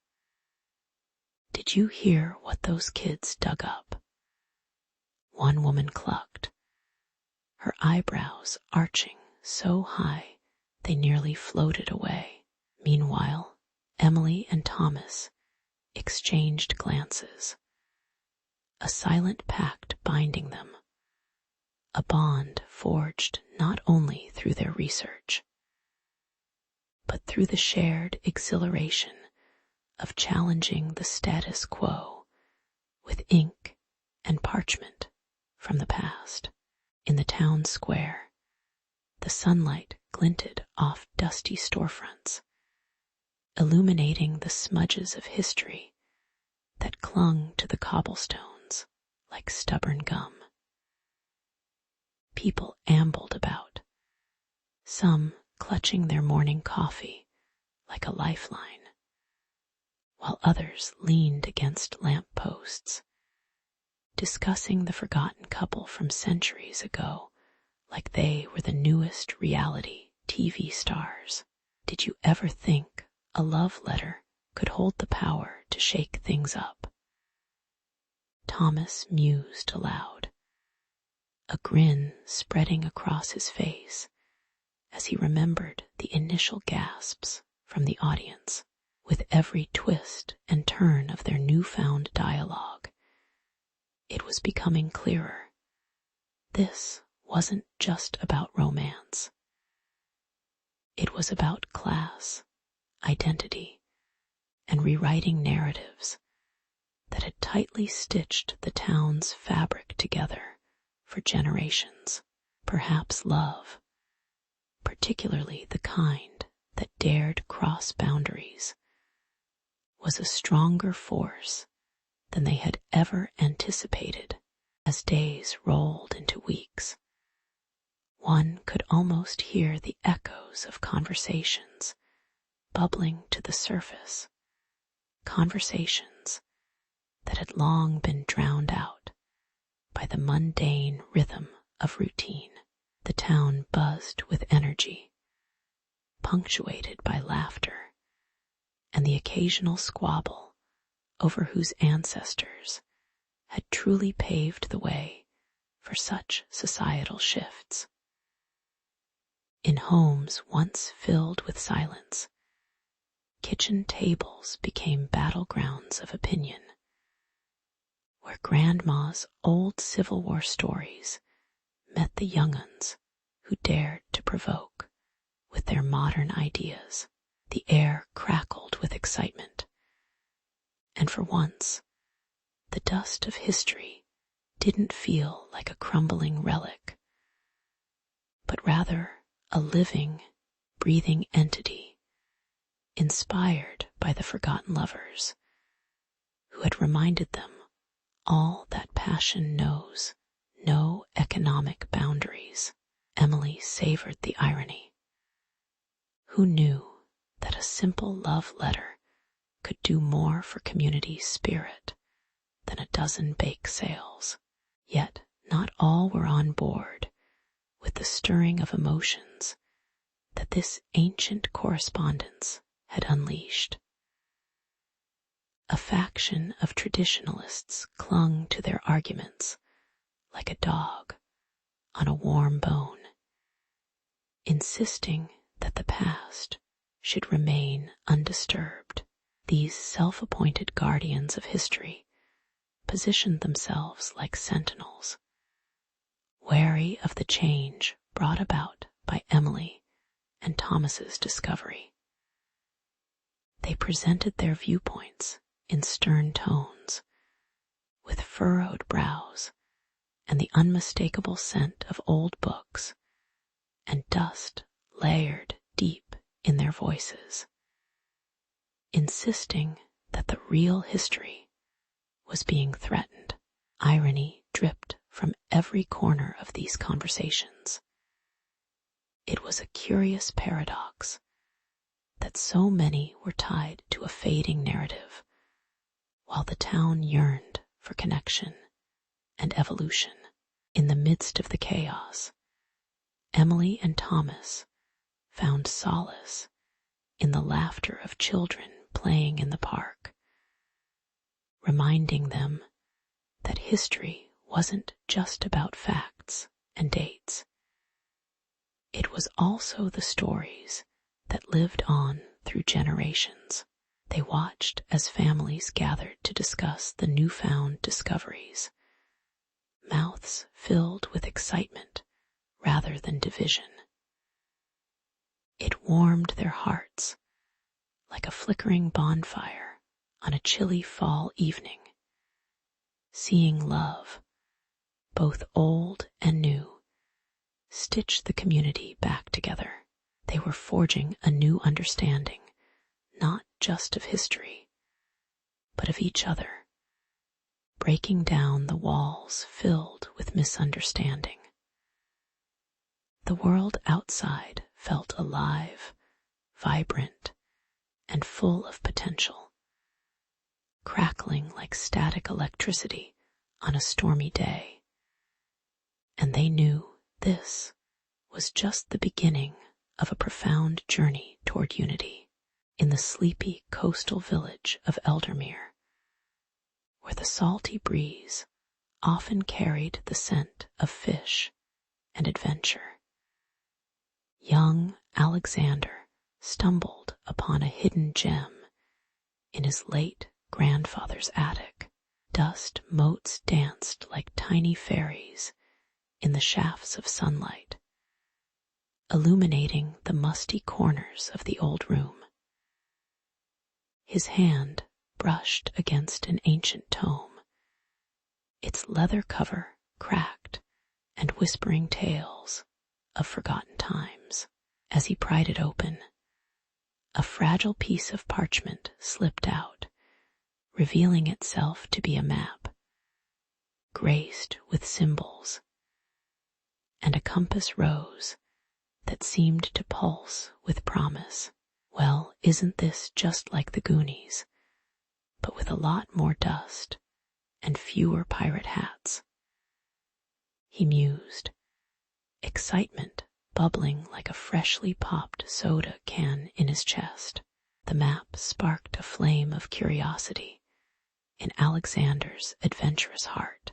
"Did you hear what those kids dug up?" one woman clucked, her eyebrows arching so high they nearly floated away. Meanwhile, Emily and Thomas exchanged glances, a silent pact binding them, a bond forged not only through their research, but through the shared exhilaration of challenging the status quo with ink and parchment from the past. In the town square, the sunlight glinted off dusty storefronts, illuminating the smudges of history that clung to the cobblestones like stubborn gum. People ambled about, some clutching their morning coffee like a lifeline, while others leaned against lamp posts, discussing the forgotten couple from centuries ago like they were the newest reality TV stars. Did you ever think a love letter could hold the power to shake things up? Thomas mused aloud, a grin spreading across his face as he remembered the initial gasps from the audience. With every twist and turn of their newfound dialogue, it was becoming clearer. This wasn't just about romance. It was about class, identity, and rewriting narratives that had tightly stitched the town's fabric together for generations. Perhaps love, particularly the kind that dared cross boundaries, was a stronger force than they had ever anticipated. As days rolled into weeks, one could almost hear the echoes of conversations bubbling to the surface, conversations that had long been drowned out by the mundane rhythm of routine. The town buzzed with energy, punctuated by laughter and the occasional squabble over whose ancestors had truly paved the way for such societal shifts. In homes once filled with silence, kitchen tables became battlegrounds of opinion, where Grandma's old Civil War stories met the young'uns who dared to provoke with their modern ideas. The air crackled with excitement, and for once, the dust of history didn't feel like a crumbling relic, but rather a living, breathing entity inspired by the forgotten lovers who had reminded them all that passion knows no economic boundaries. Emily savored the irony. Who knew that a simple love letter could do more for community spirit than a dozen bake sales? Yet not all were on board with the stirring of emotions that this ancient correspondence had unleashed. A faction of traditionalists clung to their arguments like a dog on a warm bone, insisting that the past should remain undisturbed. These self-appointed guardians of history positioned themselves like sentinels, wary of the change brought about by Emily and Thomas's discovery. They presented their viewpoints in stern tones, with furrowed brows and the unmistakable scent of old books, and dust layered deep in their voices, insisting that the real history was being threatened. Irony dripped from every corner of these conversations. It was a curious paradox that so many were tied to a fading narrative, while the town yearned for connection and evolution. In the midst of the chaos, Emily and Thomas found solace in the laughter of children playing in the park, reminding them that history wasn't just about facts and dates. It was also the stories that lived on through generations. They watched as families gathered to discuss the newfound discoveries, mouths filled with excitement rather than division. It warmed their hearts like a flickering bonfire on a chilly fall evening, seeing love, both old and new, stitch the community back together. They were forging a new understanding, not just of history, but of each other, breaking down the walls filled with misunderstanding. The world outside felt alive, vibrant, and full of potential, crackling like static electricity on a stormy day. And they knew this was just the beginning of a profound journey toward unity. In the sleepy coastal village of Eldermere, where the salty breeze often carried the scent of fish and adventure, young Alexander stumbled upon a hidden gem in his late grandfather's attic. Dust motes danced like tiny fairies in the shafts of sunlight, illuminating the musty corners of the old room. His hand brushed against an ancient tome, its leather cover cracked and whispering tales of forgotten times. As he pried it open, a fragile piece of parchment slipped out, revealing itself to be a map, graced with symbols, and a compass rose that seemed to pulse with promise. Well, isn't this just like the Goonies, but with a lot more dust and fewer pirate hats? He mused, excitement bubbling like a freshly popped soda can in his chest. The map sparked a flame of curiosity in Alexander's adventurous heart,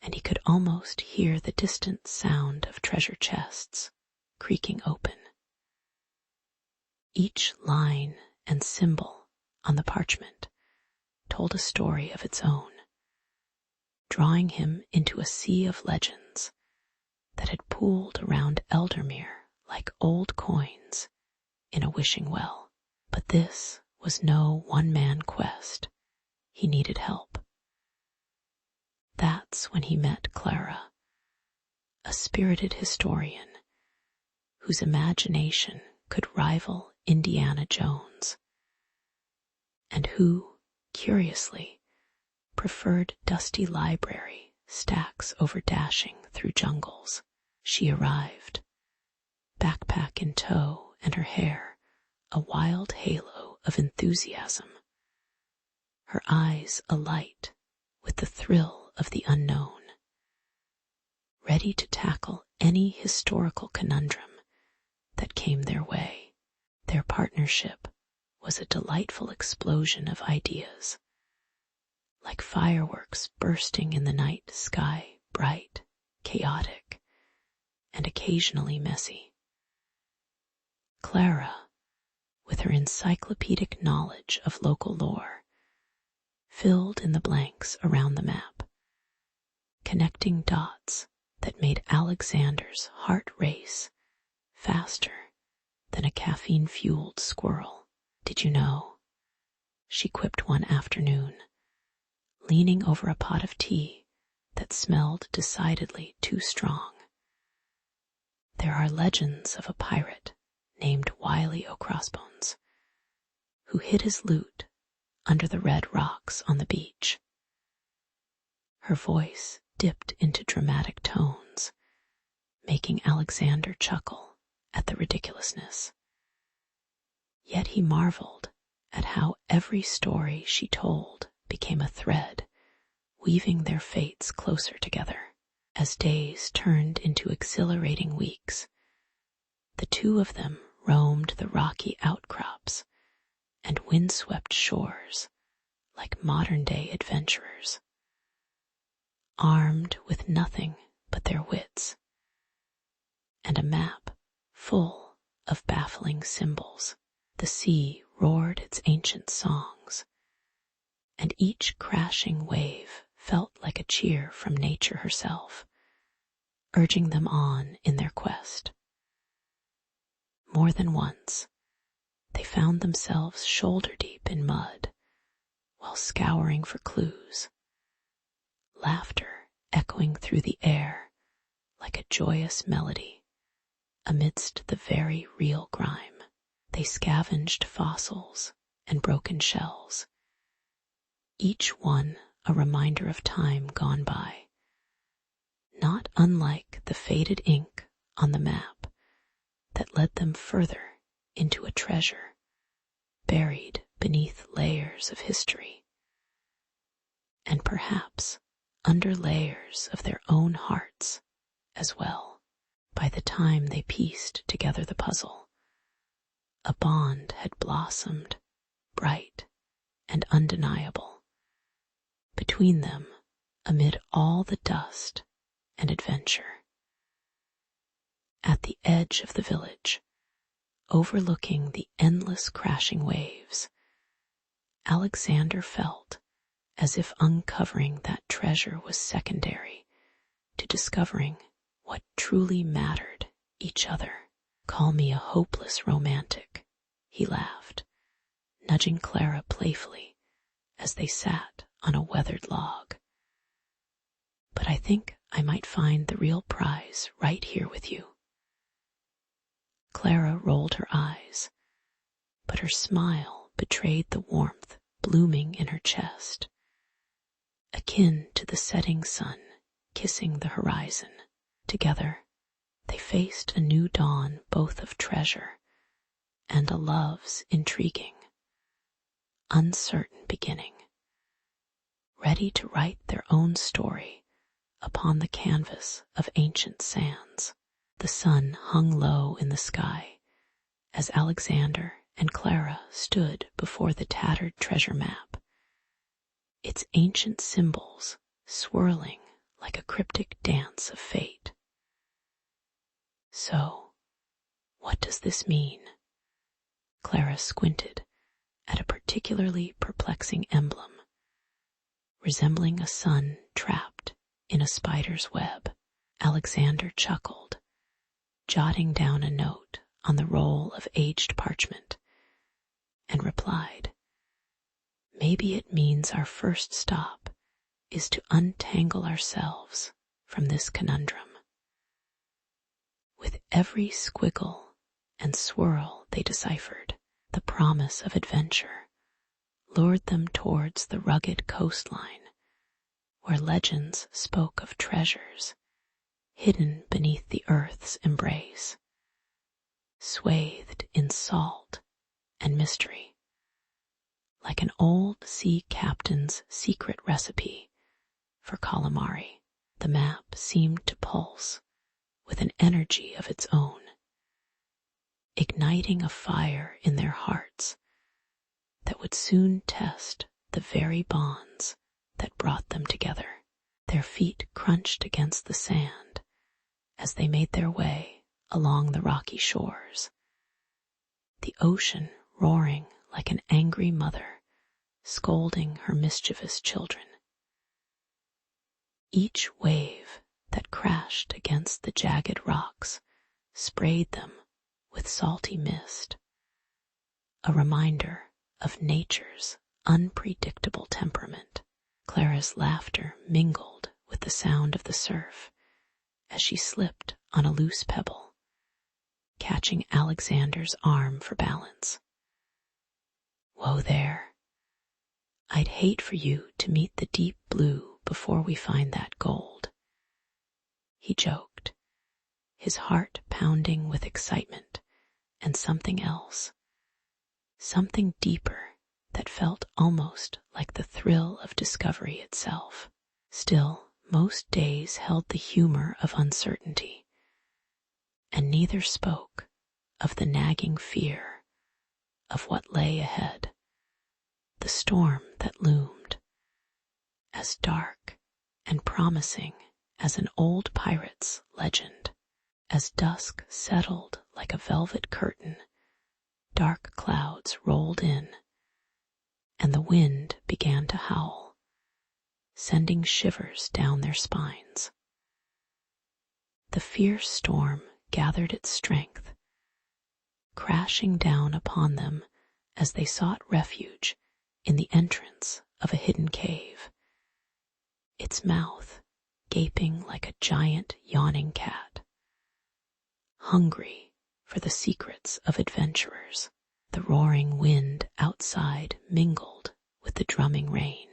and he could almost hear the distant sound of treasure chests creaking open. Each line and symbol on the parchment told a story of its own, drawing him into a sea of legends that had pooled around Eldermere like old coins in a wishing well. But this was no one-man quest. He needed help. That's when he met Clara, a spirited historian whose imagination could rival Indiana Jones, and who, curiously, preferred dusty library stacks over dashing through jungles. She arrived, backpack in tow and her hair a wild halo of enthusiasm, her eyes alight with the thrill of the unknown, ready to tackle any historical conundrum that came their way. Their partnership was a delightful explosion of ideas, like fireworks bursting in the night sky, bright, chaotic, and occasionally messy. Clara, with her encyclopedic knowledge of local lore, filled in the blanks around the map, connecting dots that made Alexander's heart race faster than a caffeine-fueled squirrel. "Did you know?" she quipped one afternoon, leaning over a pot of tea that smelled decidedly too strong. "There are legends of a pirate named Wily O'Crossbones who hid his loot under the red rocks on the beach." Her voice dipped into dramatic tones, making Alexander chuckle at the ridiculousness. Yet he marveled at how every story she told became a thread, weaving their fates closer together. As days turned into exhilarating weeks, the two of them roamed the rocky outcrops and windswept shores like modern-day adventurers, armed with nothing but their wits and a map full of baffling symbols. The sea roared its ancient songs, and each crashing wave felt like a cheer from nature herself, urging them on in their quest. More than once, they found themselves shoulder-deep in mud while scouring for clues, laughter echoing through the air like a joyous melody amidst the very real grime. They scavenged fossils and broken shells, each one a reminder of time gone by, not unlike the faded ink on the map that led them further into a treasure buried beneath layers of history, and perhaps under layers of their own hearts as well. By the time they pieced together the puzzle, a bond had blossomed, bright and undeniable, between them amid all the dust and adventure. At the edge of the village, overlooking the endless crashing waves, Alexander felt as if uncovering that treasure was secondary to discovering what truly mattered: each other. "Call me a hopeless romantic," he laughed, nudging Clara playfully as they sat on a weathered log. "But I think I might find the real prize right here with you." Clara rolled her eyes, but her smile betrayed the warmth blooming in her chest, akin to the setting sun kissing the horizon. Together, they faced a new dawn, both of treasure and a love's intriguing, uncertain beginning, ready to write their own story upon the canvas of ancient sands. The sun hung low in the sky as Alexander and Clara stood before the tattered treasure map, its ancient symbols swirling like a cryptic dance of fate. "So, what does this mean?" Clara squinted at a particularly perplexing emblem, resembling a sun trapped in a spider's web. Alexander chuckled, jotting down a note on the roll of aged parchment, and replied, "Maybe it means our first stop is to untangle ourselves from this conundrum." With every squiggle and swirl they deciphered, the promise of adventure lured them towards the rugged coastline where legends spoke of treasures hidden beneath the earth's embrace, swathed in salt and mystery, like an old sea captain's secret recipe for calamari. The map seemed to pulse with an energy of its own, igniting a fire in their hearts that would soon test the very bonds that brought them together. Their feet crunched against the sand as they made their way along the rocky shores, the ocean roaring like an angry mother scolding her mischievous children. Each wave that crashed against the jagged rocks sprayed them with salty mist, a reminder of nature's unpredictable temperament. Clara's laughter mingled with the sound of the surf as she slipped on a loose pebble, catching Alexander's arm for balance. Whoa there. I'd hate for you to meet the deep blue before we find that gold, he joked, his heart pounding with excitement and something else, something deeper that felt almost like the thrill of discovery itself. Still, most days held the humor of uncertainty, and neither spoke of the nagging fear of what lay ahead, the storm that loomed, as dark and promising as an old pirate's legend. As dusk settled like a velvet curtain, dark clouds rolled in, and the wind began to howl, sending shivers down their spines. The fierce storm gathered its strength, crashing down upon them as they sought refuge in the entrance of a hidden cave, its mouth gaping like a giant yawning cat, hungry for the secrets of adventurers. The roaring wind outside mingled with the drumming rain,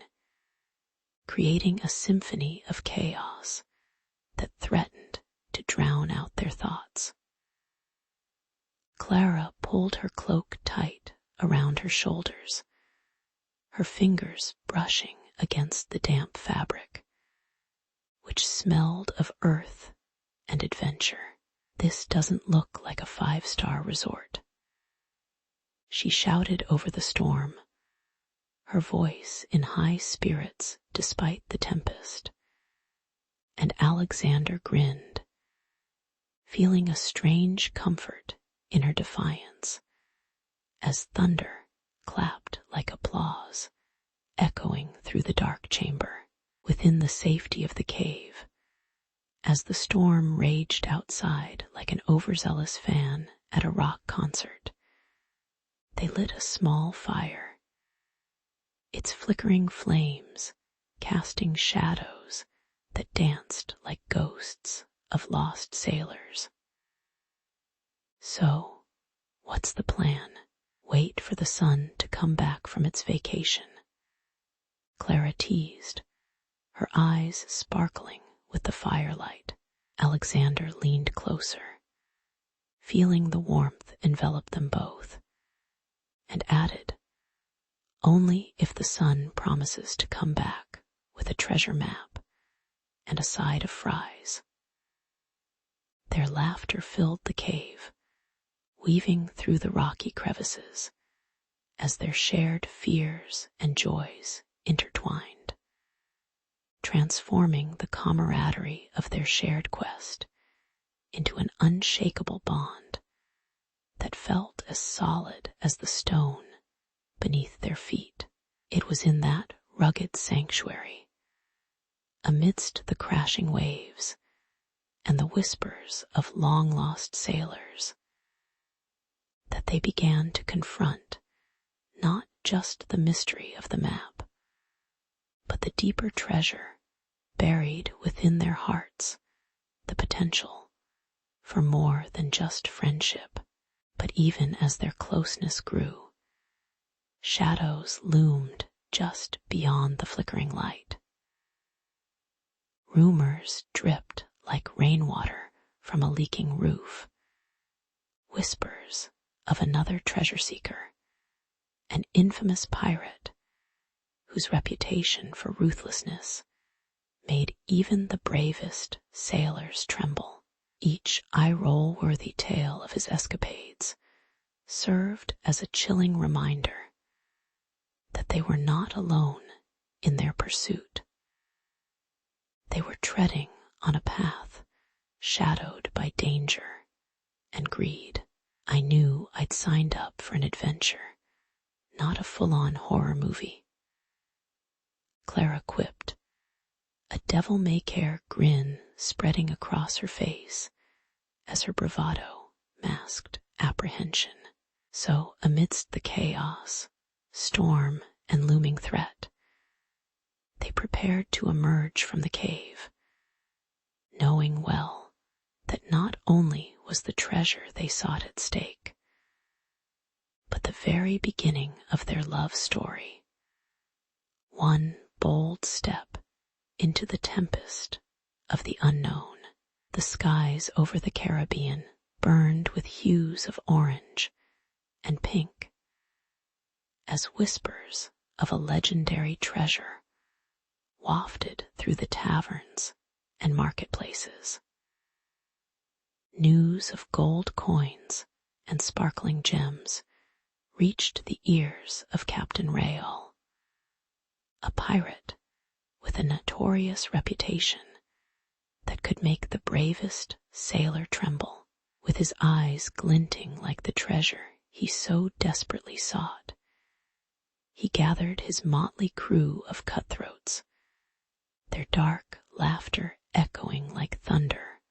creating a symphony of chaos that threatened to drown out their thoughts. Clara pulled her cloak tight around her shoulders, her fingers brushing against the damp fabric, which smelled of earth and adventure. This doesn't look like a 5-star resort, she shouted over the storm, her voice in high spirits despite the tempest. And Alexander grinned, feeling a strange comfort in her defiance, as thunder clapped like applause, echoing through the dark chamber. Within the safety of the cave, as the storm raged outside like an overzealous fan at a rock concert, they lit a small fire, its flickering flames casting shadows that danced like ghosts of lost sailors. So, what's the plan? Wait for the sun to come back from its vacation, Clara teased, her eyes sparkling with the firelight. Alexander leaned closer, feeling the warmth envelop them both, and added, only if the sun promises to come back with a treasure map and a side of fries. Their laughter filled the cave, weaving through the rocky crevices as their shared fears and joys intertwined, transforming the camaraderie of their shared quest into an unshakable bond that felt as solid as the stone beneath their feet. It was in that rugged sanctuary, amidst the crashing waves and the whispers of long-lost sailors, that they began to confront not just the mystery of the map, but the deeper treasure buried within their hearts, the potential for more than just friendship. But even as their closeness grew, shadows loomed just beyond the flickering light. Rumors dripped like rainwater from a leaking roof, whispers of another treasure seeker, an infamous pirate whose reputation for ruthlessness made even the bravest sailors tremble. Each eye-roll-worthy tale of his escapades served as a chilling reminder that they were not alone in their pursuit. They were treading on a path shadowed by danger and greed. I knew I'd signed up for an adventure, not a full-on horror movie, Clara quipped, a devil-may-care grin spreading across her face as her bravado masked apprehension. So, amidst the chaos, storm, and looming threat, they prepared to emerge from the cave, knowing well that not only was the treasure they sought at stake, but the very beginning of their love story, one bold step into the tempest of the unknown. The skies over the Caribbean burned with hues of orange and pink, as whispers of a legendary treasure wafted through the taverns and marketplaces. News of gold coins and sparkling gems reached the ears of Captain Rayol, a pirate with a notorious reputation that could make the bravest sailor tremble. With his eyes glinting like the treasure he so desperately sought, he gathered his motley crew of cutthroats, their dark laughter echoing like thunder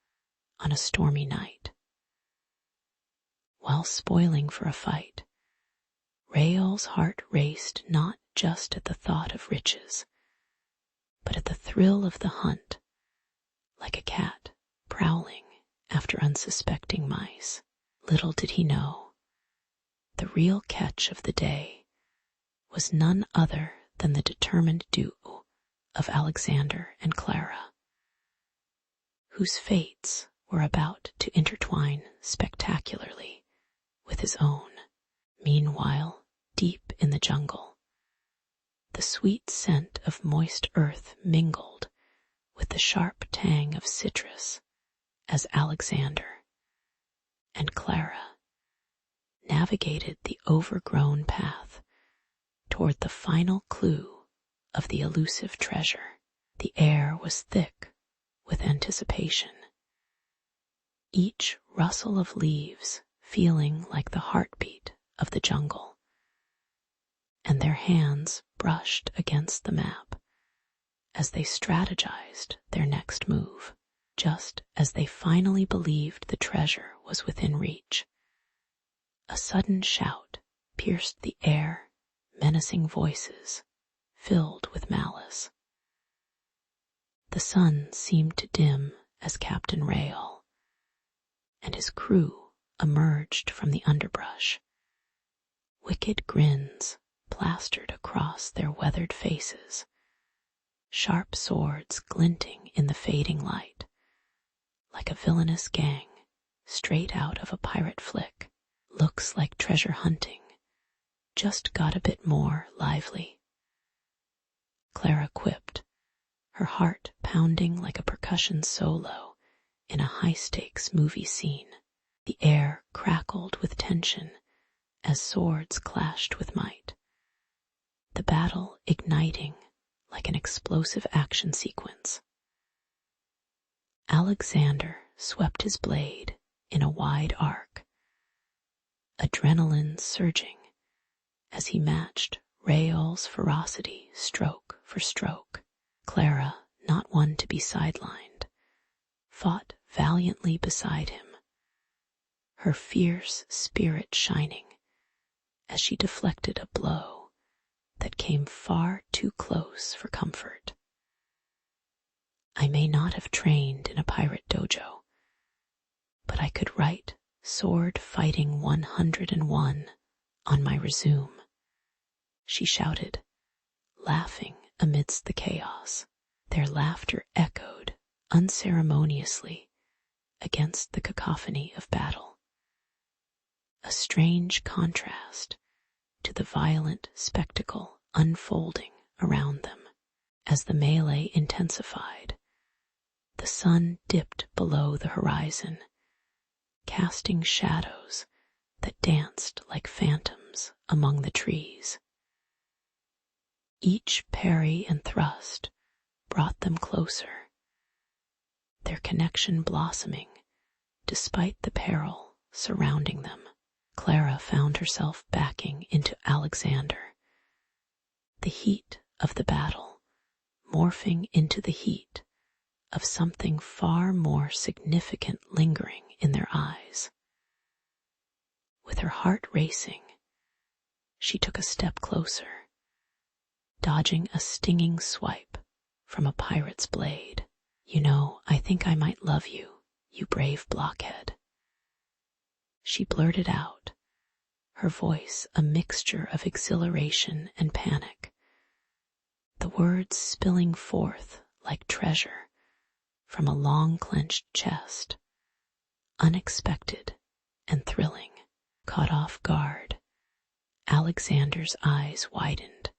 on a stormy night. While spoiling for a fight, Rayol's heart raced not just at the thought of riches, but at the thrill of the hunt, like a cat prowling after unsuspecting mice. Little did he know, the real catch of the day was none other than the determined duo of Alexander and Clara, whose fates were about to intertwine spectacularly with his own. Meanwhile, deep in the jungle, the sweet scent of moist earth mingled with the sharp tang of citrus as Alexander and Clara navigated the overgrown path toward the final clue of the elusive treasure. The air was thick with anticipation, each rustle of leaves feeling like the heartbeat of the jungle, and their hands brushed against the map as they strategized their next move. Just as they finally believed the treasure was within reach, a sudden shout pierced the air, menacing voices filled with malice. The sun seemed to dim as Captain Rayol and his crew emerged from the underbrush, wicked grins plastered across their weathered faces, sharp swords glinting in the fading light, like a villainous gang straight out of a pirate flick. Looks like treasure hunting just got a bit more lively, Clara quipped, her heart pounding like a percussion solo in a high-stakes movie scene. The air crackled with tension as swords clashed with might, the battle igniting like an explosive action sequence. Alexander swept his blade in a wide arc, adrenaline surging as he matched Rayol's ferocity stroke for stroke. Clara, not one to be sidelined, fought valiantly beside him, her fierce spirit shining as she deflected a blow that came far too close for comfort. I may not have trained in a pirate dojo, but I could write Sword Fighting 101 on my resume, she shouted, laughing amidst the chaos. Their laughter echoed unceremoniously against the cacophony of battle, a strange contrast to the violent spectacle unfolding around them. As the melee intensified, the sun dipped below the horizon, casting shadows that danced like phantoms among the trees. Each parry and thrust brought them closer, their connection blossoming despite the peril surrounding them. Clara found herself backing into Alexander, the heat of the battle morphing into the heat of something far more significant lingering in their eyes. With her heart racing, she took a step closer, dodging a stinging swipe from a pirate's blade. "You know, I think I might love you, you brave blockhead," she blurted out, her voice a mixture of exhilaration and panic, the words spilling forth like treasure from a long clenched chest, unexpected and thrilling. Caught off guard, Alexander's eyes widened.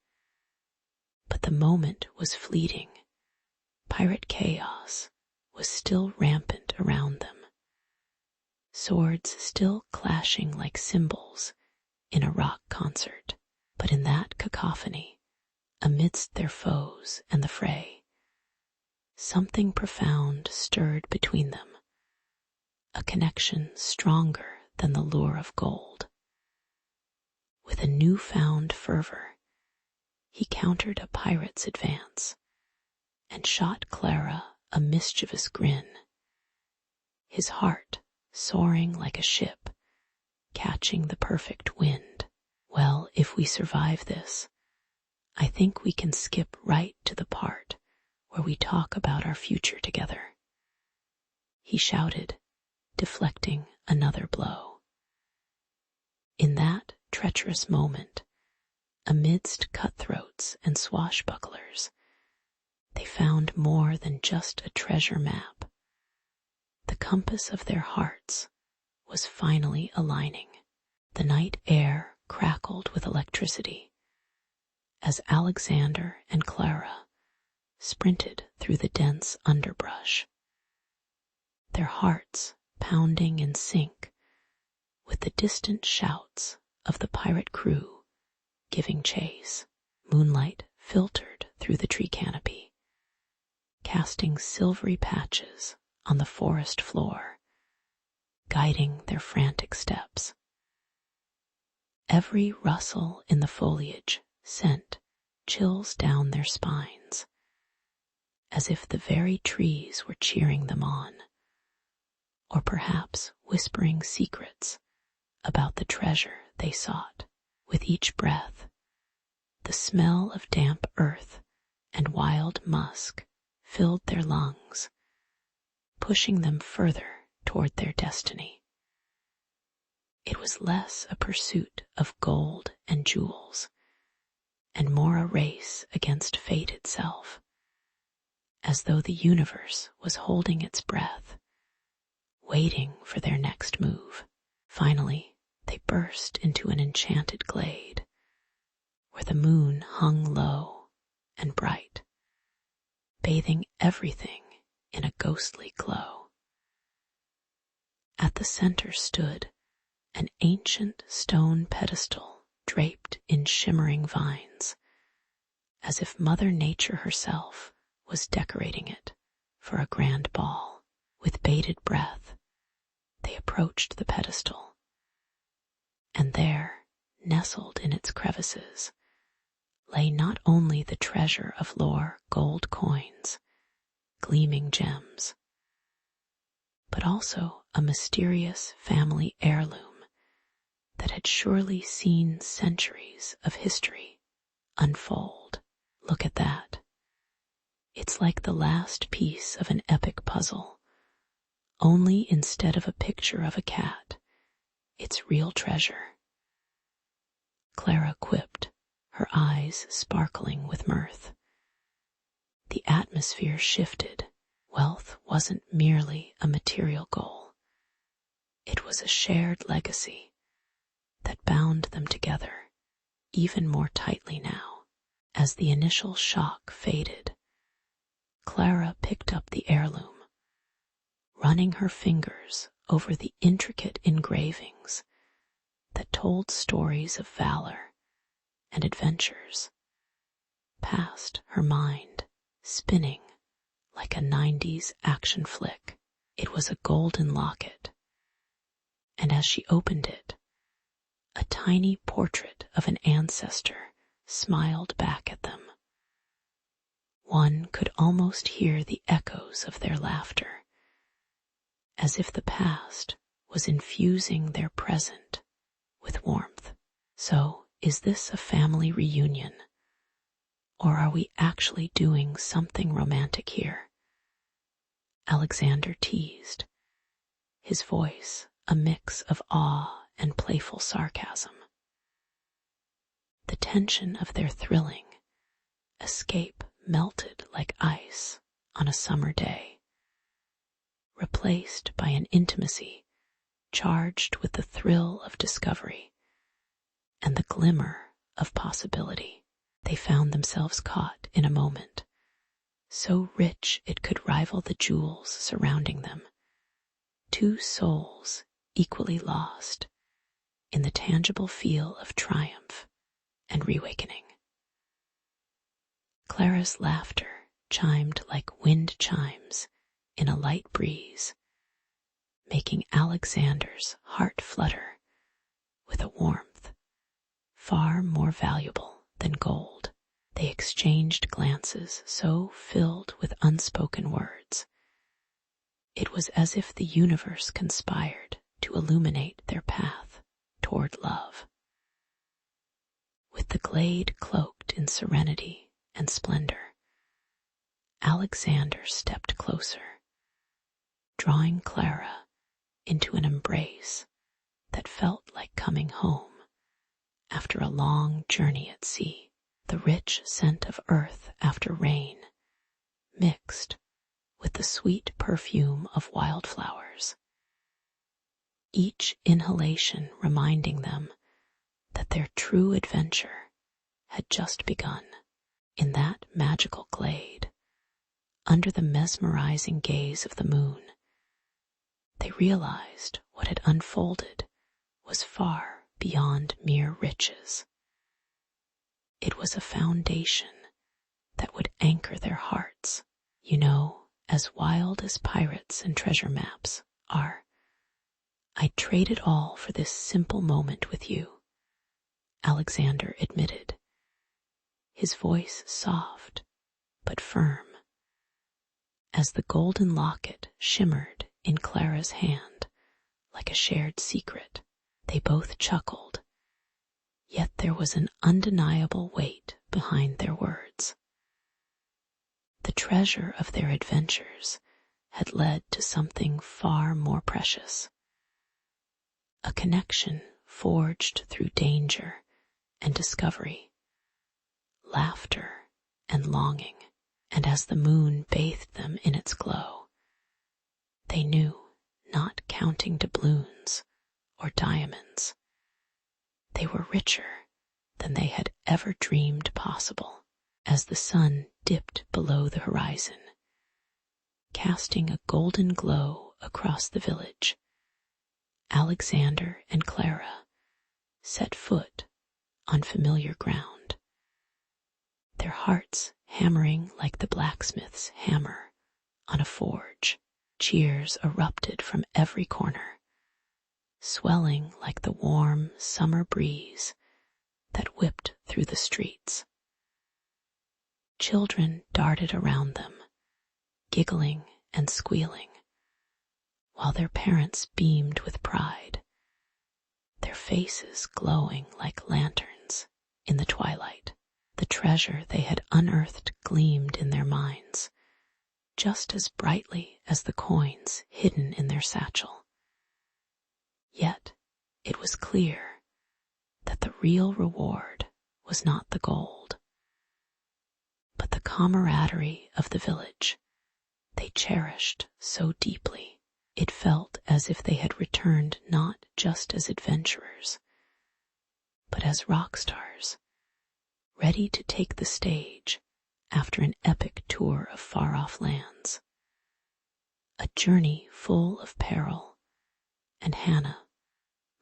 But the moment was fleeting. Pirate chaos was still rampant around them, swords still clashing like cymbals in a rock concert. But in that cacophony, amidst their foes and the fray, something profound stirred between them, a connection stronger than the lure of gold. With a newfound fervor, he countered a pirate's advance and shot Clara a mischievous grin, his heart soaring like a ship catching the perfect wind. "Well, if we survive this, I think we can skip right to the part where we talk about our future together," he shouted, deflecting another blow. In that treacherous moment, amidst cutthroats and swashbucklers, they found more than just a treasure map. The compass of their hearts was finally aligning. The night air crackled with electricity as Alexander and Clara sprinted through the dense underbrush, their hearts pounding in sync with the distant shouts of the pirate crew giving chase. Moonlight filtered through the tree canopy, casting silvery patches on the forest floor, guiding their frantic steps. Every rustle in the foliage sent chills down their spines, as if the very trees were cheering them on, or perhaps whispering secrets about the treasure they sought. With each breath, the smell of damp earth and wild musk filled their lungs, pushing them further toward their destiny. It was less a pursuit of gold and jewels, and more a race against fate itself, as though the universe was holding its breath, waiting for their next move. Finally, they burst into an enchanted glade, where the moon hung low and bright, bathing everything in a ghostly glow. At the center stood an ancient stone pedestal draped in shimmering vines, as if Mother Nature herself was decorating it for a grand ball. With bated breath, they approached the pedestal, and there, nestled in its crevices, lay not only the treasure of lore gold coins, gleaming gems, but also a mysterious family heirloom that had surely seen centuries of history unfold. Look at that. It's like the last piece of an epic puzzle, only instead of a picture of a cat, it's real treasure, Clara quipped, her eyes sparkling with mirth. The atmosphere shifted. Wealth wasn't merely a material goal. It was a shared legacy that bound them together even more tightly now. As the initial shock faded, Clara picked up the heirloom, running her fingers over the intricate engravings that told stories of valor and adventures, past her mind, spinning like a 90s action flick. It was a golden locket, and as she opened it, a tiny portrait of an ancestor smiled back at them. One could almost hear the echoes of their laughter, as if the past was infusing their present with warmth. So, is this a family reunion? Or are we actually doing something romantic here? Alexander teased, his voice a mix of awe and playful sarcasm. The tension of their thrilling escape melted like ice on a summer day, replaced by an intimacy charged with the thrill of discovery and the glimmer of possibility. They found themselves caught in a moment, so rich it could rival the jewels surrounding them. Two souls equally lost in the tangible feel of triumph and reawakening. Clara's laughter chimed like wind chimes in a light breeze, making Alexander's heart flutter with a warmth far more valuable than gold. They exchanged glances so filled with unspoken words. It was as if the universe conspired to illuminate their path toward love. With the glade cloaked in serenity and splendor, Alexander stepped closer, drawing Clara into an embrace that felt like coming home after a long journey at sea. The rich scent of earth after rain mixed with the sweet perfume of wildflowers, each inhalation reminding them that their true adventure had just begun. In that magical glade, under the mesmerizing gaze of the moon, they realized what had unfolded was far beyond mere riches. It was a foundation that would anchor their hearts, as wild as pirates and treasure maps are. I'd trade it all for this simple moment with you, Alexander admitted, his voice soft but firm, as the golden locket shimmered in Clara's hand like a shared secret. They both chuckled, yet there was an undeniable weight behind their words. The treasure of their adventures had led to something far more precious, a connection forged through danger and discovery, laughter and longing, and as the moon bathed them in its glow, they knew, not counting doubloons or diamonds, they were richer than they had ever dreamed possible. As the sun dipped below the horizon, casting a golden glow across the village, Alexander and Clara set foot on familiar ground, their hearts hammering like the blacksmith's hammer on a forge. Cheers erupted from every corner, swelling like the warm summer breeze that whipped through the streets. Children darted around them, giggling and squealing, while their parents beamed with pride, their faces glowing like lanterns in the twilight. The treasure they had unearthed gleamed in their minds, just as brightly as the coins hidden in their satchel. Yet it was clear that the real reward was not the gold, but the camaraderie of the village they cherished so deeply. It felt as if they had returned not just as adventurers, but as rock stars, ready to take the stage after an epic tour of far-off lands. A journey full of peril and Hannah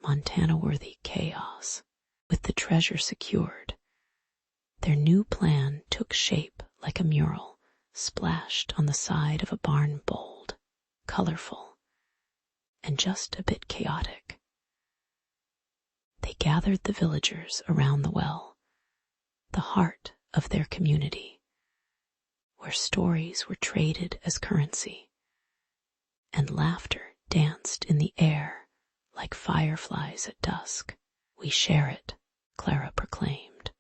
Montana-worthy chaos. With the treasure secured, their new plan took shape like a mural splashed on the side of a barn, bold, colorful, and just a bit chaotic. They gathered the villagers around the well, the heart of their community, where stories were traded as currency, and laughter danced in the air like fireflies at dusk. "We share it," Clara proclaimed,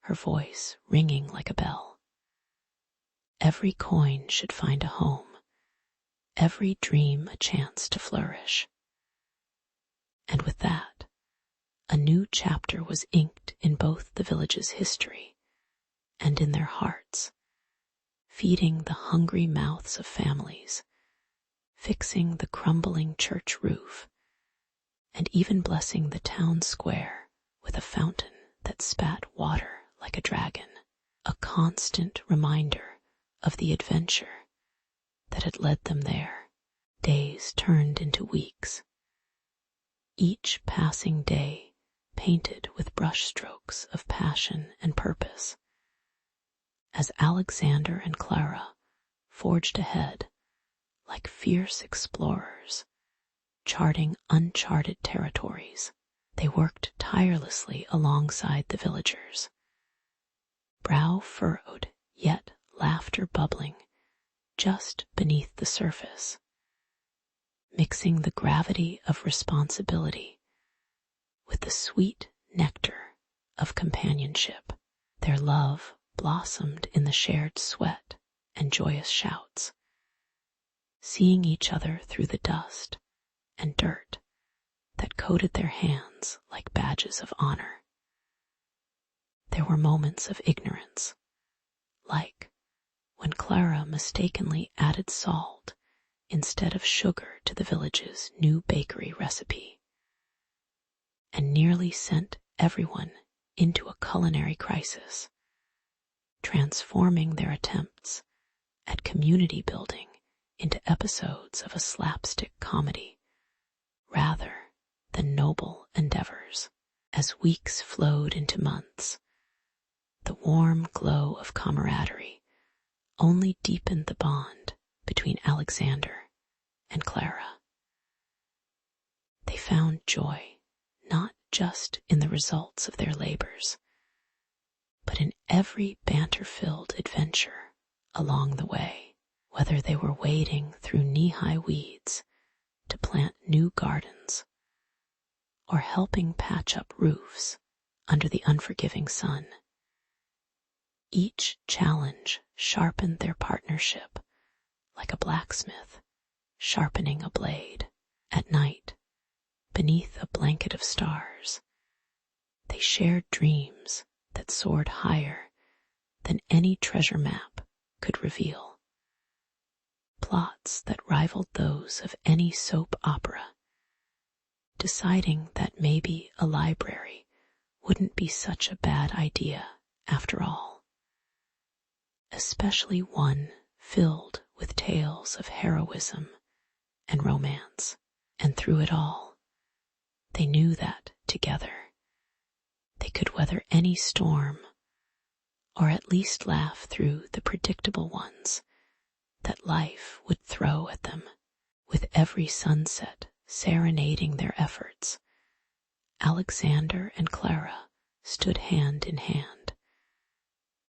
her voice ringing like a bell. "Every coin should find a home, every dream a chance to flourish." And with that, a new chapter was inked in both the village's history and in their hearts, feeding the hungry mouths of families, fixing the crumbling church roof, and even blessing the town square with a fountain that spat water like a dragon, a constant reminder of the adventure that had led them there. Days turned into weeks, each passing day painted with brushstrokes of passion and purpose, as Alexander and Clara forged ahead like fierce explorers, charting uncharted territories. They worked tirelessly alongside the villagers, brow furrowed, yet laughter bubbling just beneath the surface, mixing the gravity of responsibility with the sweet nectar of companionship. Their love blossomed in the shared sweat and joyous shouts, seeing each other through the dust and dirt that coated their hands like badges of honor. There were moments of ignorance, like when Clara mistakenly added salt instead of sugar to the village's new bakery recipe, and nearly sent everyone into a culinary crisis, transforming their attempts at community building into episodes of a slapstick comedy rather than noble endeavors. As weeks flowed into months, the warm glow of camaraderie only deepened the bond between Alexander and Clara. They found joy not just in the results of their labors, but in every banter-filled adventure along the way, whether they were wading through knee-high weeds to plant new gardens or helping patch up roofs under the unforgiving sun. Each challenge sharpened their partnership like a blacksmith sharpening a blade. At night, beneath a blanket of stars, they shared dreams that soared higher than any treasure map could reveal, plots that rivaled those of any soap opera, deciding that maybe a library wouldn't be such a bad idea after all, especially one filled with tales of heroism and romance. And through it all, they knew that, together, they could weather any storm, or at least laugh through the predictable ones that life would throw at them. With every sunset serenading their efforts, Alexander and Clara stood hand in hand,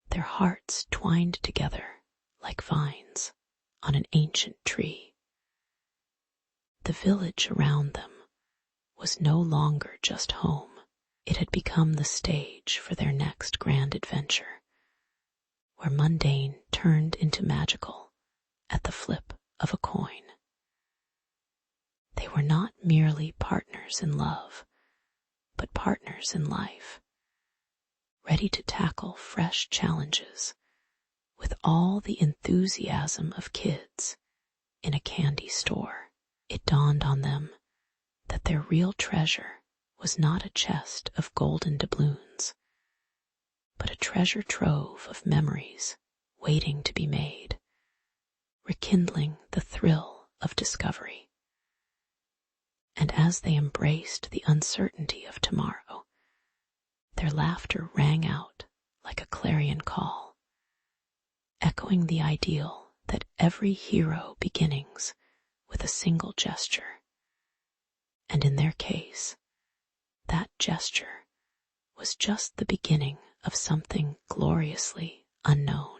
their hearts twined together like vines on an ancient tree. The village around them was no longer just home. It had become the stage for their next grand adventure, where mundane turned into magical at the flip of a coin. They were not merely partners in love, but partners in life, ready to tackle fresh challenges with all the enthusiasm of kids in a candy store. It dawned on them that their real treasure was not a chest of golden doubloons, but a treasure trove of memories waiting to be made, rekindling the thrill of discovery. And as they embraced the uncertainty of tomorrow, their laughter rang out like a clarion call, echoing the ideal that every hero beginnings with a single gesture. And in their case, that gesture was just the beginning of something gloriously unknown.